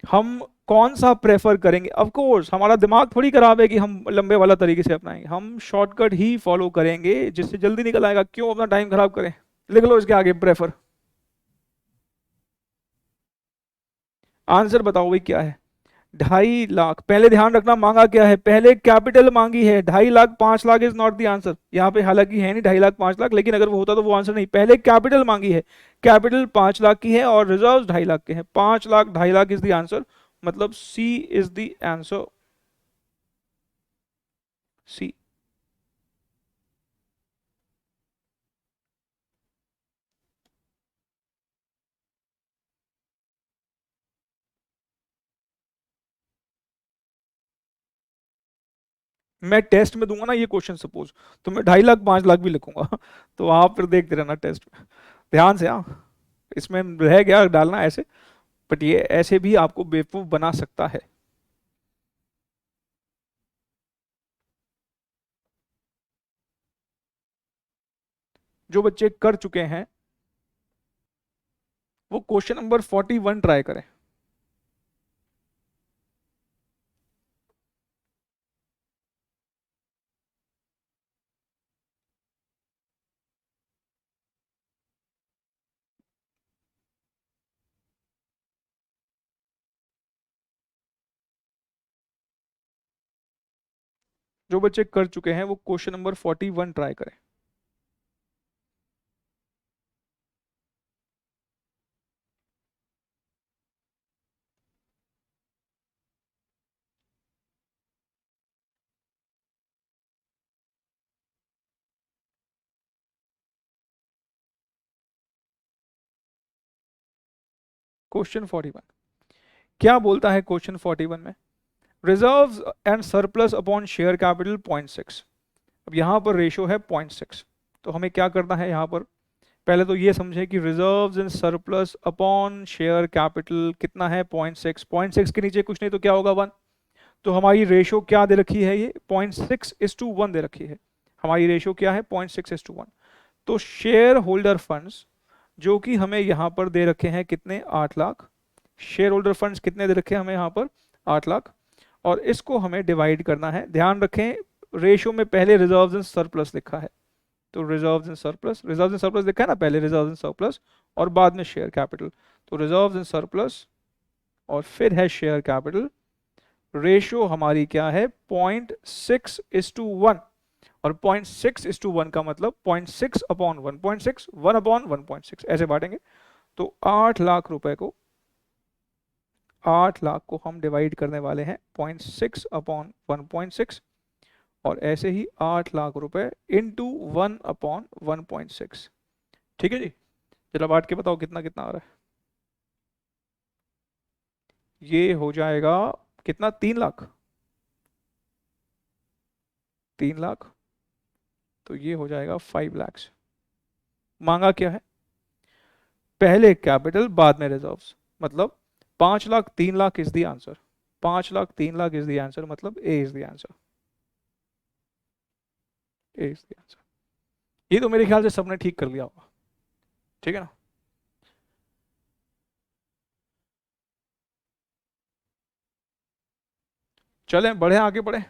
हम कौन सा प्रेफर करेंगे? ऑफ कोर्स हमारा दिमाग थोड़ी खराब है कि हम लंबे वाला तरीके से अपनाएंगे, हम शॉर्टकट ही फॉलो करेंगे जिससे जल्दी निकल आएगा। क्यों अपना टाइम खराब करें? लिख लो इसके आगे प्रेफर। आंसर बताओ भाई क्या है? 2.5 लाख। पहले ध्यान रखना मांगा क्या है, पहले कैपिटल मांगी है। 2.5 lakh, 5 lakh is not the answer यहाँ पे, हालांकि है नहीं 2.5 लाख 5 लाख, लेकिन अगर वो होता तो वो आंसर नहीं। पहले कैपिटल मांगी है, कैपिटल 5 लाख की है और रिजर्व 2.5 लाख के हैं। 5 lakh, 2.5 lakh is the answer, मतलब सी इज द आंसर। सी। मैं टेस्ट में दूंगा ना ये क्वेश्चन, सपोज तो मैं 2.5 लाख 5 लाख भी लिखूंगा तो आप फिर देखते रहना टेस्ट में ध्यान से। हाँ, इसमें रह गया डालना ऐसे, बट ये ऐसे भी आपको बेवकूफ बना सकता है। जो बच्चे कर चुके हैं वो क्वेश्चन नंबर 41 ट्राई करें। जो बच्चे कर चुके हैं वो क्वेश्चन नंबर 41 ट्राई करें। क्वेश्चन 41, क्या बोलता है क्वेश्चन 41 में? Reserves and surplus upon share capital 0.6। अब यहाँ पर रेशो है 0.6, तो हमें क्या करना है यहाँ पर? पहले तो ये समझे कि reserves and surplus upon share capital कितना है? 0.6। 0.6 के नीचे कुछ नहीं तो क्या होगा? 1। तो हमारी रेशो क्या दे रखी है? ये 0.6:1 दे रखी है। हमारी रेशो क्या है? 0.6:1। तो शेयर होल्डर फंड्स जो कि हमें यहाँ पर दे रखे हैं कितने? 8 लाख। शेयर होल्डर फंड्स कितने दे रखे हैं हमें यहाँ पर? 8 लाख। और इसको हमें डिवाइड करना है। ध्यान रखें रेशो में पहले रिजर्व्स एंड सरप्लस लिखा है, तो रिजर्व्स एंड सरप्लस लिखा है ना, पहले रिजर्व्स एंड सरप्लस और बाद में शेयर कैपिटल। तो रिजर्व्स एंड सरप्लस और फिर है शेयर कैपिटल। रेशो हमारी क्या है? 0.6:1। और 0.6:1 का मतलब 0.6/1, 0.6 1/1.6 ऐसे बांटेंगे। तो 8 लाख रुपए को 8 लाख को हम डिवाइड करने वाले हैं 0.6/1.6 और ऐसे ही 8 लाख रुपए इंटू 1/1.6। ठीक है जी। चलो बांट के बताओ कितना कितना आ रहा है? ये हो जाएगा कितना? 3 लाख। 3 लाख तो ये हो जाएगा 5 लाख। मांगा क्या है? पहले कैपिटल बाद में रिजर्व्स, मतलब 5 lakh 3 lakh is the answer. 5 lakh 3 lakh is the answer, मतलब A is the answer. A is the answer. ये तो मेरे ख्याल से सबने ठीक कर लिया होगा, ठीक है ना? चलें बढ़े, आगे बढ़े।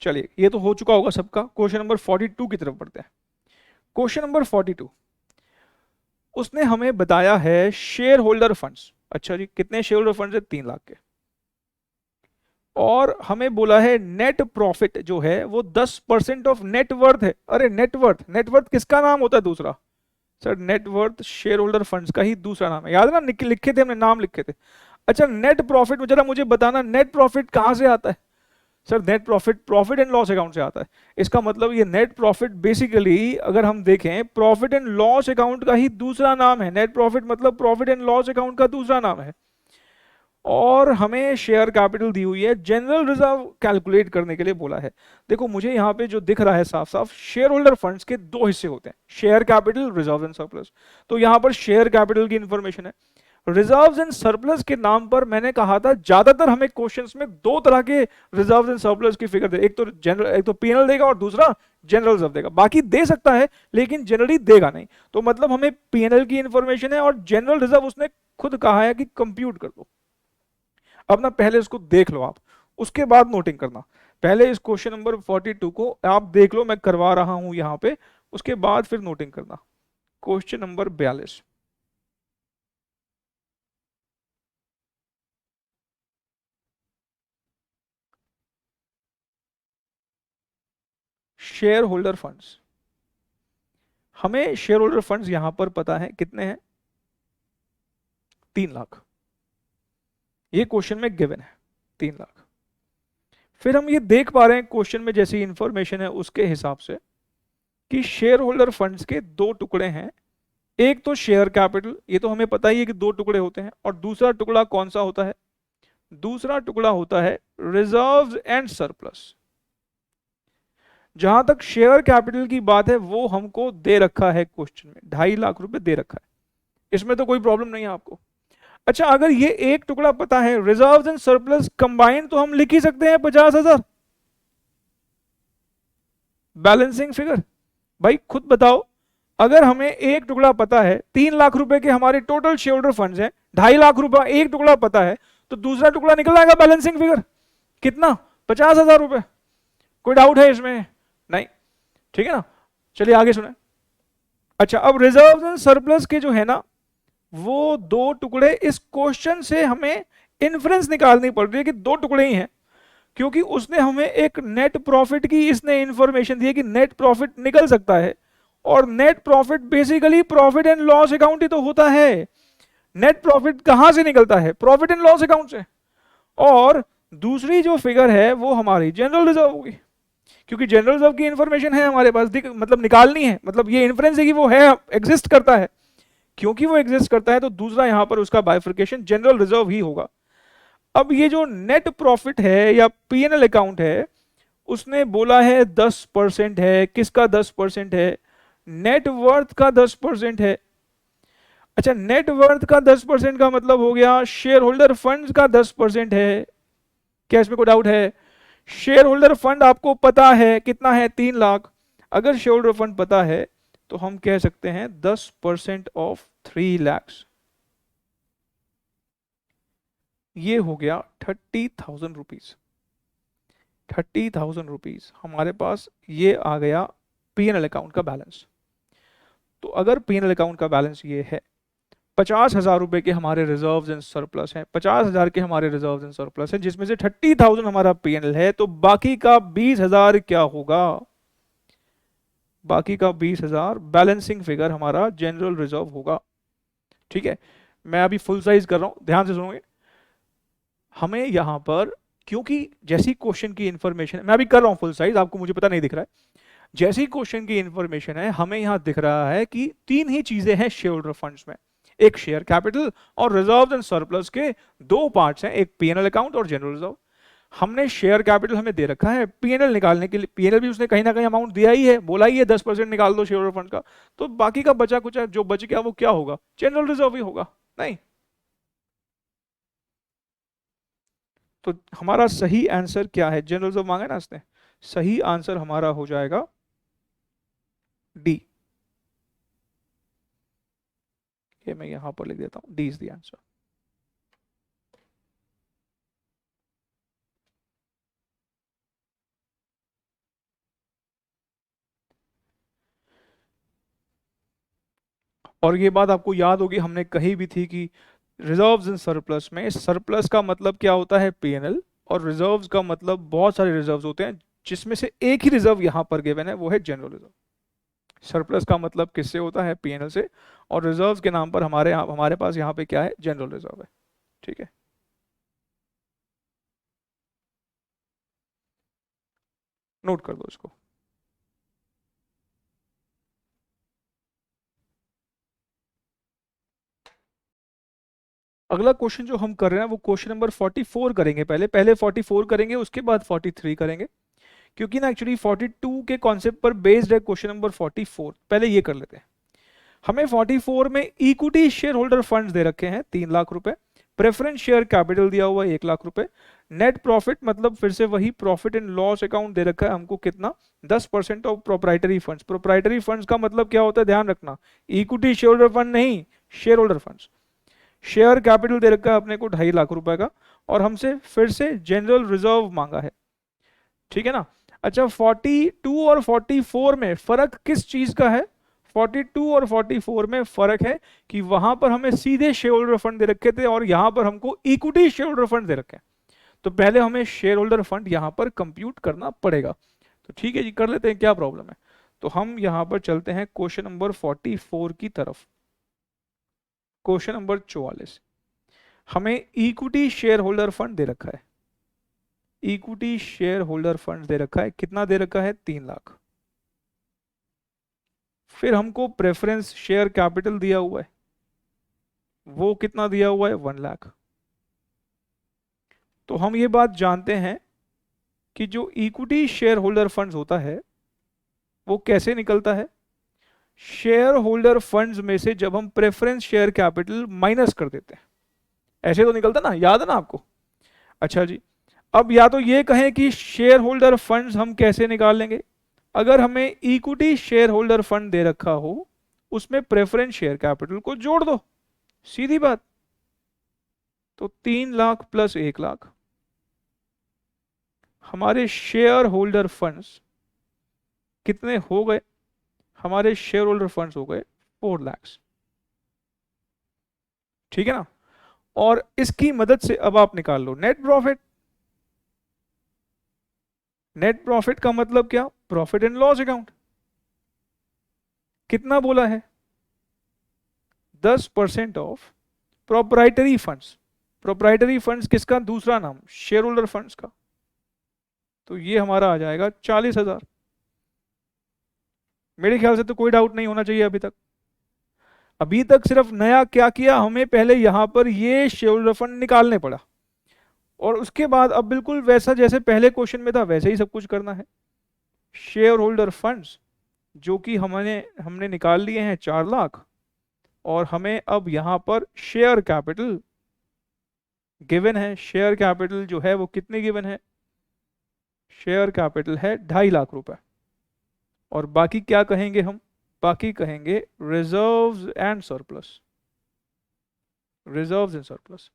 चलिए ये तो हो चुका होगा सबका। क्वेश्चन नंबर 42 की तरफ बढ़ते हैं। क्वेश्चन नंबर 42 उसने हमें बताया है शेयर होल्डर फंड्स। अच्छा जी, कितने शेयर होल्डर फंड्स है? 3 लाख के। और हमें बोला है नेट प्रॉफिट जो है वो 10% ऑफ नेटवर्थ है। अरे नेटवर्थ, नेटवर्थ किसका नाम होता है दूसरा? Sir net worth share holder funds का ही दूसरा नाम है, याद है ना? लिखे थे हमने, नाम लिखे थे। अच्छा नेट प्रॉफिट जरा मुझे बताना, नेट प्रॉफिट कहां से आता है? Sir net profit profit and loss account से आता है। इसका मतलब ये नेट प्रॉफिट बेसिकली अगर हम देखें प्रॉफिट एंड लॉस अकाउंट का ही दूसरा नाम है। नेट प्रॉफिट मतलब प्रॉफिट एंड लॉस अकाउंट का दूसरा नाम है। और हमें शेयर कैपिटल दी हुई है, जनरल रिजर्व कैलकुलेट करने के लिए बोला है। देखो मुझे यहाँ पे जो दिख रहा है साफ साफ, शेयर होल्डर फंड्स के 2 हिस्से होते हैं, share capital, reserve and surplus. तो यहाँ पर शेयर कैपिटल की इंफॉर्मेशन है। रिजर्व्स एंड सरप्लस के नाम पर मैंने कहा था ज्यादातर हमें क्वेश्चंस में 2 तरह के रिजर्व्स एंड सरप्लस की फिगर दे, एक तो जनरल, एक तो पीएनएल देगा और दूसरा जनरल रिजर्व देगा। बाकी दे सकता है लेकिन जनरली देगा नहीं। तो मतलब हमें पीएनएल की इंफॉर्मेशन है और जनरल रिजर्व उसने खुद कहा है कि कंप्यूट कर दो। अब ना पहले इसको देख लो आप, उसके बाद नोटिंग करना। पहले इस क्वेश्चन नंबर 42 को आप देख लो, मैं करवा रहा हूं यहां पे, उसके बाद फिर नोटिंग करना। Question number 42, share holder funds. हमें शेयर होल्डर फंड्स यहां पर पता है कितने हैं? 3 लाख। ये क्वेश्चन में गिवन है 3 लाख। फिर हम ये देख पा रहे हैं क्वेश्चन में जैसी इंफॉर्मेशन है उसके हिसाब से कि शेयर होल्डर फंड्स के 2 टुकड़े हैं। एक तो शेयर कैपिटल, ये तो हमें पता ही है कि 2 टुकड़े होते हैं। और दूसरा टुकड़ा कौन सा होता है? दूसरा टुकड़ा होता है रिजर्व्स एंड सरप्लस। जहां तक शेयर कैपिटल की बात है वो हमको दे रखा है क्वेश्चन में, 2.5 लाख रुपए दे रखा है, इसमें तो कोई प्रॉब्लम नहीं है आपको। अच्छा अगर ये एक टुकड़ा पता है रिजर्व्स एंड सरप्लस कंबाइंड, तो हम लिख ही सकते हैं 50,000 बैलेंसिंग फिगर। भाई खुद बताओ, अगर हमें एक टुकड़ा पता है, 3 लाख रुपए के हमारे टोटल शेयर होल्डर फंड्स हैं, 2.5 लाख रुपए एक टुकड़ा पता है, तो दूसरा टुकड़ा निकल आएगा बैलेंसिंग फिगर कितना? 50,000 रुपए। कोई डाउट है इसमें? नहीं, ठीक है ना? चलिए आगे सुने। अच्छा अब रिजर्व एंड सरप्लस के जो है ना वो 2 टुकड़े, इस क्वेश्चन से हमें इन्फ्रेंस निकालनी पड़ रही है कि 2 टुकड़े ही हैं, क्योंकि उसने हमें एक नेट प्रॉफिट की इसने इंफॉर्मेशन दी है कि नेट प्रॉफिट निकल सकता है। और net profit basically profit and loss account ही तो होता है। नेट प्रॉफिट कहां से निकलता है? प्रॉफिट एंड लॉस अकाउंट से। और दूसरी जो फिगर है वो हमारी जनरल रिजर्व होगी, क्योंकि जनरल रिजर्व की इंफॉर्मेशन है हमारे पास, मतलब निकालनी है, मतलब ये इन्फ्रेंस है कि वो है, एग्जिस्ट करता है। क्योंकि वो एग्जिस्ट करता है तो दूसरा यहां पर उसका बाइफर्केशन जनरल रिजर्व ही होगा। अब ये जो नेट प्रॉफिट है या पीएनएल अकाउंट है, उसने बोला है 10% है। किसका 10% है? नेट वर्थ का 10% है। अच्छा, नेट वर्थ का 10% का मतलब हो गया शेयर होल्डर फंड का 10% है। क्या इसमें कोई डाउट है? शेयर होल्डर फंड आपको पता है कितना है? 3 लाख। अगर शेयर होल्डर फंड पता है तो हम कह सकते हैं 10% ऑफ 3 lakhs, ये हो गया 30,000 रुपीज। 30,000 रुपीज हमारे पास ये आ गया पीएनएल अकाउंट का बैलेंस। तो अगर पीएनएल अकाउंट का बैलेंस ये है, 50,000 रुपए के हमारे रिजर्व्स एंड सरप्लस हैं, 50,000 के हमारे रिजर्व्स एंड सरप्लस हैं, जिसमें से 30,000 हमारा पीएनएल है, तो बाकी का 20,000 क्या होगा? बाकी का 20,000 बैलेंसिंग फिगर हमारा जनरल रिजर्व होगा। ठीक है, मैं अभी फुल साइज कर रहा हूं, ध्यान से सुनोगे। हमें यहां पर, क्योंकि जैसी क्वेश्चन की इंफॉर्मेशन, मैं अभी कर रहा हूं फुल साइज, आपको मुझे पता नहीं दिख रहा है, जैसी क्वेश्चन की इंफॉर्मेशन है हमें यहां दिख रहा है कि 3 ही चीजें हैं शेयर होल्डर फंड्स में। एक शेयर कैपिटल और रिजर्व एंड सरप्लस के 2 पार्ट्स हैं, एक पीएनएल अकाउंट और जनरल रिजर्व। हमने शेयर कैपिटल हमें दे रखा है, पीएनएल निकालने के लिए पीएनएल भी उसने कहीं ना कहीं अमाउंट दिया ही है, बोला ही है 10% निकाल दो शेयर होल्डर फंड का। तो बाकी का बचा कुछ जो बच गया वो क्या होगा? जनरल रिजर्व ही होगा। नहीं, तो हमारा सही आंसर क्या है? जनरल रिजर्व मांगा ना इसने, सही आंसर हमारा हो जाएगा डी। ये मैं यहां पर लिख देता हूं, डी इज द आंसर। और ये बात आपको याद होगी, हमने कही भी थी कि रिजर्व्स इन सरप्लस में सरप्लस का मतलब क्या होता है? पीएनएल। और रिजर्व्स का मतलब बहुत सारे रिजर्व्स होते हैं, जिसमें से एक ही रिजर्व यहां पर गिवन है, वो है जनरल रिजर्व। सरप्लस का मतलब किससे होता है? पीएनएल से। और रिजर्व्स के नाम पर हमारे पास यहाँ पे क्या है? जनरल रिजर्व है। ठीक है, नोट कर दो इसको। अगला क्वेश्चन जो हम कर रहे हैं वो क्वेश्चन नंबर 44 करेंगे। पहले पहले 44 करेंगे, उसके बाद 43 करेंगे, क्योंकि ना एक्चुअली 42 के कॉन्सेप्ट पर बेस्ड है क्वेश्चन नंबर 44। पहले ये कर लेते हैं। हमें 44 में इक्विटी शेयर होल्डर फंड्स दे रखे हैं 3 लाख रुपए, प्रेफरेंस शेयर कैपिटल दिया हुआ है 1 लाख रुपए, नेट प्रॉफिट मतलब फिर से वही प्रॉफिट एंड लॉस अकाउंट दे रखा है हमको कितना? 10% of proprietary funds. Proprietary funds का मतलब क्या होता है? ध्यान रखना, इक्विटी शेयर होल्डर फंड नहीं, share holder funds. Share capital दे रखा है अपने को 2.5 लाख रुपए का, और हमसे फिर से जनरल रिजर्व मांगा है। ठीक है ना? अच्छा, 42 और 44 में फर्क किस चीज का है? 42 और 44 में फर्क है कि वहां पर हमें सीधे शेयर होल्डर फंड दे रखे थे और यहां पर हमको इक्विटी शेयर होल्डर फंड दे रखे हैं। तो पहले हमें शेयर होल्डर फंड यहां पर कंप्यूट करना पड़ेगा। तो ठीक है जी, कर लेते हैं, क्या प्रॉब्लम है? तो हम यहां पर चलते हैं क्वेश्चन नंबर 44 की तरफ। क्वेश्चन नंबर 44, हमें इक्विटी शेयर होल्डर फंड दे रखा है। इक्विटी शेयर होल्डर फंड दे रखा है, कितना दे रखा है? 3 लाख। फिर हमको प्रेफरेंस शेयर कैपिटल दिया हुआ है, वो कितना दिया हुआ है? 1 लाख। तो हम ये बात जानते हैं कि जो इक्विटी शेयर होल्डर फंड्स होता है वो कैसे निकलता है? शेयर होल्डर फंड्स में से जब हम प्रेफरेंस शेयर कैपिटल माइनस कर देते हैं, ऐसे तो निकलता ना, याद है ना आपको? अच्छा जी, अब या तो ये कहें कि शेयर होल्डर फंड्स हम कैसे निकाल लेंगे? अगर हमें इक्विटी शेयर होल्डर फंड दे रखा हो, उसमें प्रेफरेंस शेयर कैपिटल को जोड़ दो, सीधी बात। तो 3 लाख प्लस 1 लाख, हमारे शेयर होल्डर फंड्स कितने हो गए? हमारे शेयर होल्डर फंड्स हो गए 4 lakhs। ठीक है ना? और इसकी मदद से अब आप निकाल लो नेट प्रॉफिट। नेट प्रॉफिट का मतलब क्या? Profit and loss account. कितना बोला है? 10% of proprietary funds. Proprietary funds किसका दूसरा नाम? शेयर होल्डर फंड्स का। तो ये हमारा आ जाएगा 40,000। मेरे ख्याल से तो कोई डाउट नहीं होना चाहिए अभी तक। अभी तक सिर्फ नया क्या किया, हमें पहले यहां पर ये शेयर होल्डर फंड निकालने पड़ा, और उसके बाद अब बिल्कुल वैसा जैसे पहले क्वेश्चन में था वैसे ही सब कुछ करना है। शेयर होल्डर फंड्स जो कि हमने हमने निकाल लिए हैं 4 लाख, और हमें अब यहां पर शेयर कैपिटल गिवन है। शेयर कैपिटल जो है वो कितने गिवन है, शेयर कैपिटल है 2.5 लाख रुपए। और बाकी क्या कहेंगे हम, बाकी कहेंगे reserves and surplus, reserves and surplus.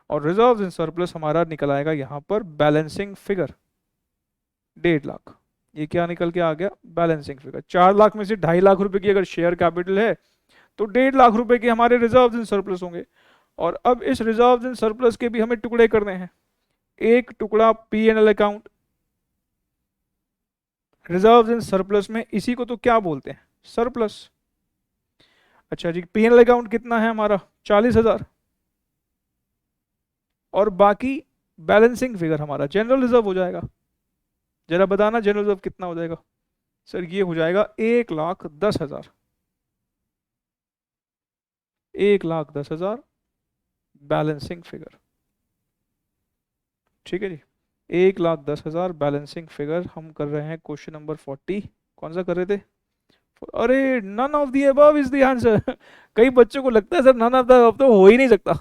और रिजर्व्स एंड सरप्लस हमारा निकल आएगा यहां पर बैलेंसिंग फिगर 1.5 लाख। ये क्या निकल के आ गया, बैलेंसिंग फिगर। 4 लाख में से 2.5 लाख रुपए की अगर शेयर कैपिटल है तो 1.5 लाख रुपए के हमारे रिजर्व्स एंड सरप्लस होंगे। और अब इस रिजर्व्स एंड सरप्लस के भी हमें टुकड़े करने हैं। एक टुकड़ा P and L account, reserves and surplus में इसी को तो क्या बोलते हैं, सरप्लस। अच्छा जी, पी एंड एल अकाउंट कितना है हमारा 40,000, और बाकी बैलेंसिंग फिगर हमारा जनरल रिजर्व हो जाएगा। जरा बताना जनरल रिजर्व कितना हो जाएगा। सर ये हो जाएगा 1,10,000, 1,10,000 बैलेंसिंग फिगर। ठीक है जी, 1,10,000 बैलेंसिंग फिगर। हम कर रहे हैं क्वेश्चन नंबर 40। कौन सा कर रहे थे, अरे none of the above is the answer. कई बच्चों को लगता है sir none of the above तो हो ही नहीं सकता,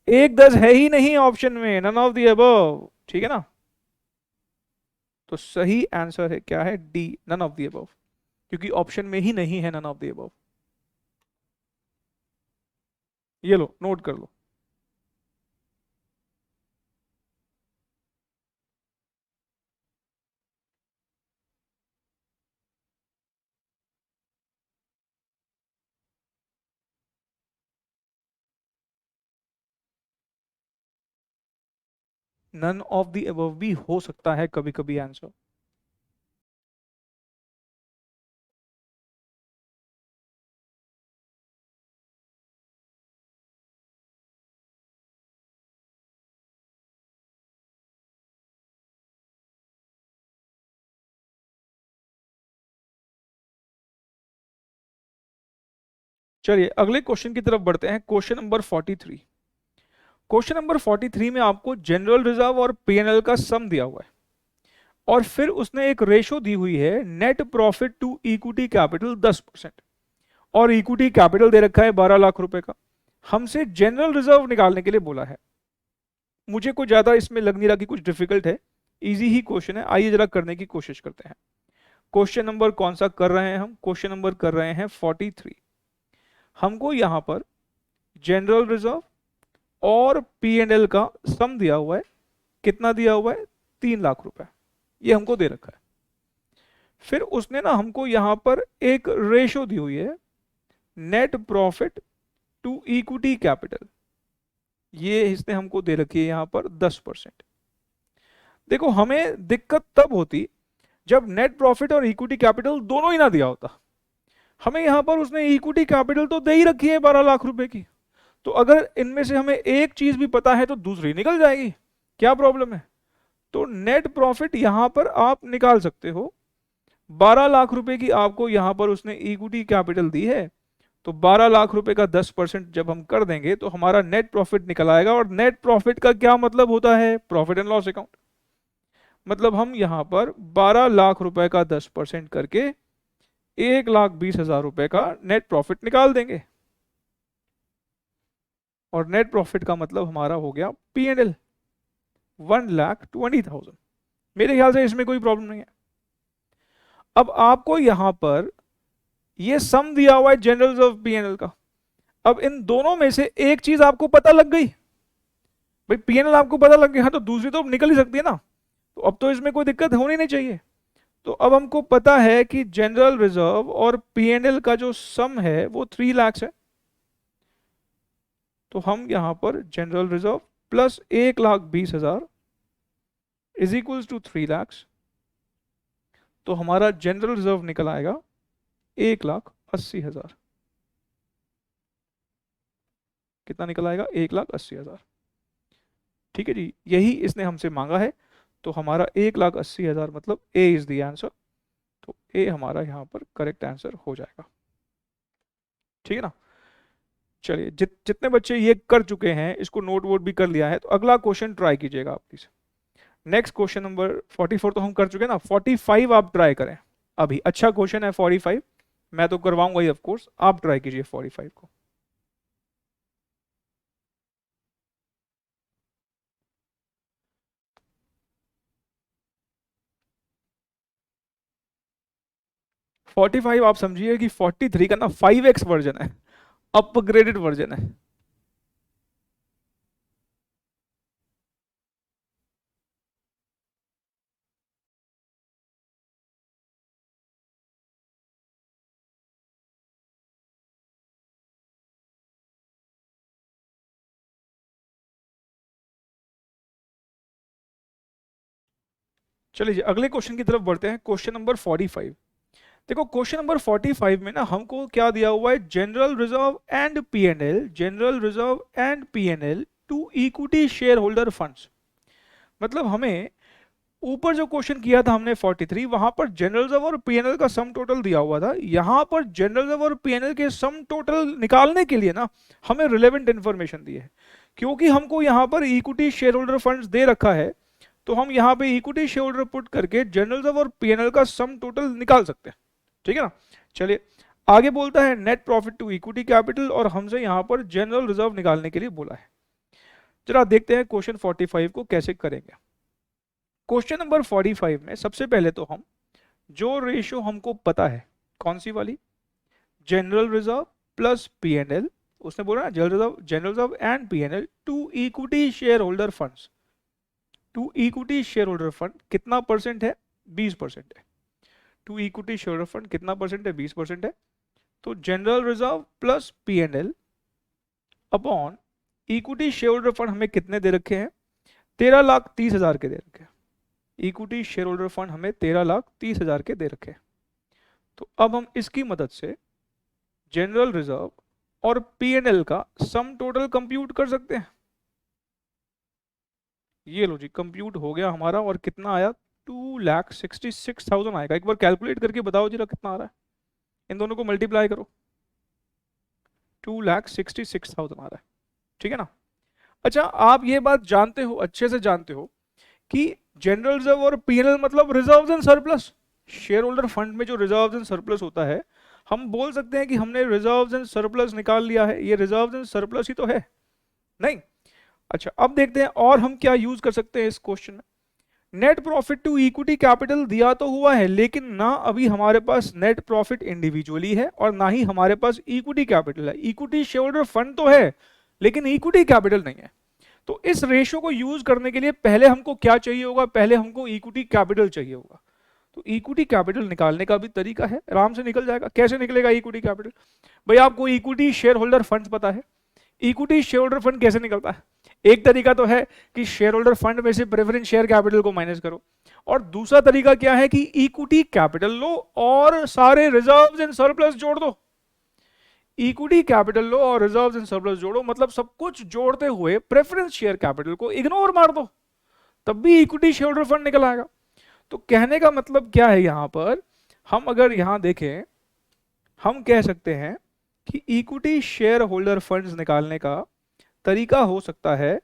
1,10 है ही नहीं ऑप्शन में, नन ऑफ द अबव। ठीक है ना, तो सही आंसर है क्या है, D, none of the above, क्योंकि ऑप्शन में ही नहीं है नन ऑफ द अबव। ये लो नोट कर लो। नन ऑफ द अबव भी हो सकता है कभी कभी आंसर। चलिए अगले क्वेश्चन की तरफ बढ़ते हैं, क्वेश्चन नंबर 43। क्वेश्चन नंबर 43 में आपको जनरल रिजर्व और पीएनएल का सम दिया हुआ है, और फिर उसने एक रेशो दी हुई है net profit to equity capital 10%, और इक्विटी कैपिटल दे रखा है 12 लाख रुपए का। हमसे जनरल रिजर्व निकालने के लिए बोला है। मुझे कुछ ज्यादा इसमें लग नहीं रहा कि कुछ डिफिकल्ट है, इजी ही क्वेश्चन है। आइए जरा करने की कोशिश करते हैं। क्वेश्चन नंबर कौन सा कर रहे हैं हम, क्वेश्चन नंबर कर रहे हैं 43। हमको यहां पर जनरल रिजर्व और पी एंड एल का सम दिया हुआ है। कितना दिया हुआ है, 3 लाख रुपए, ये हमको दे रखा है। फिर उसने ना हमको यहां पर एक रेशो दी हुई है net profit to equity capital, ये इसने हमको दे रखी है यहां पर 10%। देखो हमें दिक्कत तब होती जब नेट प्रॉफिट और इक्विटी कैपिटल दोनों ही ना दिया होता। हमें यहां पर उसने इक्विटी कैपिटल तो दे ही रखी है 12 लाख रुपए की, तो अगर इनमें से हमें एक चीज भी पता है तो दूसरी निकल जाएगी, क्या प्रॉब्लम है। तो नेट प्रॉफिट यहां पर आप निकाल सकते हो। 12 लाख रुपए की आपको यहां पर उसने इक्विटी कैपिटल दी है, तो 12 लाख रुपए का 10% जब हम कर देंगे तो हमारा नेट प्रॉफिट निकल आएगा। और नेट प्रॉफिट का क्या मतलब होता है, प्रॉफिट एंड लॉस अकाउंट। मतलब हम यहां पर 12 लाख रुपए का 10% करके 1,20,000 रुपए का नेट प्रॉफिट निकाल देंगे। और नेट प्रॉफिट का मतलब हमारा हो गया पी एंड एल 1,20,000। मेरे ख्याल से इसमें कोई प्रॉब्लम नहीं है। अब आपको यहां पर ये सम दिया हुआ है general reserve P and L का। अब इन दोनों में से एक चीज आपको पता लग गई, भाई पी एंड एल आपको पता लग गया, हाँ तो दूसरी तो निकल ही सकती है ना, तो अब तो इसमें कोई दिक्कत होनी नहीं चाहिए। तो अब हमको पता है कि जनरल रिजर्व और पी एंड एल का जो सम है वो 3 लाख है। तो हम यहां पर general reserve plus 1,20,000 is equals to 3 lakh. तो हमारा जनरल रिजर्व निकल आएगा 1,80,000। कितना निकल आएगा, 1,80,000। ठीक है जी, यही इसने हमसे मांगा है। तो हमारा 1,80,000 मतलब ए इज द आंसर। तो ए हमारा यहां पर करेक्ट आंसर हो जाएगा। ठीक है ना। चलिए जितने बच्चे ये कर चुके हैं, इसको नोट वोट भी कर लिया है, तो अगला क्वेश्चन ट्राई कीजिएगा आप प्लीज। नेक्स्ट क्वेश्चन नंबर 44 तो हम कर चुके हैं ना, 45 आप ट्राई करें अभी। अच्छा क्वेश्चन है 45, मैं तो करवाऊंगा ही ऑफ कोर्स, आप ट्राई कीजिए 45 को। फोर्टी फाइव आप समझिए कि 43 का ना 5x वर्जन है, अपग्रेडेड वर्जन है। चलिए अगले क्वेश्चन की तरफ बढ़ते हैं, क्वेश्चन नंबर 45। देखो क्वेश्चन नंबर 45 में ना हमको क्या दिया हुआ है, general reserve and PNL, general reserve and PNL to equity share holder funds. मतलब हमें ऊपर जो क्वेश्चन किया था हमने 43, वहां पर जनरल रिजर्व और पीएनएल का सम टोटल दिया हुआ था। यहां पर जनरल रिजर्व और पीएनएल के सम टोटल निकालने के लिए ना हमें रिलेवेंट इंफॉर्मेशन दी है। क्योंकि हमको यहां पर इक्विटी शेयर होल्डर फंड्स दे रखा है, तो हम यहां पे इक्विटी शेयर होल्डर पुट करके जनरल रिजर्व और पीएनएल का सम टोटल निकाल सकते हैं। ठीक है ना। चलिए आगे बोलता है net profit to equity capital, और हमसे यहां पर जनरल रिजर्व निकालने के लिए बोला है। जरा देखते हैं क्वेश्चन 45 को कैसे करेंगे। क्वेश्चन नंबर 45 में सबसे पहले तो हम जो रेशियो हमको पता है, कौन सी वाली, जनरल रिजर्व प्लस पीएनएल, उसने बोला ना general reserve and PNL to equity share holder funds, to equity share holder fund कितना परसेंट है, 20% है। To equity share holder fund कितना परसेंट है, 20% है। तो general reserve plus PNL upon equity share holder fund हमें कितने दे रखे हैं, 13,30,000 के दे रखे हैं। इक्विटी शेयर होल्डर फंड हमें 13,30,000 के दे रखे हैं। तो अब हम इसकी मदद से जनरल रिजर्व और पीएनएल का सम टोटल कंप्यूट कर सकते हैं। ये लो जी, कंप्यूट हो गया हमारा, और कितना आया, 2,66,000 आएगा। एक बार कैलकुलेट करके बताओ जरा कितना आ रहा है, इन दोनों को मल्टीप्लाई करो, 2,66,000 आ रहा है। ठीक है ना। अच्छा आप ये बात जानते हो, अच्छे से जानते हो कि जनरल रिजर्व और पीएनएल मतलब reserves and surplus. Share holder fund में जो रिजर्व्स एंड सरप्लस होता है, हम बोल सकते हैं कि हमने रिजर्व्स एंड सरप्लस निकाल लिया है। ये रिजर्व्स एंड सरप्लस ही तो है, नहीं। अच्छा अब देखते हैं और हम क्या यूज कर सकते हैं इस क्वेश्चन में। Net profit to equity capital दिया तो हुआ है, लेकिन ना अभी हमारे पास नेट प्रॉफिट इंडिविजुअली है और ना ही हमारे पास इक्विटी कैपिटल है। इक्विटी शेयर होल्डर फंड तो है लेकिन इक्विटी कैपिटल नहीं है। तो इस रेशियो को यूज करने के लिए पहले हमको क्या चाहिए होगा, पहले हमको इक्विटी कैपिटल चाहिए होगा। तो इक्विटी कैपिटल निकालने का भी तरीका है, आराम से निकल जाएगा। कैसे निकलेगा इक्विटी कैपिटल, भाई आपको इक्विटी शेयर होल्डर फंड पता है, इक्विटी शेयर होल्डर फंड कैसे निकलता है। एक तरीका तो है कि शेयर होल्डर फंड में से प्रेफरेंस शेयर कैपिटल को माइनस करो, और दूसरा तरीका क्या है कि इक्विटी कैपिटल लो और सारे रिजर्व्स एंड सरप्लस जोड़ दो। इक्विटी कैपिटल लो और रिजर्व्स एंड सरप्लस जोड़ो, मतलब सब कुछ जोड़ते हुए प्रेफरेंस शेयर कैपिटल को इग्नोर मार दो, तब भी इक्विटी शेयर होल्डर फंड निकल आएगा। तो कहने का मतलब क्या है, यहां पर हम अगर यहां देखें, हम कह सकते हैं कि इक्विटी शेयर होल्डर फंड्स निकालने का तरीका हो सकता है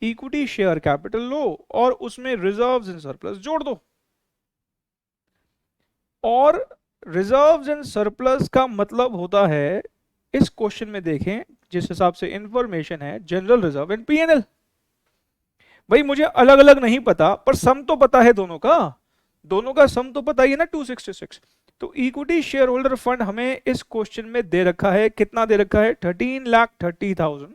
इक्विटी शेयर कैपिटल लो और उसमें रिजर्व्स एंड सरप्लस जोड़ दो। और रिजर्व्स एंड सरप्लस का मतलब होता है, इस क्वेश्चन में देखें जिस हिसाब से इंफॉर्मेशन है, जनरल रिजर्व एंड पीएनएल। भाई मुझे अलग अलग नहीं पता पर सम तो पता है दोनों का, दोनों का सम तो पता ही है ना, 266। तो इक्विटी शेयर होल्डर फंड हमें इस क्वेश्चन में दे रखा है, कितना दे रखा है, 13,30,000।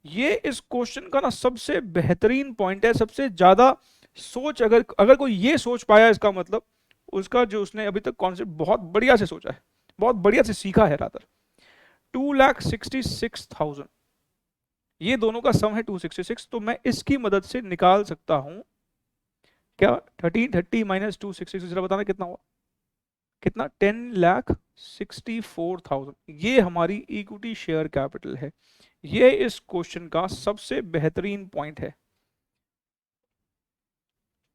ये इस क्वेश्चन का ना सबसे बेहतरीन पॉइंट है, सबसे ज्यादा सोच, अगर कोई ये सोच पाया, इसका मतलब उसका जो उसने अभी तक कॉन्सेप्ट बहुत बढ़िया से सोचा है, बहुत बढ़िया से सीखा है रादर। 2,66,000 ये दोनों का सम है 266, तो मैं इसकी मदद से निकाल सकता हूं क्या, 1330 माइनस 266, जरा बताना कितना हुआ, कितना, 10,64,000। ये हमारी इक्विटी शेयर कैपिटल है। ये इस क्वेश्चन का सबसे बेहतरीन पॉइंट है।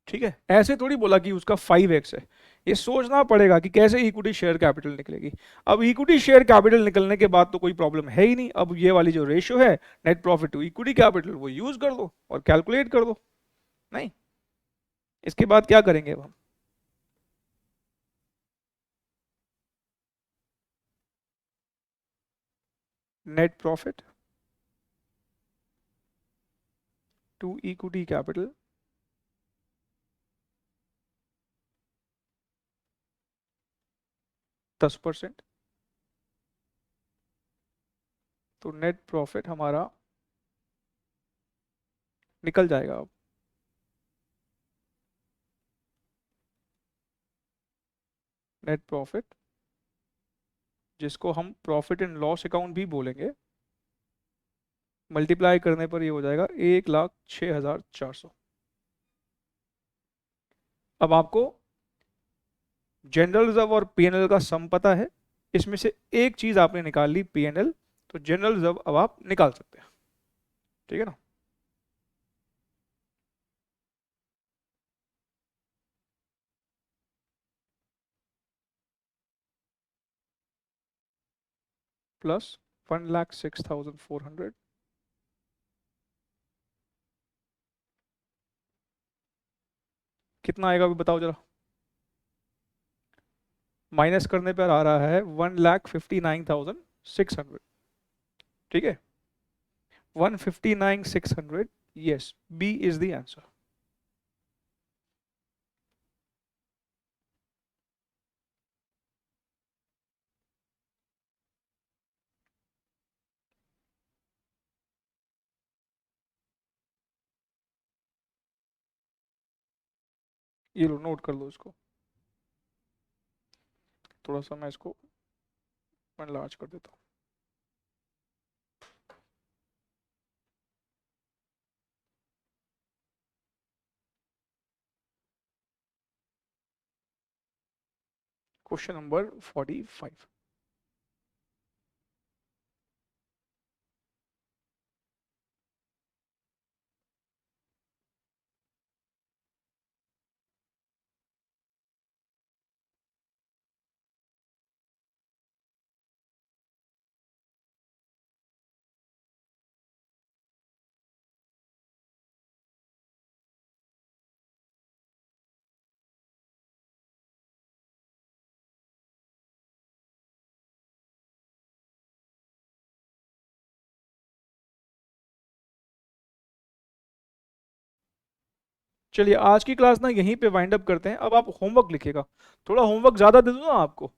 ठीक है, ऐसे थोड़ी बोला कि उसका 5x है, ये सोचना पड़ेगा कि कैसे इक्विटी शेयर कैपिटल निकलेगी। अब इक्विटी शेयर कैपिटल निकलने के बाद तो कोई प्रॉब्लम है ही नहीं, अब ये वाली जो रेशियो है net profit to equity capital वो यूज कर दो और कैलकुलेट कर दो। नहीं, इसके बाद क्या करेंगे अब हम, net profit to equity capital 10%, तो नेट प्रॉफिट हमारा निकल जाएगा अब। नेट प्रॉफिट जिसको हम प्रॉफिट एंड लॉस अकाउंट भी बोलेंगे, मल्टीप्लाई करने पर ये हो जाएगा 1,06,400। अब आपको जनरल रिजर्व और पीएनएल का सम पता है, इसमें से एक चीज आपने निकाल ली पीएनएल, तो जनरल रिजर्व अब आप निकाल सकते हैं। ठीक है ना, प्लस 1,06,400 कितना आएगा अभी बताओ जरा। माइनस करने पर आ रहा है 1,59,600। ठीक है, 1,59,600, yes, B is the answer. ये लो नोट कर लो इसको, थोड़ा सा मैं इसको लार्ज कर देता हूँ। Question number 45। चलिए आज की क्लास ना यहीं पे वाइंड अप करते हैं। अब आप होमवर्क लिखिएगा, थोड़ा होमवर्क ज़्यादा दे दूँ ना आपको।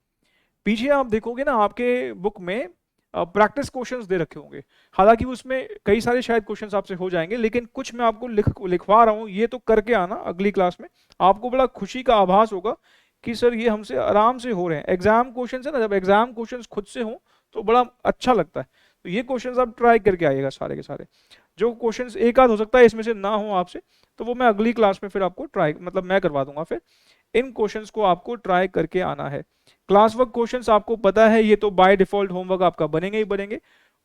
पीछे आप देखोगे ना आपके बुक में प्रैक्टिस क्वेश्चंस दे रखे होंगे, हालांकि उसमें कई सारे शायद क्वेश्चंस आपसे हो जाएंगे, लेकिन कुछ मैं आपको लिखवा रहा हूँ, ये तो करके आना अगली क्लास में। आपको बड़ा खुशी का आभास होगा कि सर ये हमसे आराम से हो रहे हैं। एग्जाम क्वेश्चन है ना, जब एग्जाम क्वेश्चन खुद से हो तो बड़ा अच्छा लगता है। तो ये क्वेश्चन आप ट्राई करके आइएगा सारे के सारे। जो क्वेश्चन एक आध हो सकता है इसमें से ना हो आपसे, तो वो मैं अगली क्लास में फिर आपको ट्राई मतलब मैं करवा दूंगा। फिर इन क्वेश्चंस को आपको ट्राई करके आना है। क्लास वर्क क्वेश्चंस आपको पता है, ये तो बाय डिफॉल्ट होमवर्क आपका बनेंगे ही बनेंगे।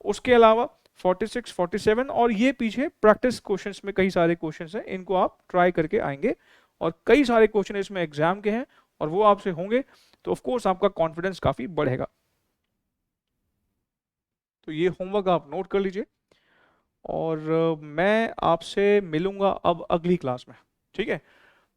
उसके अलावा 46, 47 और ये पीछे प्रैक्टिस क्वेश्चंस में कई सारे क्वेश्चंस हैं, इनको आप ट्राई करके आएंगे। और कई सारे क्वेश्चन इसमें एग्जाम के हैं और वो आपसे होंगे, तो ऑफकोर्स आपका कॉन्फिडेंस काफी बढ़ेगा। तो ये होमवर्क आप नोट कर लीजिए और मैं आपसे मिलूंगा अब अगली क्लास में। ठीक है,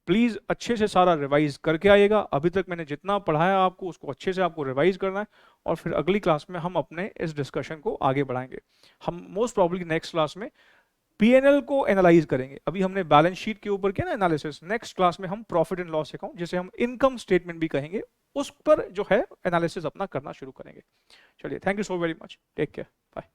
प्लीज़ अच्छे से सारा रिवाइज करके आइएगा। अभी तक मैंने जितना पढ़ाया आपको उसको अच्छे से आपको रिवाइज करना है, और फिर अगली क्लास में हम अपने इस डिस्कशन को आगे बढ़ाएंगे। हम मोस्ट प्रॉब्ली नेक्स्ट क्लास में पीएनएल को एनालाइज करेंगे। अभी हमने बैलेंस शीट के ऊपर किया ना एनालिसिस, नेक्स्ट क्लास में हम प्रॉफिट एंड लॉस अकाउंट, जिसे हम इनकम स्टेटमेंट भी कहेंगे, उस पर जो है एनालिसिस अपना करना शुरू करेंगे। चलिए, thank you so very much, take care, bye.